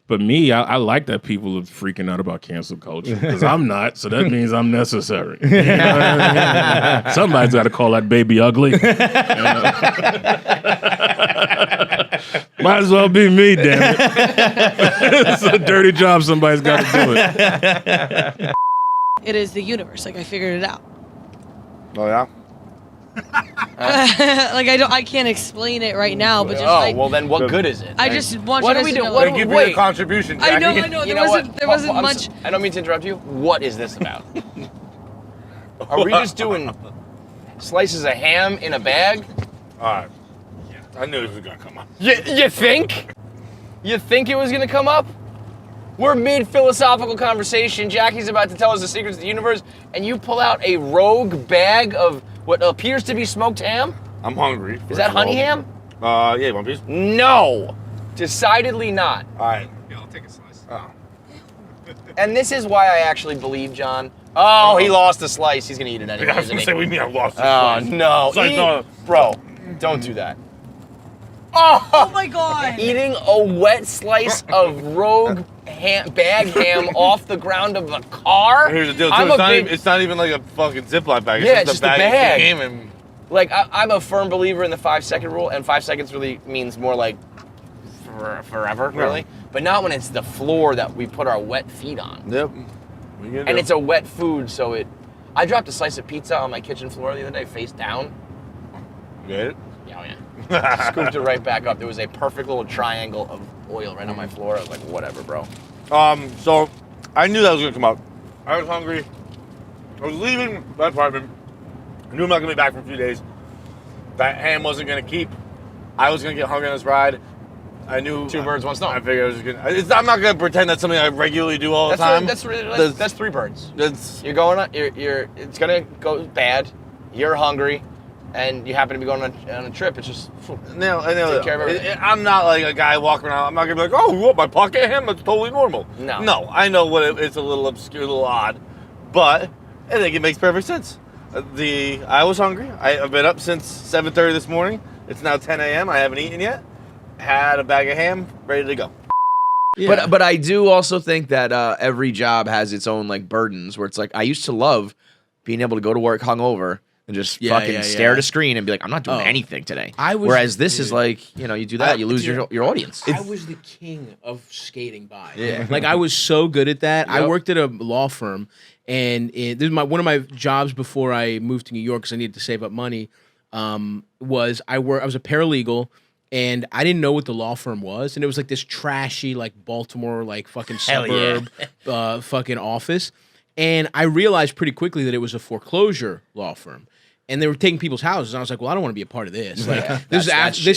but me, I like that people are freaking out about cancel culture because I'm not. So that means I'm necessary. You know what I mean? Somebody's got to call that baby ugly. Might as well be me, damn it. It's a dirty job. Somebody's got to do it. It is the universe. Like I figured it out. Oh yeah. Like I can't explain it right now, but just well then what good is it? I just want what you do we guys do? to know. What do we a contribution, I Jackie. know. You There know wasn't, what? there wasn't I'm much. I don't mean to interrupt you. What is this about? Are we just doing slices of ham in a bag? All right. I knew this was gonna come up. You think? You think it was gonna come up? We're mid-philosophical conversation. Jackie's about to tell us the secrets of the universe, and you pull out a rogue bag of what appears to be smoked ham? I'm hungry. Is that honey ham? Yeah, you want a piece? No. Decidedly not. All right. Yeah, I'll take a slice. Oh. And this is why I actually believe John. Oh, he lost a slice. He's gonna eat it anyway. I was gonna say, what do you mean I lost a Oh, slice? no. Slice, no. Bro, don't do that. Oh my god! Eating a wet slice of rogue bag ham off the ground of a car? Here's the deal, too. It's not even like a fucking Ziploc bag. Yeah, It's it's just just a a bag. bag. Of ham and Like, I'm a firm believer in the 5-second rule, and 5 seconds really means more like forever, really. But not when it's the floor that we put our wet feet on. Yep. And it's a wet food, so it... I dropped a slice of pizza on my kitchen floor the other day, face down. You get it? Yeah, yeah. Scooped it right back up. There was a perfect little triangle of oil right on my floor. I was like, whatever, bro. So I knew that was gonna come up. I was hungry. I was leaving my apartment. I knew I'm not gonna be back for a few days. That ham wasn't gonna keep. I was gonna get hungry on this ride. I knew 2 birds, 1 stone. I figured I was gonna. I'm not gonna pretend that's something I regularly do all the time. That's 3 birds. You're going on. It's gonna go bad. You're hungry, and you happen to be going on a trip. It's just No, take care of everything. I'm not like a guy walking around. I'm not gonna be like, oh, what, my pocket ham? That's totally normal. No, I know what it's a little obscure, a little odd, but I think it makes perfect sense. I was hungry. I've been up since 7:30 this morning. It's now 10 a.m. I haven't eaten yet. Had a bag of ham ready to go. Yeah. But I do also think that every job has its own like burdens. Where it's like I used to love being able to go to work hungover and just fucking stare at a screen and be like, I'm not doing anything today. Whereas this is like, you do that, you lose your audience. I was the king of skating by. Yeah. Like I was so good at that. Yep. I worked at a law firm, and this is one of my jobs before I moved to New York because I needed to save up money. Was I was a paralegal. And I didn't know what the law firm was, and it was like this trashy, like Baltimore, like fucking suburb, fucking office. And I realized pretty quickly that it was a foreclosure law firm, and they were taking people's houses. And I was like, well, I don't want to be a part of this. Like, this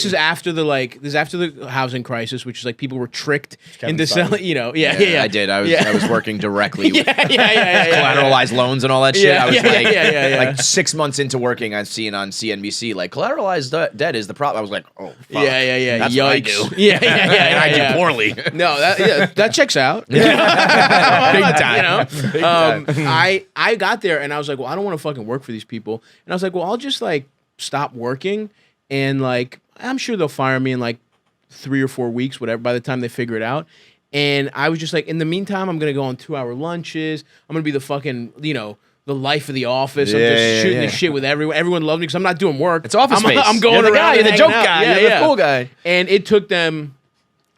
is after the housing crisis, which is like people were tricked into selling. I did. I was working directly with yeah. collateralized loans and all that shit. Yeah, I was like 6 months into working, I've seen on CNBC like collateralized debt is the problem. I was like, oh, fuck. Yeah. That's Yikes. what I do. Yeah. And I do poorly. No, that checks out. Big time. Big time. I got there and I was like, well, I don't want to fucking work for these people. And I was like, well, I'll just like stop working and like I'm sure they'll fire me in like 3 or 4 weeks, whatever, by the time they figure it out. And I was just like, in the meantime, I'm gonna go on 2-hour lunches. I'm gonna be the fucking, the life of the office. I'm just shooting the shit with everyone. Everyone loved me because I'm not doing work. It's office space. I'm going you're the around. guy. You're the joke guy. Yeah, you're the cool guy. And it took them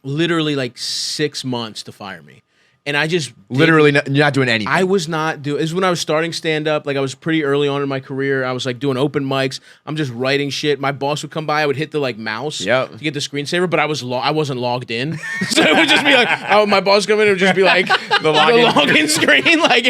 literally like 6 months to fire me. And I just literally you're not doing anything. I was not doing. This is when I was starting stand up. Like I was pretty early on in my career. I was like doing open mics. I'm just writing shit. My boss would come by. I would hit the like mouse to get the screensaver, but I wasn't logged in. So it would just be like, my boss come in. It would just be like the login screen. Like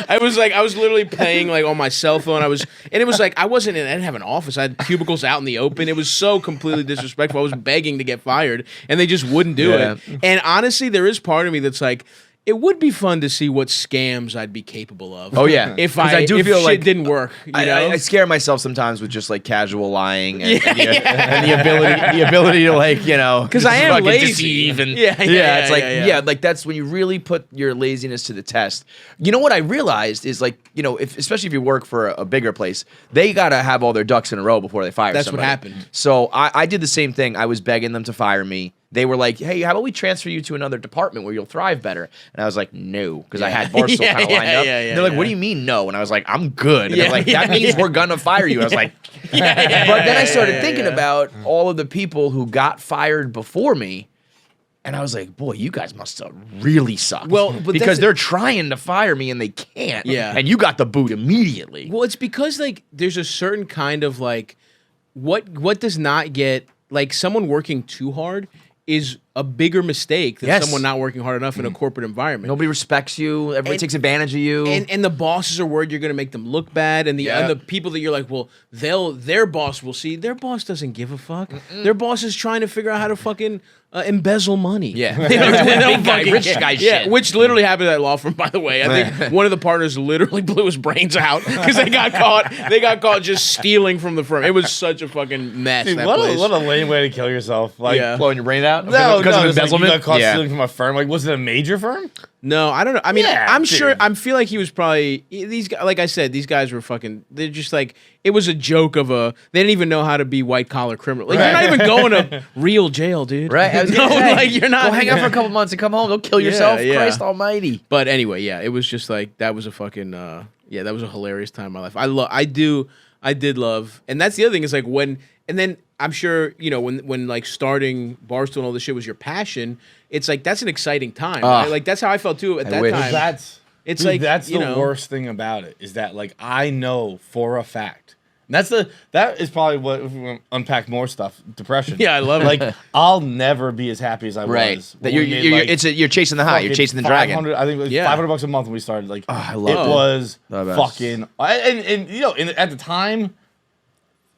I was literally playing like on my cell phone. I didn't have an office. I had cubicles out in the open. It was so completely disrespectful. I was begging to get fired, and they just wouldn't do it. And honestly, there is part of me that's like, it would be fun to see what scams I'd be capable of. Oh yeah, if I do feel shit like didn't work. I scare myself sometimes with just like casual lying and the ability to like because I am lazy. Deceive and it's like like that's when you really put your laziness to the test. You know what I realized is like especially if you work for a bigger place, they gotta have all their ducks in a row before they fire That's somebody. what happened. So I did the same thing. I was begging them to fire me. They were like, "Hey, how about we transfer you to another department where you'll thrive better?" And I was like, "No," because I had Barstool kind of lined up. And they're like, "What do you mean no?" And I was like, "I'm good." And they're like, "That means we're gonna fire you." I was like, But then I started thinking about all of the people who got fired before me. And I was like, boy, you guys must have really sucked. Well, but because they're trying to fire me and they can't. Yeah. And you got the boot immediately. Well, it's because like there's a certain kind of like what does not get like someone working too hard is a bigger mistake than someone not working hard enough in a corporate environment. Nobody respects you. Everybody takes advantage of you. And the bosses are worried you're going to make them look bad. And the people that you're like, well, their boss will see. Their boss doesn't give a fuck. Their boss is trying to figure out how to fucking embezzle money. Yeah. They don't fucking rich care. guy shit. Which literally happened at that law firm, by the way. I think one of the partners literally blew his brains out because they got caught. They got caught just stealing from the firm. It was such a fucking mess. Dude, that what place. a lame way to kill yourself. Like blowing your brain out? No, because of it's like embezzlement? you got caught stealing from a firm. Like, was it a major firm? No, I don't know. I mean, Yeah, I'm dude. sure. I feel like he was probably these guys. Like I said, these guys were fucking. They're just like it was a joke of a. They didn't even know how to be white collar criminal. Like you're not even going to real jail, dude. Right? I was No, gonna say, like you're not. Go hang out for a couple months and come home. Go kill yourself. Yeah. Christ almighty. But anyway, yeah, it was just like that was a fucking. That was a hilarious time in my life. I did love, and that's the other thing is like when, and then I'm sure when like starting Barstool and all this shit was your passion. It's like that's an exciting time. Right? Like that's how I felt too at that time. That's It's the worst thing about it is that like I know for a fact. That is probably what if we want to unpack more stuff. Depression. Yeah, I love it. Like I'll never be as happy as I was. That you're chasing the high. You're chasing the dragon. I think it was $500 a month when we started. Like I love it. Was fucking and at the time.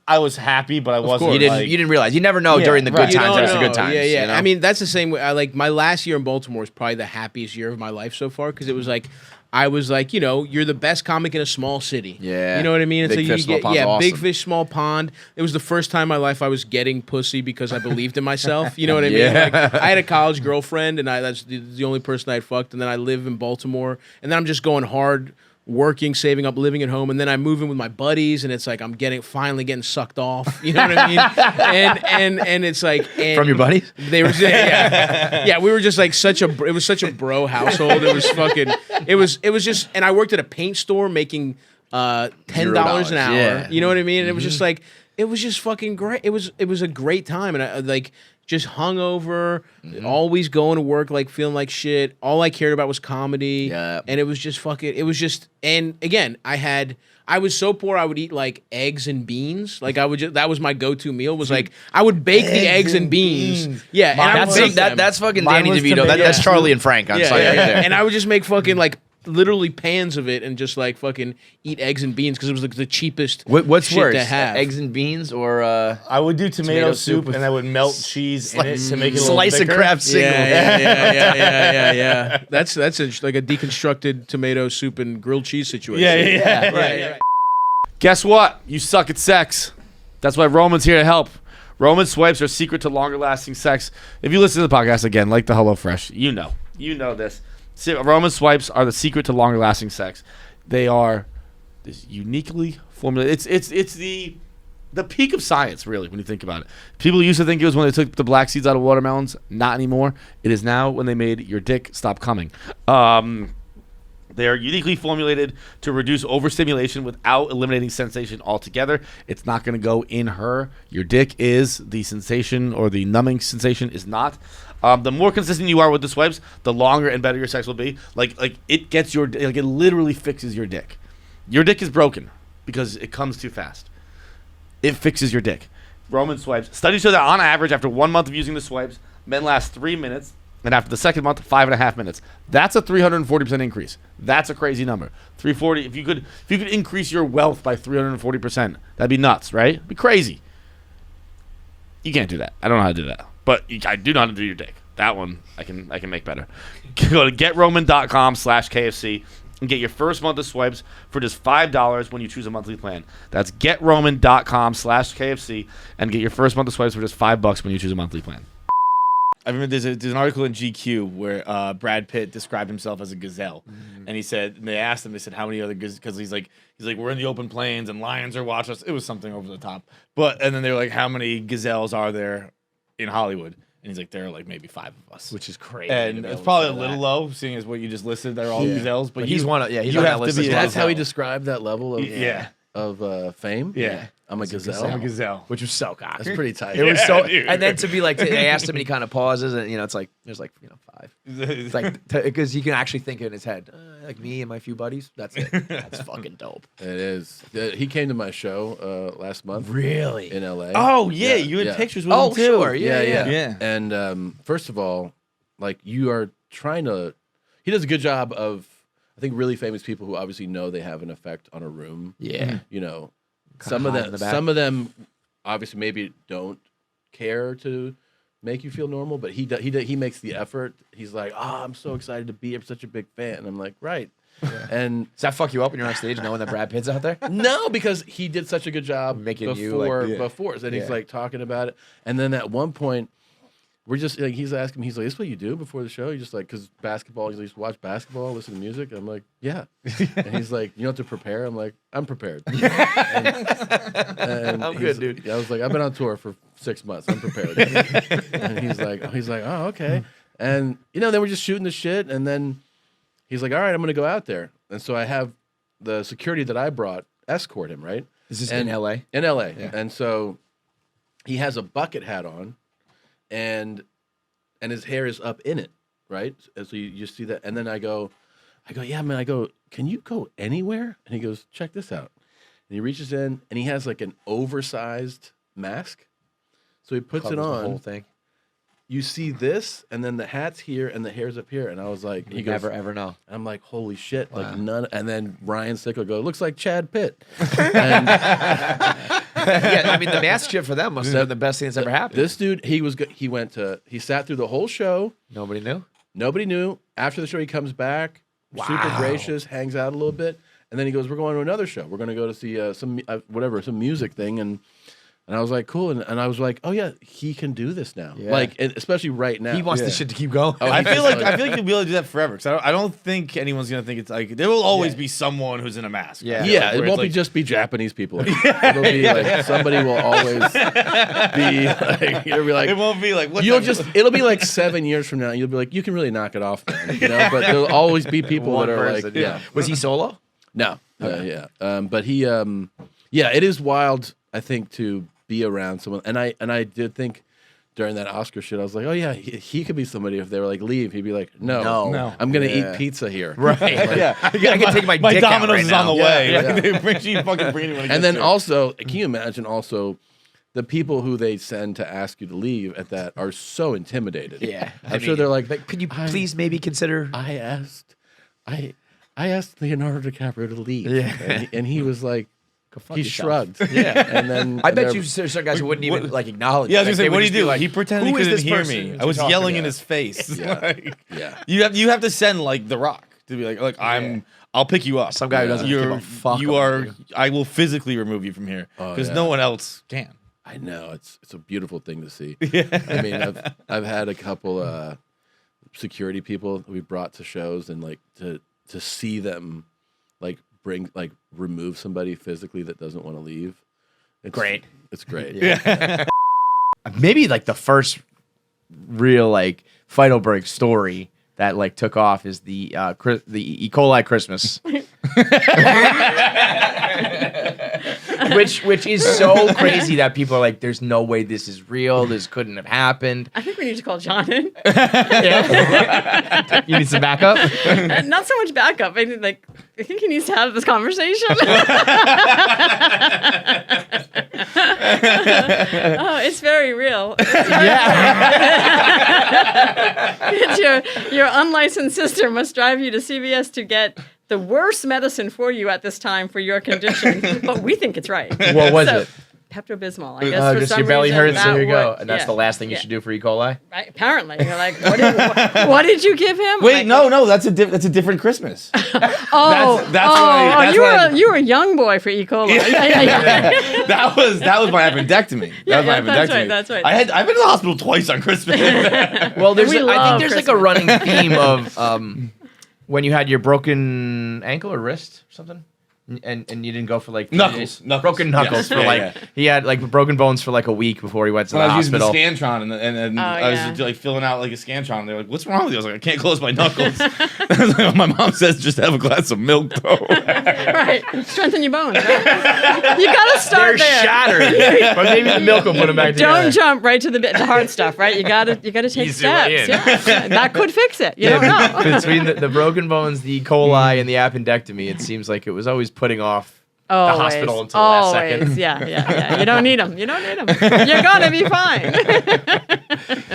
I was happy, but I wasn't. You didn't realize. You never know during the good times after the good times. Yeah. I mean, that's the same way. Like my last year in Baltimore was probably the happiest year of my life so far because it was like, I was like, you're the best comic in a small city. Yeah. You know what I mean? Big fish, small pond. Awesome. Big fish, small pond. It was the first time in my life I was getting pussy because I believed in myself. You know what I mean? Yeah. Like, I had a college girlfriend, and that's the only person I'd fucked. And then I live in Baltimore, and then I'm just going hard. Working, saving up, living at home, and then I move in with my buddies, and it's like I'm finally getting sucked off. You know what I mean? and it's like from your buddies. They were yeah. We were just like it was such a bro household. It was fucking. It was just, and I worked at a paint store making $10 an hour. Yeah. You know what I mean? And it was just like it was just fucking great. It was a great time, and I like. Just hungover, always going to work like feeling like shit. All I cared about was comedy, and it was just fucking. It was just, and again, I was so poor I would eat like eggs and beans. Like that was my go-to meal. Was like I would bake the eggs and beans. Yeah, and that's fucking Danny DeVito. That's Charlie and Frank on site right there. And I would just make fucking like. Literally pans of it and just like fucking eat eggs and beans because it was like the cheapest what's shit worse, to have. Eggs and beans or I would do tomato soup and I would melt cheese in it to make it a little slice thicker. of Kraft single. Yeah. That's like a deconstructed tomato soup and grilled cheese situation. Yeah. Right. Guess what? You suck at sex. That's why Roman's here to help. Roman swipes are secret to longer lasting sex. If you listen to the podcast again, like the HelloFresh, you know this. Roman swipes are the secret to longer lasting sex. They are this uniquely formulated. It's the peak of science, really, when you think about it. People used to think it was when they took the black seeds out of watermelons. Not anymore. It is now when they made your dick stop coming. They are uniquely formulated to reduce overstimulation without eliminating sensation altogether. It's not going to go in her. Your dick is the sensation, or the numbing sensation is not. The more consistent you are with the swipes, the longer and better your sex will be. Like it gets it literally fixes your dick. Your dick is broken because it comes too fast. It fixes your dick. Roman swipes. Studies show that on average, after 1 month of using the swipes, men last 3 minutes, and after the second month, 5.5 minutes. That's a 340% increase. That's a crazy number. 340. If you could increase your wealth by 340%, that'd be nuts, right? It'd be crazy. You can't do that. I don't know how to do that. But I do know how to do your dick. that one I can make better. Go to GetRoman.com/KFC and get your first month of swipes for just $5 when you choose a monthly plan. That's GetRoman.com/KFC and get your first month of swipes for just $5 when you choose a monthly plan. I remember there's an article in GQ where Brad Pitt described himself as a gazelle, and he said, and they asked him, they said, how many other gazelles? Because he's like, we're in the open plains and lions are watching us. It was something over the top, and then they were like, how many gazelles are there in Hollywood? And he's like, there are like maybe 5 of us, which is crazy. And it's probably a little low, seeing as what you just listed. They're all gazelles, but he's one of he's you on have that to list. be. That's how he described that level of fame. Yeah. I'm a gazelle. I'm a gazelle, which was so cocky. That's pretty tight. It was so, and then to be like, they asked him, and he kind of pauses, and it's like there's 5. It's like because he can actually think in his head, like me and my few buddies. That's it. That's fucking dope. It is. He came to my show last month. Really? In LA. Oh yeah, you had pictures with him too. Sure. Yeah. And first of all, like you are trying to. He does a good job of. I think really famous people who obviously know they have an effect on a room. Yeah. Some of them obviously maybe don't care to make you feel normal, but he makes the effort. He's like, I'm so excited to be here, such a big fan. And I'm like, right. Yeah. And does that fuck you up when you're on stage knowing that Brad Pitt's out there? No, because he did such a good job making before. you And he's like talking about it. And then at one point, we're just like, he's asking me, he's like, "Is this what you do before the show?" He's just like, because basketball, he's like, "You watch basketball, listen to music." I'm like, "Yeah." And he's like, "You don't have to prepare." I'm like, "I'm prepared." and I'm good, dude. I was like, "I've been on tour for 6 months. I'm prepared." And he's like, "Oh, okay." And then we're just shooting the shit, and then he's like, "All right, I'm gonna go out there." And so I have the security that I brought escort him, right? This is in LA. In LA, Yeah. and so he has a bucket hat on. And his hair is up in it, right? And so you see that, and then I go, yeah, man. I go, can you go anywhere? And he goes, check this out. And he reaches in, and he has like an oversized mask. So he puts it on. The whole thing. You see this, and then the hat's here, and the hair's up here. And I was like, you never ever know. I'm like, holy shit! Wow. Like none. And then Ryan Sickle goes, looks like Chad Pitt. And, yeah, I mean the mask shit for them must have been the best thing that's ever happened. This dude, he sat through the whole show. Nobody knew. Nobody knew. After the show, he comes back, super gracious, hangs out a little bit, and then he goes, "We're going to another show. We're going to go to see some music thing." And I was like, cool. And I was like, oh yeah, he can do this now. Yeah. Like, and especially right now. He wants this shit to keep going. I feel like you'll be able to do that forever. Because I don't think anyone's gonna think it's like there will always be someone who's in a mask. Yeah, like, it won't be just be Japanese people. It'll be like somebody will always be like, it'll be like it won't be like it'll be like 7 years from now. You'll be like, you can really knock it off, man. But there'll always be people One that are person, like, yeah. Was he solo? No. But he, it is wild. I think to be around someone, and I did think during that Oscar shit, I was like, oh yeah, he could be somebody. If they were like, leave, he'd be like, no. I'm gonna eat pizza here. Right. Yeah. I can take my dick out Domino's right is now. on the way. Yeah. Like, they bring you fucking bring anyone. And then also, can you imagine also the people who they send to ask you to leave at that are so intimidated. Yeah. I'm sure they're like, could you please maybe consider? I asked Leonardo DiCaprio to leave. Yeah. And he was like, he yourself. shrugged. Yeah. And then I bet you certain guys who wouldn't even like acknowledge. Yeah, I was it. gonna say, They what would do you just be do? like, He pretended he "Who is couldn't this hear person me. you're I was talking yelling to?" in his face. Yeah. Like, Yeah. You have to send like The Rock to be like, look, I'll pick you up. Some guy who doesn't give a fuck You about are. you. I will physically remove you from here because no one else can. I know it's a beautiful thing to see. Yeah. I mean, I've had a couple security people we brought to shows, and like to see them like remove somebody physically that doesn't want to leave. It's Great. It's great. Yeah. Maybe like the first real like Feitelberg story that like took off is the E.Coli Christmas. which is so crazy that people are like, there's no way this is real. This couldn't have happened. I think we need to call John in. Yeah. You need some backup? Not so much backup. I think he needs to have this conversation. Oh, it's very real. Your unlicensed sister must drive you to CVS to get the worst medicine for you at this time for your condition, but we think it's right. What was it? Pepto-Bismol. I guess for just some your belly reason hurts, that so here you go. worked. And that's the last thing you should do for E. coli? Right? Apparently. You're like, what did you give him? Wait, no, that's a different Christmas. You were a young boy for E. coli. that was my appendectomy. That's right. I've been to the hospital twice on Christmas. Well, I think there's like a running theme of when you had your broken ankle or wrist or something. And you didn't go for like 3 days? Broken knuckles for he had like broken bones for like a week before he went to the hospital. I was using the Scantron and I was like filling out like a Scantron. And they're like, "What's wrong with you?" I was like, "I can't close my knuckles." I was like, my mom says just have a glass of milk though. Right, strengthen your bones. Right? You gotta start They're shattered, but maybe the milk will put them back together. Don't jump right to the hard stuff. Right, you gotta take steps. Yeah. That could fix it. You don't know. Between the broken bones, the E. coli, and the appendectomy, it seems like it was always putting off the hospital until the last second. Yeah. You don't need them. You're gonna be fine.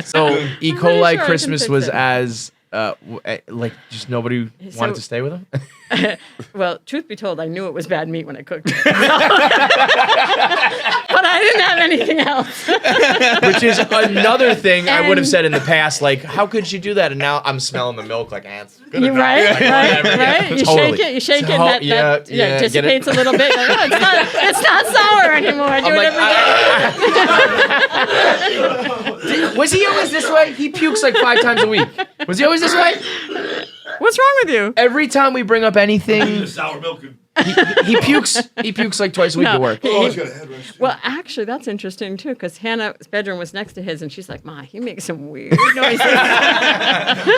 So E. coli Christmas was as like just nobody wanted to stay with him. Well, truth be told, I knew it was bad meat when I cooked it. But I didn't have anything else. Which is another thing I would have said in the past, like, how could she do that? And now I'm smelling the milk like ants. You're right. You shake it, and that dissipates a little bit. Like, it's not sour anymore. I do it every day. Was he always this way? He pukes like 5 times a week. Was he always this way? What's wrong with you? Every time we bring up anything, sour milk. He pukes like twice a week at work. Well, actually, that's interesting too, because Hannah's bedroom was next to his, and she's like, "Ma, he makes some weird noises."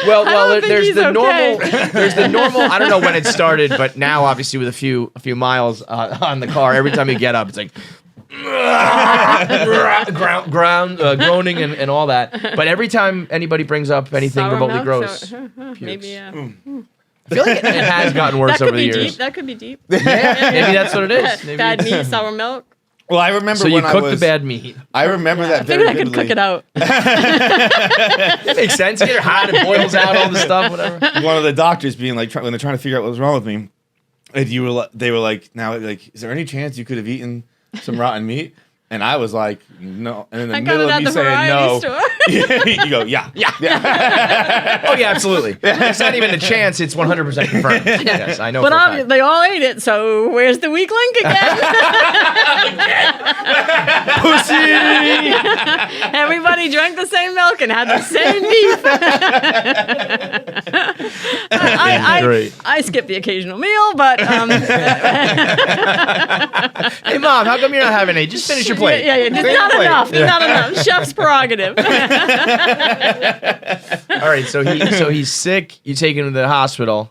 well, there's the normal. There's the normal. I don't know when it started, but now obviously with a few miles on the car, every time you get up, it's like. Groaning and all that. But every time anybody brings up anything sour remotely milk, gross, maybe. I feel like it has gotten worse over the years. That could be deep. Yeah, maybe that's what it is. Maybe. Bad meat, sour milk. Well, I remember so when you cooked the bad meat. I remember that very I could cook it out. That makes sense. Get it hot, it boils out all the stuff, whatever. One of the doctors being like, when they're trying to figure out what was wrong with me, and they were like, "Now, like, is there any chance you could have eaten some rotten meat?" And I was like, "No." And in the middle of me saying no, you go, "Yeah." Oh yeah, absolutely. It's not even a chance; it's 100% confirmed. Yes, I know. But they all ate it. So where's the weak link again? Pussy. Everybody drank the same milk and had the same beef. I skipped the occasional meal, but. Hey mom, how come you're not having any? Just finish your plate. Yeah. Not enough. Not enough. Chef's prerogative. All right, so he's sick. You take him to the hospital,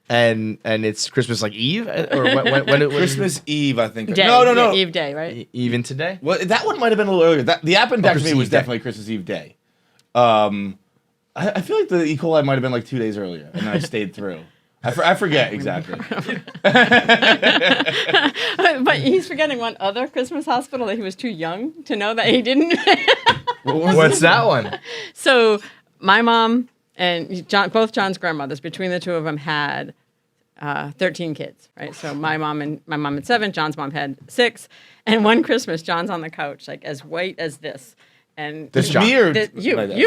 and it's Christmas like Eve or when Christmas Eve, I think. Day. No. Eve day, right? Even today. Well, that one might have been a little earlier. The appendectomy was definitely Christmas Eve day. I feel like the E. coli might have been like 2 days earlier, and I stayed through. I forget exactly. But he's forgetting one other Christmas hospital that he was too young to know that he didn't. What's that one? So my mom and both John's grandmothers, between the two of them, had 13 kids, right? So my mom had 7, John's mom had 6, and one Christmas, John's on the couch, like as white as this. And this me or you, and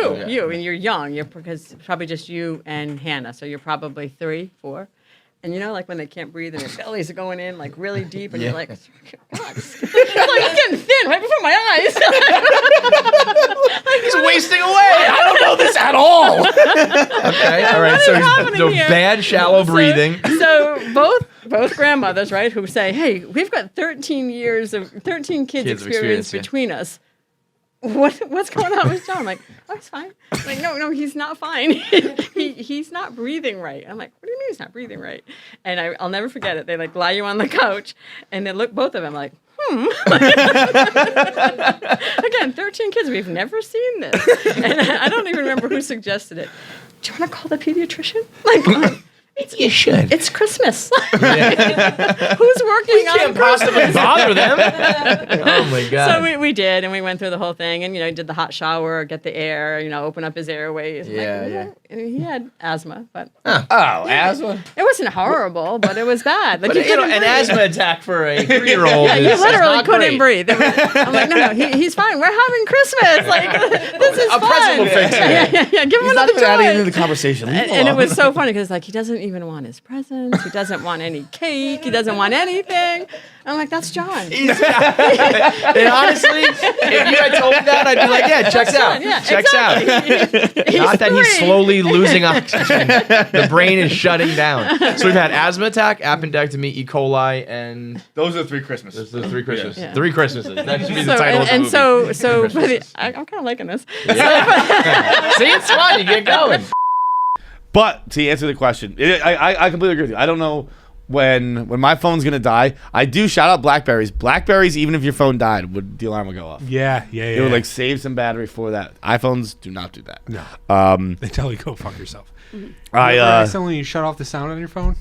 you're young. Because it's probably just you and Hannah. So you're probably 3, 4. And you know, like when they can't breathe and their bellies are going in like really deep, and you're like, God, it's like getting thin right before my eyes. He's wasting away. I don't know this at all. Okay, all right. So bad shallow breathing. So both grandmothers, right, who say, "Hey, we've got 13 kids experience between us. What's going on with John?" I'm like, "Oh, he's fine." I'm like, no, he's not fine. He's not breathing right. I'm like, "What do you mean he's not breathing right?" And I'll never forget it. They like lie you on the couch, and they look both of them like, Again, 13 kids. We've never seen this, and I don't even remember who suggested it. Do you want to call the pediatrician? Like. You should. It's Christmas. Who's working on can't Christmas? possibly bother them. Oh my God. So we did, and we went through the whole thing, and did the hot shower, get the air, open up his airways. Yeah. And he had asthma, but asthma. It wasn't horrible, but it was bad. But you couldn't an breathe. asthma attack for a 3-year-old. Yeah, is you literally not couldn't great. breathe. I'm like, no, he's fine. We're having Christmas. Like, this is A fun. present will fix it. Yeah. Give him He's not another even adding into toy. the conversation. Leave him And it alone. was so funny because he doesn't even want his presents. He doesn't want any cake. He doesn't want anything. I'm like, that's John. And honestly, if you had told me that, I'd be like, yeah, checks out. Yeah, Checks out. Not that he's slowly losing oxygen. The brain is shutting down. So we've had asthma attack, appendectomy, E.Coli, and those are 3 Christmases. Those are 3 Christmases. Yeah. 3 Christmases. That should be the title of the and movie. so I'm kind of liking this. See, it's fun. You get going. But to answer the question, I completely agree with you. I don't know when my phone's gonna die. I do shout out Blackberries. Blackberries, even if your phone died, the alarm would go off. Yeah. It would like save some battery for that. iPhones do not do that. No. They tell you go fuck yourself. I accidentally you shut off the sound on your phone.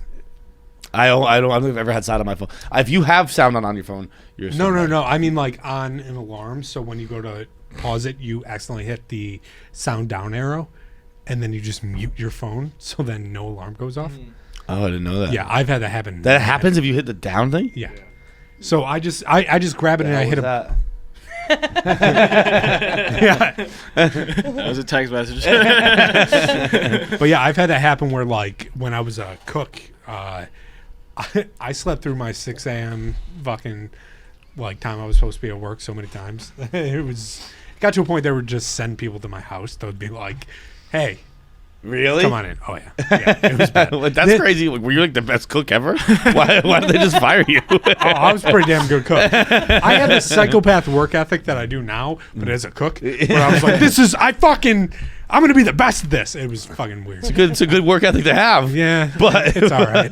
I don't think I've ever had sound on my phone. If you have sound on your phone, you're No. I mean like on an alarm. So when you go to pause it, you accidentally hit the sound down arrow, and then you just mute your phone, so then no alarm goes off. Oh, I didn't know that. Yeah, I've had that happen. That happens if you hit the down thing? Yeah. So I just grab it and I hit a. that? Yeah. That was a text message. But yeah, I've had that happen where like when I was a cook, I slept through my 6 a.m. fucking like time I was supposed to be at work so many times. It got to a point they would just send people to my house. They would be like, "Hey, really? Come on in." Oh yeah, it was bad. That's crazy. Were you like the best cook ever? Why did they just fire you? I was a pretty damn good cook. I had the psychopath work ethic that I do now, but as a cook, where I was like, I'm gonna be the best at this. It was fucking weird. It's a good work ethic to have. Yeah, but it's all right.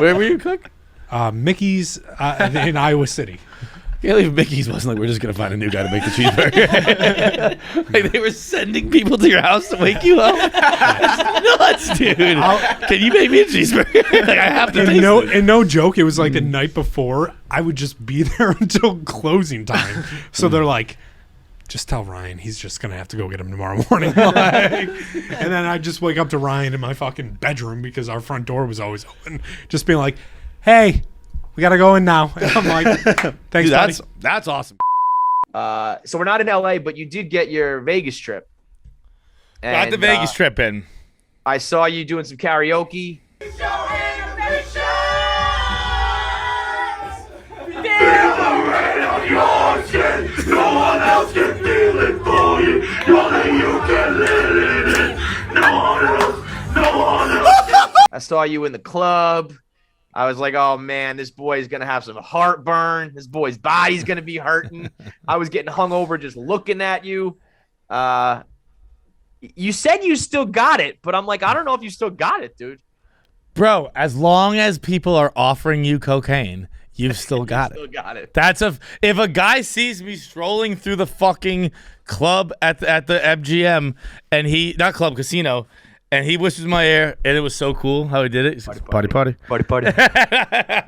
Where were you cook? Mickey's in Iowa City. Can't believe Mickey's wasn't like, we're just gonna find a new guy to make the cheeseburger. Like they were sending people to your house to wake you up. That's nuts, dude. Can you make me a cheeseburger? Like, I have to. And no joke, it was like the night before. I would just be there until closing time. So they're like, just tell Ryan he's just gonna have to go get him tomorrow morning. And then I just wake up to Ryan in my fucking bedroom because our front door was always open, just being like, "Hey, we gotta go in now." And I'm like, "Thanks, dude, buddy." That's awesome. So we're not in LA, but you did get your Vegas trip. Got the Vegas trip in. I saw you doing some karaoke. No one else can feel it for you. Only you can live it. No one else. I saw you in the club. I was like, oh man, this boy's gonna have some heartburn. This boy's body's gonna be hurting. I was getting hungover just looking at you. You said you still got it, but I'm like, I don't know if you still got it, dude. Bro, as long as people are offering you cocaine, you've still got it. Still got it. That's if a guy sees me strolling through the fucking club at the MGM and casino, and he wishes my ear, and it was so cool how he did it. He says, party. I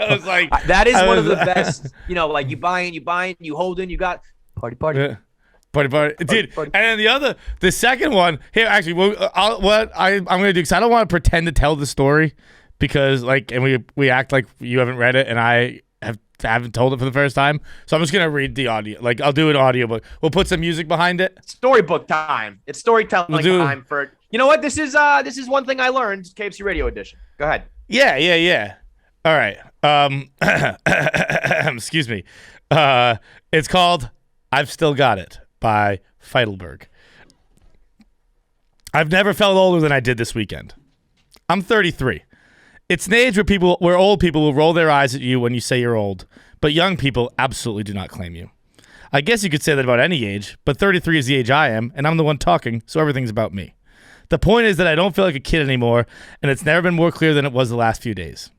was like, that is one of the best. Like you buy in, you hold in, you got party. Yeah. Party, dude. And then the second one here. Actually, what I'm gonna do, because I don't want to pretend to tell the story, because we act like you haven't read it, and I haven't told it for the first time. So I'm just gonna read the audio. Like I'll do an audio book. We'll put some music behind it. Storybook time. It's storytelling time for. You know what? This is one thing I learned. KFC Radio edition. Go ahead. Yeah. All right. Excuse me. It's called "I've Still Got It" by Feitelberg. I've never felt older than I did this weekend. I'm 33. It's an age where old people will roll their eyes at you when you say you're old, but young people absolutely do not claim you. I guess you could say that about any age, but 33 is the age I am, and I'm the one talking, so everything's about me. The point is that I don't feel like a kid anymore, and it's never been more clear than it was the last few days.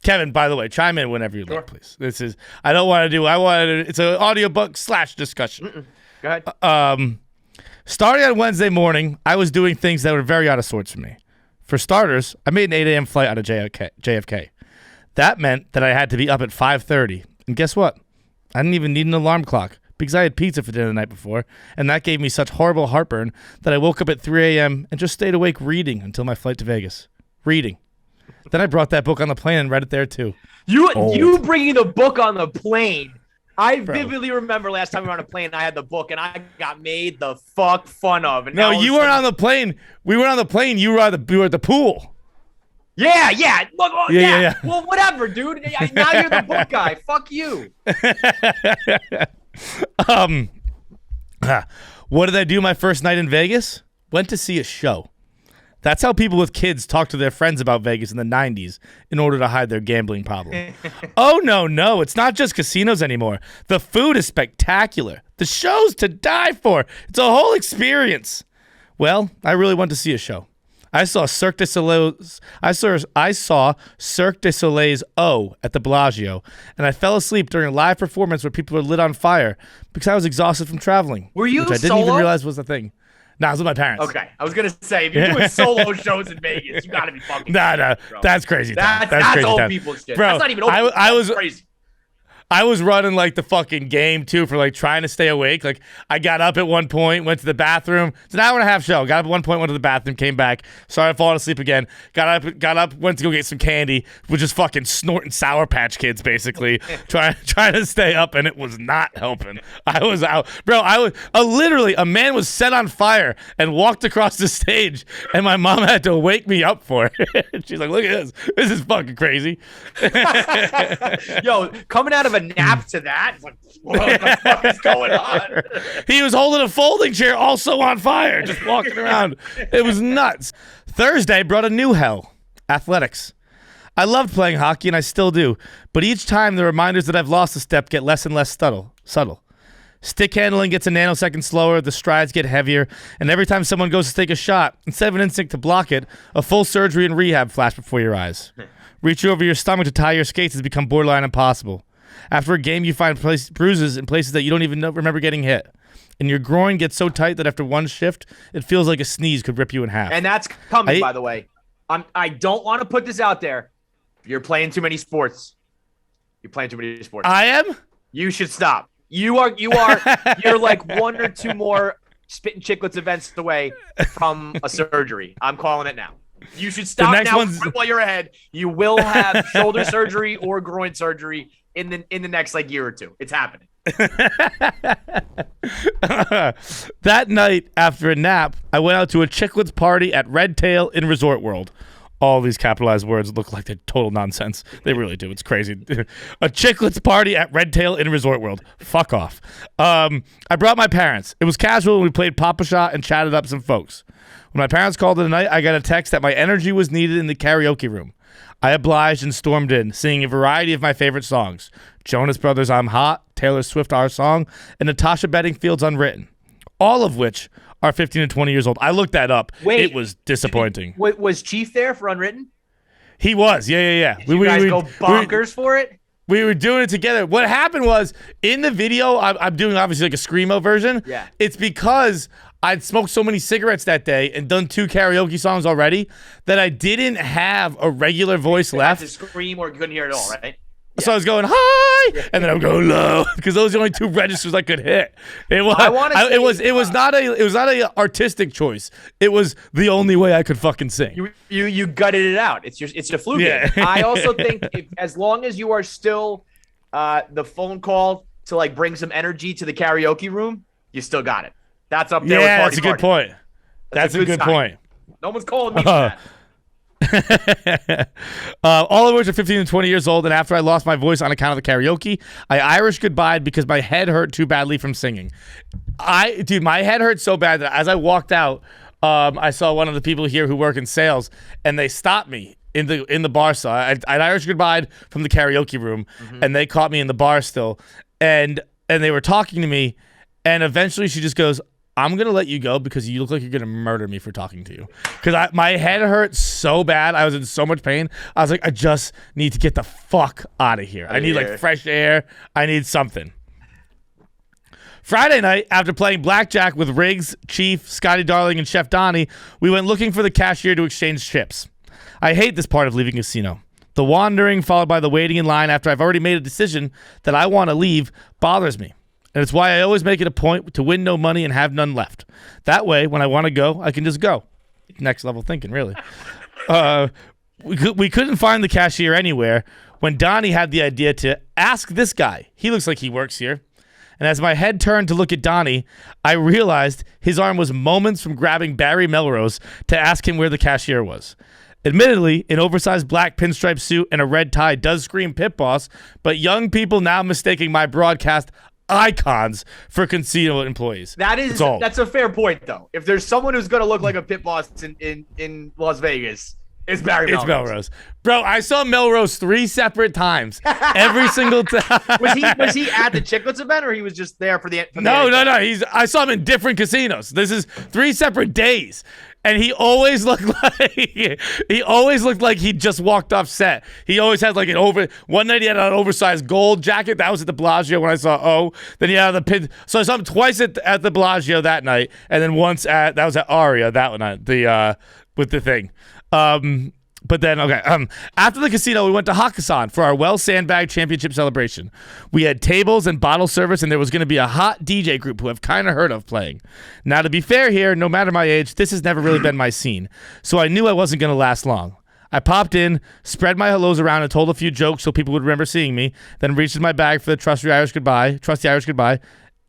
Kevin, by the way, chime in whenever you'd like, please. It's an audiobook / discussion. Go ahead. Starting on Wednesday morning, I was doing things that were very out of sorts for me. For starters, I made an 8 a.m. flight out of JFK. That meant that I had to be up at 5:30. And guess what? I didn't even need an alarm clock because I had pizza for dinner the night before, and that gave me such horrible heartburn that I woke up at 3 a.m. and just stayed awake reading until my flight to Vegas. Reading. Then I brought that book on the plane and read it there too. You bringing the book on the plane. I vividly remember last time we were on a plane and I had the book and I got made the fuck fun of. And no, you weren't on the plane. We were on the plane. You were at the pool. Yeah. Look, Yeah. Well, whatever, dude. Now you're the book guy. Fuck you. What did I do my first night in Vegas? Went to see a show. That's how people with kids talk to their friends about Vegas in the 90s in order to hide their gambling problem. Oh, no. It's not just casinos anymore. The food is spectacular. The show's to die for. It's a whole experience. Well, I really went to see a show. I saw Cirque du Soleil's O at the Bellagio, and I fell asleep during a live performance where people were lit on fire because I was exhausted from traveling. Were you which I didn't even realize was a thing. Nah, I was with my parents. Okay, I was gonna say if you're doing solo shows in Vegas, you gotta be fucking. Nah, that's crazy. That's crazy old time. people shit. Bro, That's not even old people. That's crazy. I was running like the fucking game too for like trying to stay awake. Like I got up at one point, went to the bathroom. It's an hour and a half show. Got up at one point, went to the bathroom, came back, started falling asleep again. Got up, went to go get some candy, was just fucking snorting Sour Patch Kids basically, trying to stay up, and it was not helping. I was out, bro. I was literally a man was set on fire and walked across the stage, and my mom had to wake me up for it. She's like, "Look at this. This is fucking crazy." Yo, coming out of a nap to that. It's like, what the fuck is going on? He was holding a folding chair also on fire, just walking around. It was nuts. Thursday brought a new hell. Athletics. I loved playing hockey, and I still do. But each time, the reminders that I've lost a step get less and less subtle. Stick handling gets a nanosecond slower, the strides get heavier, and every time someone goes to take a shot, instead of an instinct to block it, a full surgery and rehab flash before your eyes. Reaching over your stomach to tie your skates has become borderline impossible. After a game, you find bruises in places that you don't even remember getting hit. And your groin gets so tight that after one shift, it feels like a sneeze could rip you in half. And that's coming, by the way. I don't want to put this out there. You're playing too many sports. I am? You should stop. You're like one or two more Spittin' Chicklets events away from a surgery. I'm calling it now. You should stop now right while you're ahead. You will have shoulder surgery or groin surgery in the next like year or two. It's happening. That night after a nap, I went out to a Chicklets party at Red Tail in Resort World. All these capitalized words look like they're total nonsense. They really do. It's crazy. A Chicklets party at Red Tail in Resort World. Fuck off. I brought my parents. It was casual and we played Papa-Shot and chatted up some folks. When my parents called it a night, I got a text that my energy was needed in the karaoke room. I obliged and stormed in, singing a variety of my favorite songs. Jonas Brothers' I'm Hot, Taylor Swift, Our Song, and Natasha Bedingfield's Unwritten. All of which are 15 and 20 years old. I looked that up. Wait, it was disappointing. Was Chief there for Unwritten? He was. Yeah. Did you guys go bonkers for it? We were doing it together. What happened was, in the video, I'm doing obviously like a Screamo version. Yeah. It's because I'd smoked so many cigarettes that day and done 2 karaoke songs already that I didn't have a regular voice left. To scream or you couldn't hear it all, right? So I was going high, and then I would go low because those are the only 2 registers I could hit. It was not a artistic choice. It was the only way I could fucking sing. You gutted it out. It's your fluke. Yeah. I also think as long as you are still the phone call to like bring some energy to the karaoke room, you still got it. That's up there. Yeah, with that's a good point. That's a good point. No one's calling me that. All of which are 15 and 20 years old, and after I lost my voice on account of the karaoke, I Irish goodbye because my head hurt too badly from singing. My head hurt so bad that as I walked out, I saw one of the people here who work in sales, and they stopped me in the bar. So I'd Irish goodbye from the karaoke room, and they caught me in the bar still, and they were talking to me, and eventually she just goes, I'm going to let you go because you look like you're going to murder me for talking to you. Because my head hurt so bad. I was in so much pain. I was like, I just need to get the fuck out of here. I need like fresh air. I need something. Friday night, after playing blackjack with Riggs, Chief, Scotty Darling, and Chef Donnie, we went looking for the cashier to exchange chips. I hate this part of leaving a casino. The wandering, followed by the waiting in line after I've already made a decision that I want to leave, bothers me. And it's why I always make it a point to win no money and have none left. That way, when I want to go, I can just go. Next level thinking, really. We couldn't find the cashier anywhere when Donnie had the idea to ask this guy. He looks like he works here. And as my head turned to look at Donnie, I realized his arm was moments from grabbing Barry Melrose to ask him where the cashier was. Admittedly, an oversized black pinstripe suit and a red tie does scream pit boss, but young people now mistaking my broadcast icons for casino employees. That's a fair point, though. If there's someone who's going to look like a pit boss in Las Vegas, it's Barry Melrose. It's Melrose. Bro, I saw Melrose 3 separate times. Every single time. Was he at the Chicklets event, or he was just there for the No. I saw him in different casinos. This is 3 separate days. And he always looked like he just walked off set. He always had like one night he had an oversized gold jacket. That was at the Bellagio when I saw Then he had the pin. So I saw him twice at the Bellagio that night, and then once that was at Aria that night, with the thing. But then, after the casino, we went to Hakkasan for our Well Sandbag Championship celebration. We had tables and bottle service, and there was going to be a hot DJ group who I've kind of heard of playing. Now, to be fair here, no matter my age, this has never really been my scene, so I knew I wasn't going to last long. I popped in, spread my hellos around, and told a few jokes so people would remember seeing me, then reached in my bag for the Trusty Irish Goodbye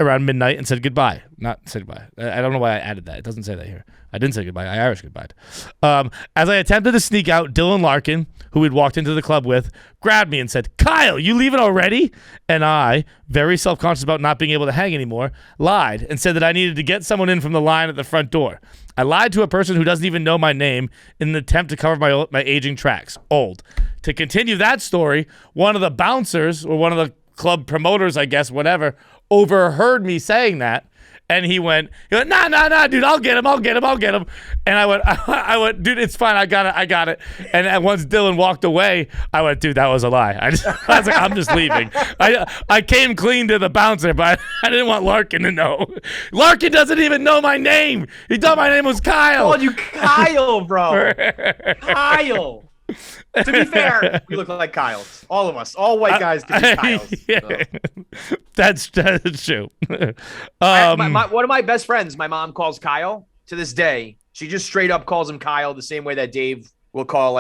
around midnight and said goodbye. Not said goodbye. I don't know why I added that. It doesn't say that here. I didn't say goodbye. I Irish goodbye. As I attempted to sneak out, Dylan Larkin, who we'd walked into the club with, grabbed me and said, "Kyle, you leaving already?" And I, very self-conscious about not being able to hang anymore, lied and said that I needed to get someone in from the line at the front door. I lied to a person who doesn't even know my name in an attempt to cover my aging tracks. Old. To continue that story, one of the bouncers, or one of the club promoters, I guess, whatever, overheard me saying that. And he went, nah, dude, I'll get him. And I went, dude, it's fine. I got it. And once Dylan walked away, I went, dude, that was a lie. I was like, I'm just leaving. I came clean to the bouncer, but I didn't want Larkin to know. Larkin doesn't even know my name. He thought my name was Kyle. I called you Kyle, bro. Kyle. To be fair, we look like Kyles. All of us. All white guys can be Kyles. Yeah. That's true. One of my best friends, my mom calls Kyle to this day. She just straight up calls him Kyle the same way that Dave will call,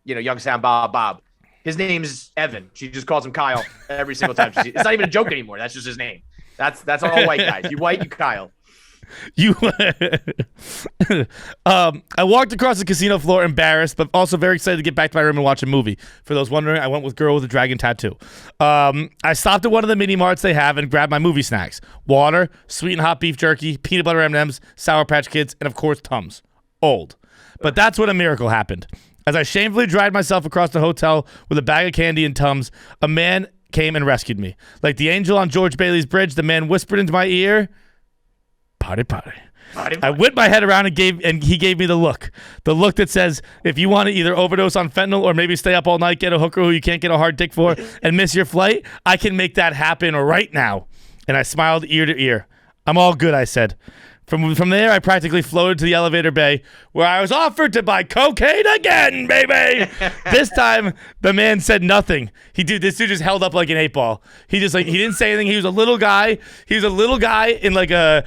young Sam Bob. His name's Evan. She just calls him Kyle every single time. It's not even a joke anymore. That's just his name. That's all white guys. You white, you Kyle. I walked across the casino floor embarrassed, but also very excited to get back to my room and watch a movie. For those wondering, I went with Girl with a Dragon Tattoo. I stopped at one of the mini marts they have and grabbed my movie snacks: water, sweet and hot beef jerky, peanut butter M&Ms, Sour Patch Kids, and of course Tums. Old. But that's when a miracle happened. As I shamefully dragged myself across the hotel with a bag of candy and Tums, a man came and rescued me. Like the angel on George Bailey's bridge, the man whispered into my ear, "Party, party." I whipped my head around and he gave me the look that says, if you want to either overdose on fentanyl or maybe stay up all night, get a hooker who you can't get a hard dick for, and miss your flight, I can make that happen right now. And I smiled ear to ear. I'm all good, I said. From there, I practically floated to the elevator bay where I was offered to buy cocaine again, baby. This time, the man said nothing. This dude just held up like an 8-ball. He didn't say anything. He was a little guy. He was a little guy in like a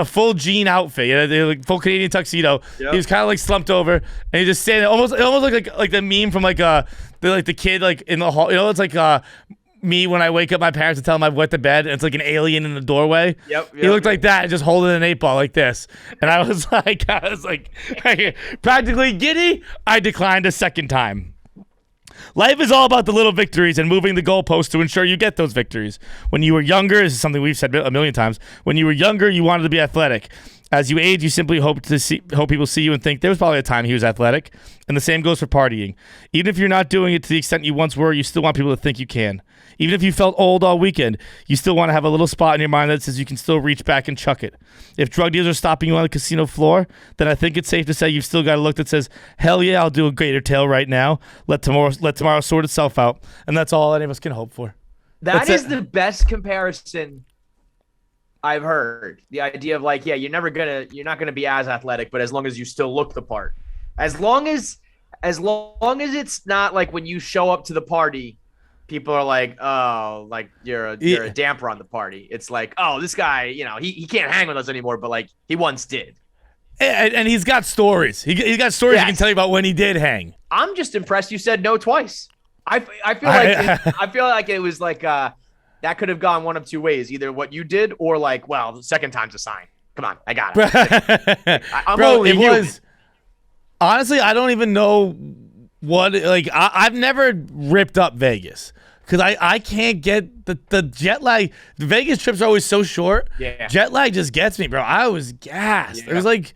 full jean outfit, like full Canadian tuxedo. Yep. He was kind of like slumped over, and he just saying it almost like the meme from the kid like in the hall. It's like me when I wake up my parents and tell them I've wet the bed, and it's like an alien in the doorway. Yep. He looked like that, just holding an 8-ball like this. And I was like practically giddy. I declined a second time. Life is all about the little victories and moving the goalposts to ensure you get those victories. When you were younger, this is something we've said a million times, when you were younger, you wanted to be athletic. As you age, you simply hope people see you and think there was probably a time he was athletic. And the same goes for partying. Even if you're not doing it to the extent you once were, you still want people to think you can. Even if you felt old all weekend, you still want to have a little spot in your mind that says you can still reach back and chuck it. If drug dealers are stopping you on the casino floor, then I think it's safe to say you've still got a look that says, hell yeah, I'll do a greater tale right now. Let tomorrow sort itself out. And that's all any of us can hope for. That is the best comparison I've heard. The idea of like, yeah, you're not gonna be as athletic, but as long as you still look the part. As long as it's not like when you show up to the party, people are like, oh, like you're a damper on the party. It's like, oh, this guy, he can't hang with us anymore, but like he once did. And he's got stories. He got stories he can tell you about when he did hang. I'm just impressed you said no twice. I feel like it was like that could have gone one of two ways. Either what you did or like, well, the second time's a sign. Come on, I got it. I'm only human. Honestly, I don't even know what, like, I've never ripped up Vegas because I can't get the jet lag. The Vegas trips are always so short. Yeah. Jet lag just gets me, bro. I was gassed. Yeah. It was like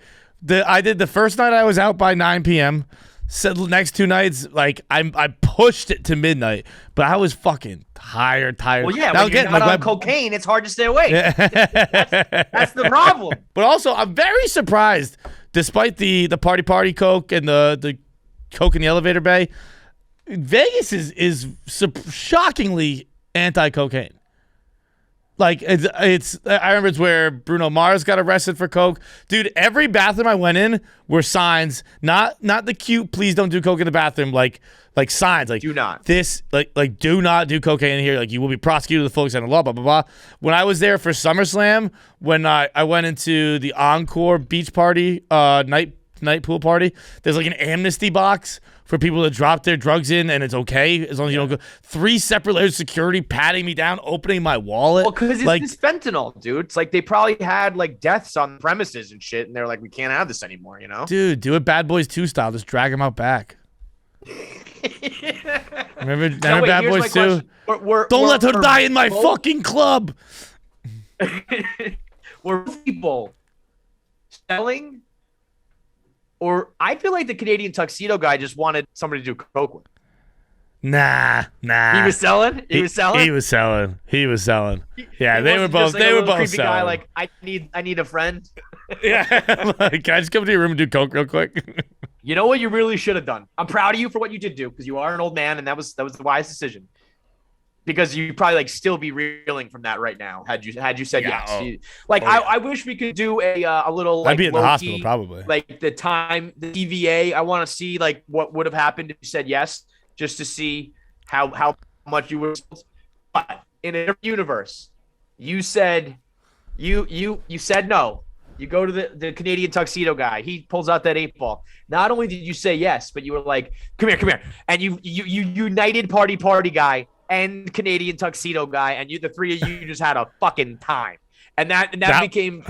I did the first night I was out by 9 p.m. So the next 2 nights, like I pushed it to midnight, but I was fucking tired. Well, yeah, when you're not on cocaine, it's hard to stay awake. That's the problem. But also, I'm very surprised, despite the party coke and the coke in the elevator bay, Vegas is shockingly anti-cocaine. Like it's I remember it's where Bruno Mars got arrested for coke. Dude, every bathroom I went in were signs, not the cute please don't do coke in the bathroom, like signs like do not. This like do not do cocaine in here, like you will be prosecuted with the full extent of law, blah blah blah. When I was there for SummerSlam, when I went into the Encore beach party, night pool party, there's like an amnesty box for people to drop their drugs in, and it's okay as long as you don't go. 3 separate layers of security patting me down, opening my wallet. Well, because it's this fentanyl, dude. It's like they probably had like deaths on premises and shit, and they're like, we can't have this anymore, Dude, do it Bad Boys 2 style. Just drag them out back. Remember Bad Boys 2? Don't let her die in my fucking club. Were people selling? Or I feel like the Canadian tuxedo guy just wanted somebody to do coke with. Nah. He was selling. He was selling. Yeah, they were both. Like they were both creepy selling. Guy, like I need a friend. Yeah, like, can I just come to your room and do coke real quick? You know what you really should have done. I'm proud of you for what you did do because you are an old man, and that was the wise decision. Because you probably like still be reeling from that right now had you said yes. I wish we could do a little. Like, I'd be in the hospital probably. Like the TVA. I want to see like what would have happened if you said yes, just to see how much you were. But in a universe, you said you said no. You go to the Canadian tuxedo guy. He pulls out that 8 ball. Not only did you say yes, but you were like, come here, and you united party guy and Canadian tuxedo guy, and the 3 of you just had a fucking time, and that became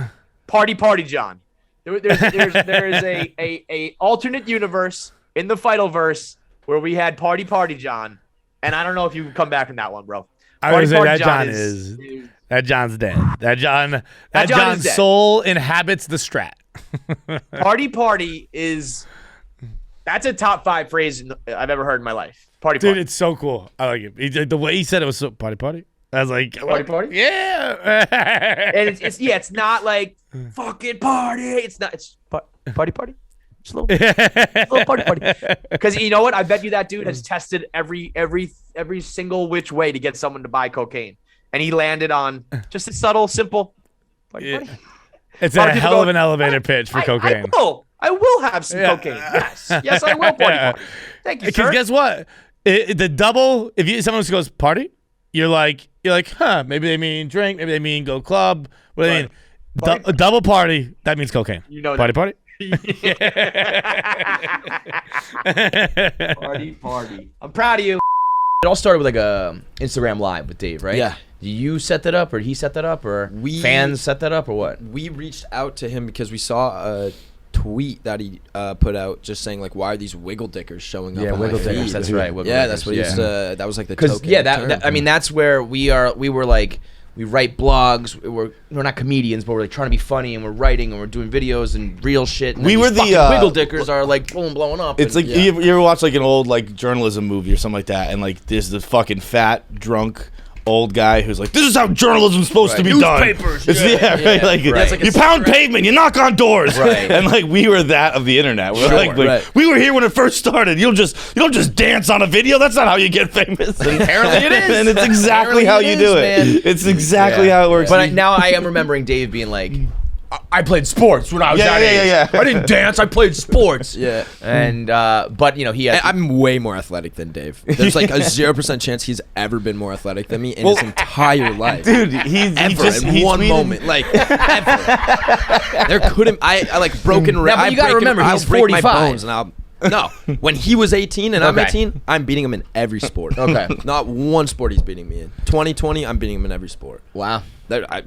party John. There is a alternate universe in the Feitelverse where we had party John, and I don't know if you can come back from that one, bro. I would say that John is that John's dead. That John's soul inhabits the Strat. Party is that's a top 5 phrase I've ever heard in my life. Party. Dude, it's so cool. I like it. The way he said it was so party. I was like, party. Yeah. And it's not like fucking party. It's not. It's party. Just a little party. Because you know what? I bet you that dude has tested every single which way to get someone to buy cocaine, and he landed on just a subtle, simple party. It's a hell of an elevator pitch for cocaine. I will have some cocaine. Yes, I will party. Thank you, sir. Because guess what? The double, if someone just goes party, you're like, huh? Maybe they mean drink. Maybe they mean go club. What do they mean? A double party. That means cocaine. You know, party. Party. I'm proud of you. It all started with like a Instagram Live with Dave, right? Yeah. Did you set that up, or did he set that up, or fans set that up, or what? We reached out to him because we saw a tweet that he put out just saying like, why are these wiggle dickers showing up on wiggle my dickers, feed? that's right. That's what he used to, that was like the token term. I mean, that's where we were like, we write blogs. We're not comedians, but we're like trying to be funny, and we're writing, and we're doing videos and real shit. And we were the wiggle dickers are like blowing up. It's like you ever watch like an old like journalism movie or something like that, and like there's the fucking fat drunk old guy who's like, this is how journalism's supposed to be Newspapers, done. Right? Like, you pound pavement, you knock on doors. Right. And like we were that of the internet. We're we were here when it first started. You don't just dance on a video. That's not how you get famous. And Apparently it is. And it's exactly how you do it. Man. It's exactly how it works. But now I am remembering Dave being like, I played sports when I was that age. Yeah. I didn't dance. I played sports. Yeah. And but he has. I'm way more athletic than Dave. There's like a 0% chance he's ever been more athletic than me in his entire life. Dude, he one moment, like ever. There couldn't I like broken ribs. But you gotta remember, he's 45. My bones and no, when he was 18 and I'm 18, I'm beating him in every sport. Okay. Not one sport he's beating me in. 2020, I'm beating him in every sport. Wow.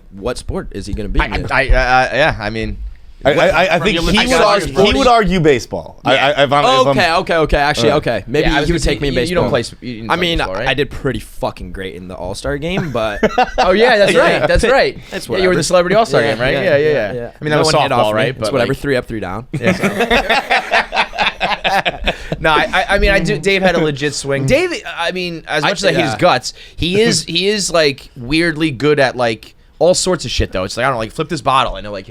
What sport is he going to beat me in? I mean, I think he would argue baseball. Yeah. Okay. Actually, okay. Maybe he would take me in baseball. You don't play. You didn't play baseball, right? I did pretty fucking great in the All-Star game, but oh yeah, that's right. That's right. That's you were the Celebrity All-Star game, right? Yeah. I mean, that was softball, right? But whatever. 3 up, 3 down. No, I mean, Dave had a legit swing. Dave, I mean, as much as I hate his guts, he is like weirdly good at like all sorts of shit though. It's like, I don't know, like flip this bottle. I know, like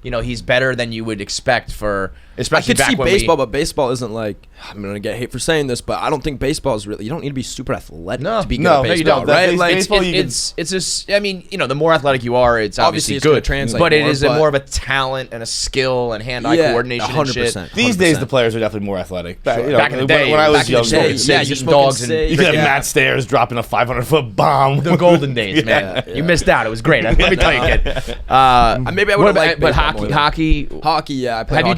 he's better than you would expect for. Especially I could see baseball, but baseball isn't like, I'm gonna get hate for saying this, but I don't think baseball is really. You don't need to be super athletic to be good at baseball. No, you don't. Right? Like it's just. I mean, the more athletic you are, it's obviously good. But it is more of a talent and a skill and hand-eye coordination. 100%. And shit. These days, the players are definitely more athletic. Back in the day, when I was young, eating dogs and you could have Matt Stairs dropping a 500-foot bomb. The golden days, man. You missed out. It was great. Let me tell you, kid. Maybe I would have liked. But hockey. Yeah. Have you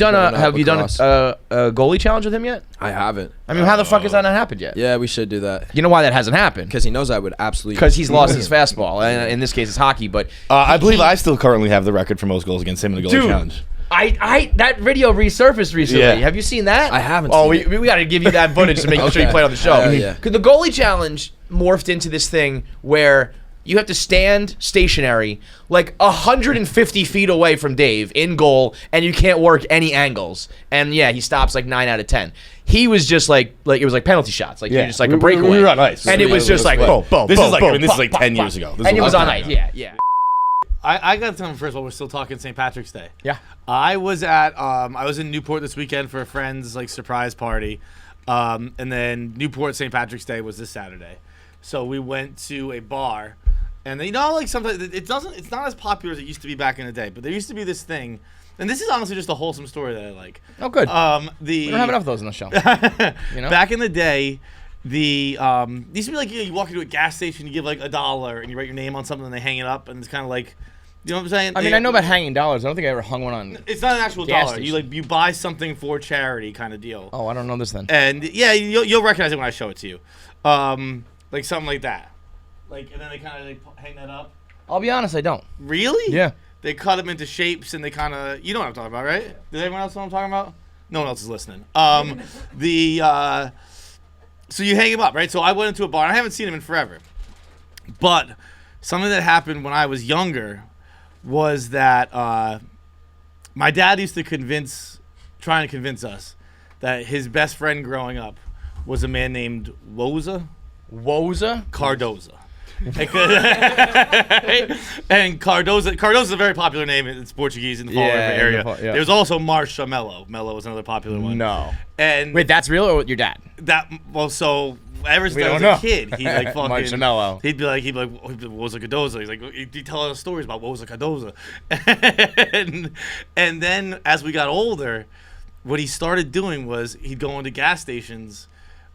done a goalie challenge with him yet? I haven't. I mean, how the fuck has that not happened yet? Yeah, we should do that. You know why that hasn't happened? Because he knows I would absolutely. Because he's lost his fastball, and in this case, it's hockey. But I believe I still currently have the record for most goals against him in a goalie challenge. That video resurfaced recently. Yeah. Have you seen that? I haven't. Oh, we got to give you that footage to make sure you play on the show. Because the goalie challenge morphed into this thing where you have to stand stationary like 150 feet away from Dave in goal, and you can't work any angles. And yeah, he stops like 9 out of 10. He was just like it was like penalty shots, like you're just like a breakaway. We were on ice, and it was just like boom, boom, This boom, is like boom, this is like 10 years ago. And it was on ice. Yeah. I got to tell him first of all, we're still talking St. Patrick's Day. Yeah. I was in Newport this weekend for a friend's like surprise party. And then Newport St. Patrick's Day was this Saturday. So we went to a bar, and like sometimes it's not as popular as it used to be back in the day, but there used to be this thing, and this is honestly just a wholesome story that I like. Oh, good. We don't have enough of those on the show. Back in the day, used to be like you walk into a gas station, you give like $1, and you write your name on something, and they hang it up, and it's kind of like, you know what I'm saying? I mean, I know about hanging dollars. I don't think I ever hung one on. It's not an actual gas dollar. station. You buy something for charity kind of deal. Oh, I don't know this then. And yeah, you'll recognize it when I show it to you, like something like that. Like, and then they kind of hang that up. I'll be honest, I don't. Really? Yeah. They cut them into shapes, and they kind of, you know what I'm talking about, right? Does everyone else know what I'm talking about? No one else is listening. So you hang them up, right? So I went into a bar, and I haven't seen them in forever. But something that happened when I was younger was that my dad used to trying to convince us that his best friend growing up was a man named Woza Cardoza. And Cardoza's a very popular name. It's Portuguese in the Fall River area. There's also Marshmallow. Mello was another popular one. No. And wait, that's real or your dad? So ever since I was a kid, he like fucking Marshmallow. He'd be like, what was a Cardoza? He's like, he'd tell us stories about what was a Cardoza. And then as we got older, what he started doing was he'd go into gas stations.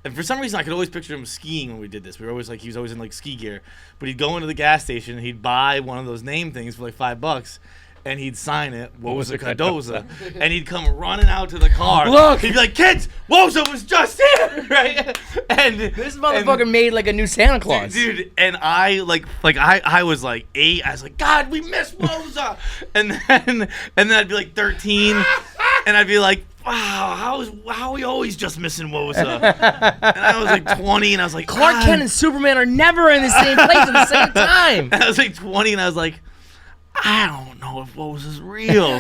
And for some reason, I could always picture him skiing when we did this. We were always like, he was always in like ski gear. But he'd go into the gas station and he'd buy one of those name things for like $5, and he'd sign it. What was a Cardoza? And he'd come running out to the car. Look, he'd be like, kids, Woza was just here, right? And this motherfucker made like a new Santa Claus, dude. And I I was like 8. I was like, God, we miss Woza. and then I'd be like 13, and I'd be like, wow, how are we always just missing Woza? And I was like 20, and I was like, Clark Kent and Superman are never in the same place at the same time. And I was like 20, and I was like, I don't know if Woza's real.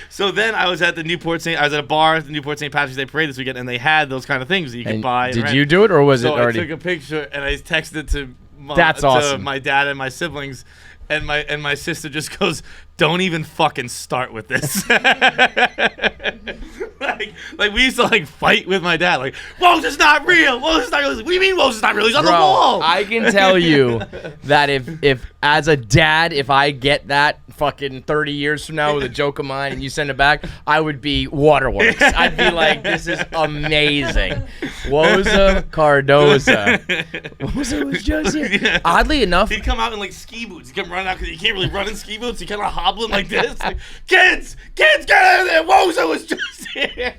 So then I was at I was at a bar at the Newport St. Patrick's Day Parade this weekend, and they had those kind of things that you could buy. Did you do it, or was it already? I took a picture, and I texted it to That's awesome. To my dad and my siblings, and my sister just goes, "Don't even fucking start with this." like we used to like fight with my dad. Like, Woes is not real. Woes is not real. What do you mean Woes is not real? He's on the wall. I can tell you that if as a dad, if I get that fucking 30 years from now with a joke of mine and you send it back, I would be waterworks. I'd be like, this is amazing. Woza Cardoza. Woza was just here. Yeah. Oddly enough, he'd come out in like ski boots. He'd come running out because he can't really run in ski boots. He kind of hobbling like this. Like, kids, get out of there. Woza was just here.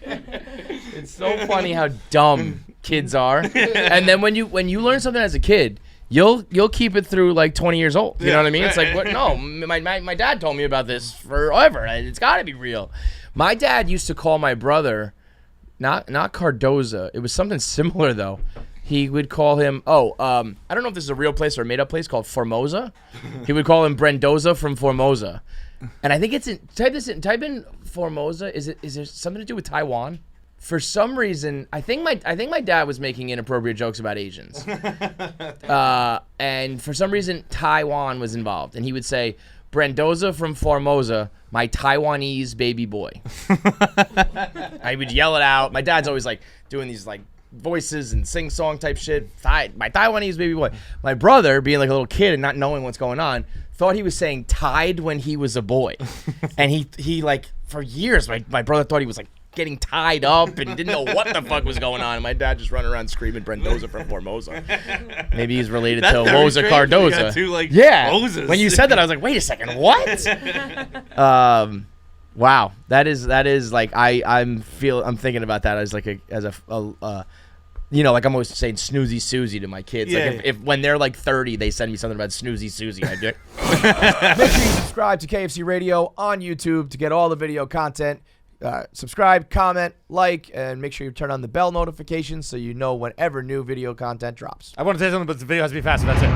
It's so funny how dumb kids are. And then when you learn something as a kid, you'll keep it through like 20 years old. You know what I mean? It's like, what? No, my dad told me about this forever. It's got to be real. My dad used to call my brother, not Cardoza. It was something similar though. He would call him, I don't know if this is a real place or a made-up place called Formosa. He would call him Brendoza from Formosa. And I think it's type in Formosa. Is there something to do with Taiwan? For some reason, I think my dad was making inappropriate jokes about Asians. And for some reason, Taiwan was involved. And he would say, Brendoza from Formosa, my Taiwanese baby boy. I would yell it out. My dad's always like doing these like voices and sing-song type shit. My Taiwanese baby boy. My brother, being like a little kid and not knowing what's going on, thought he was saying tied when he was a boy. And he like, for years, my brother thought he was like getting tied up and didn't know what the fuck was going on. And my dad just running around screaming Brendoza from Formosa. Maybe he's related to Woza Cardoza. Moses. When you said that, I was like, wait a second, what? Wow, that is like I'm thinking about that as like like I'm always saying Snoozy Susie to my kids. Yeah. Like if when they're like 30, they send me something about Snoozy Susie, I'd be like, make sure you subscribe to KFC Radio on YouTube to get all the video content. Subscribe, comment, like, and make sure you turn on the bell notifications so you know whenever new video content drops. I want to say something, but the video has to be faster. That's it.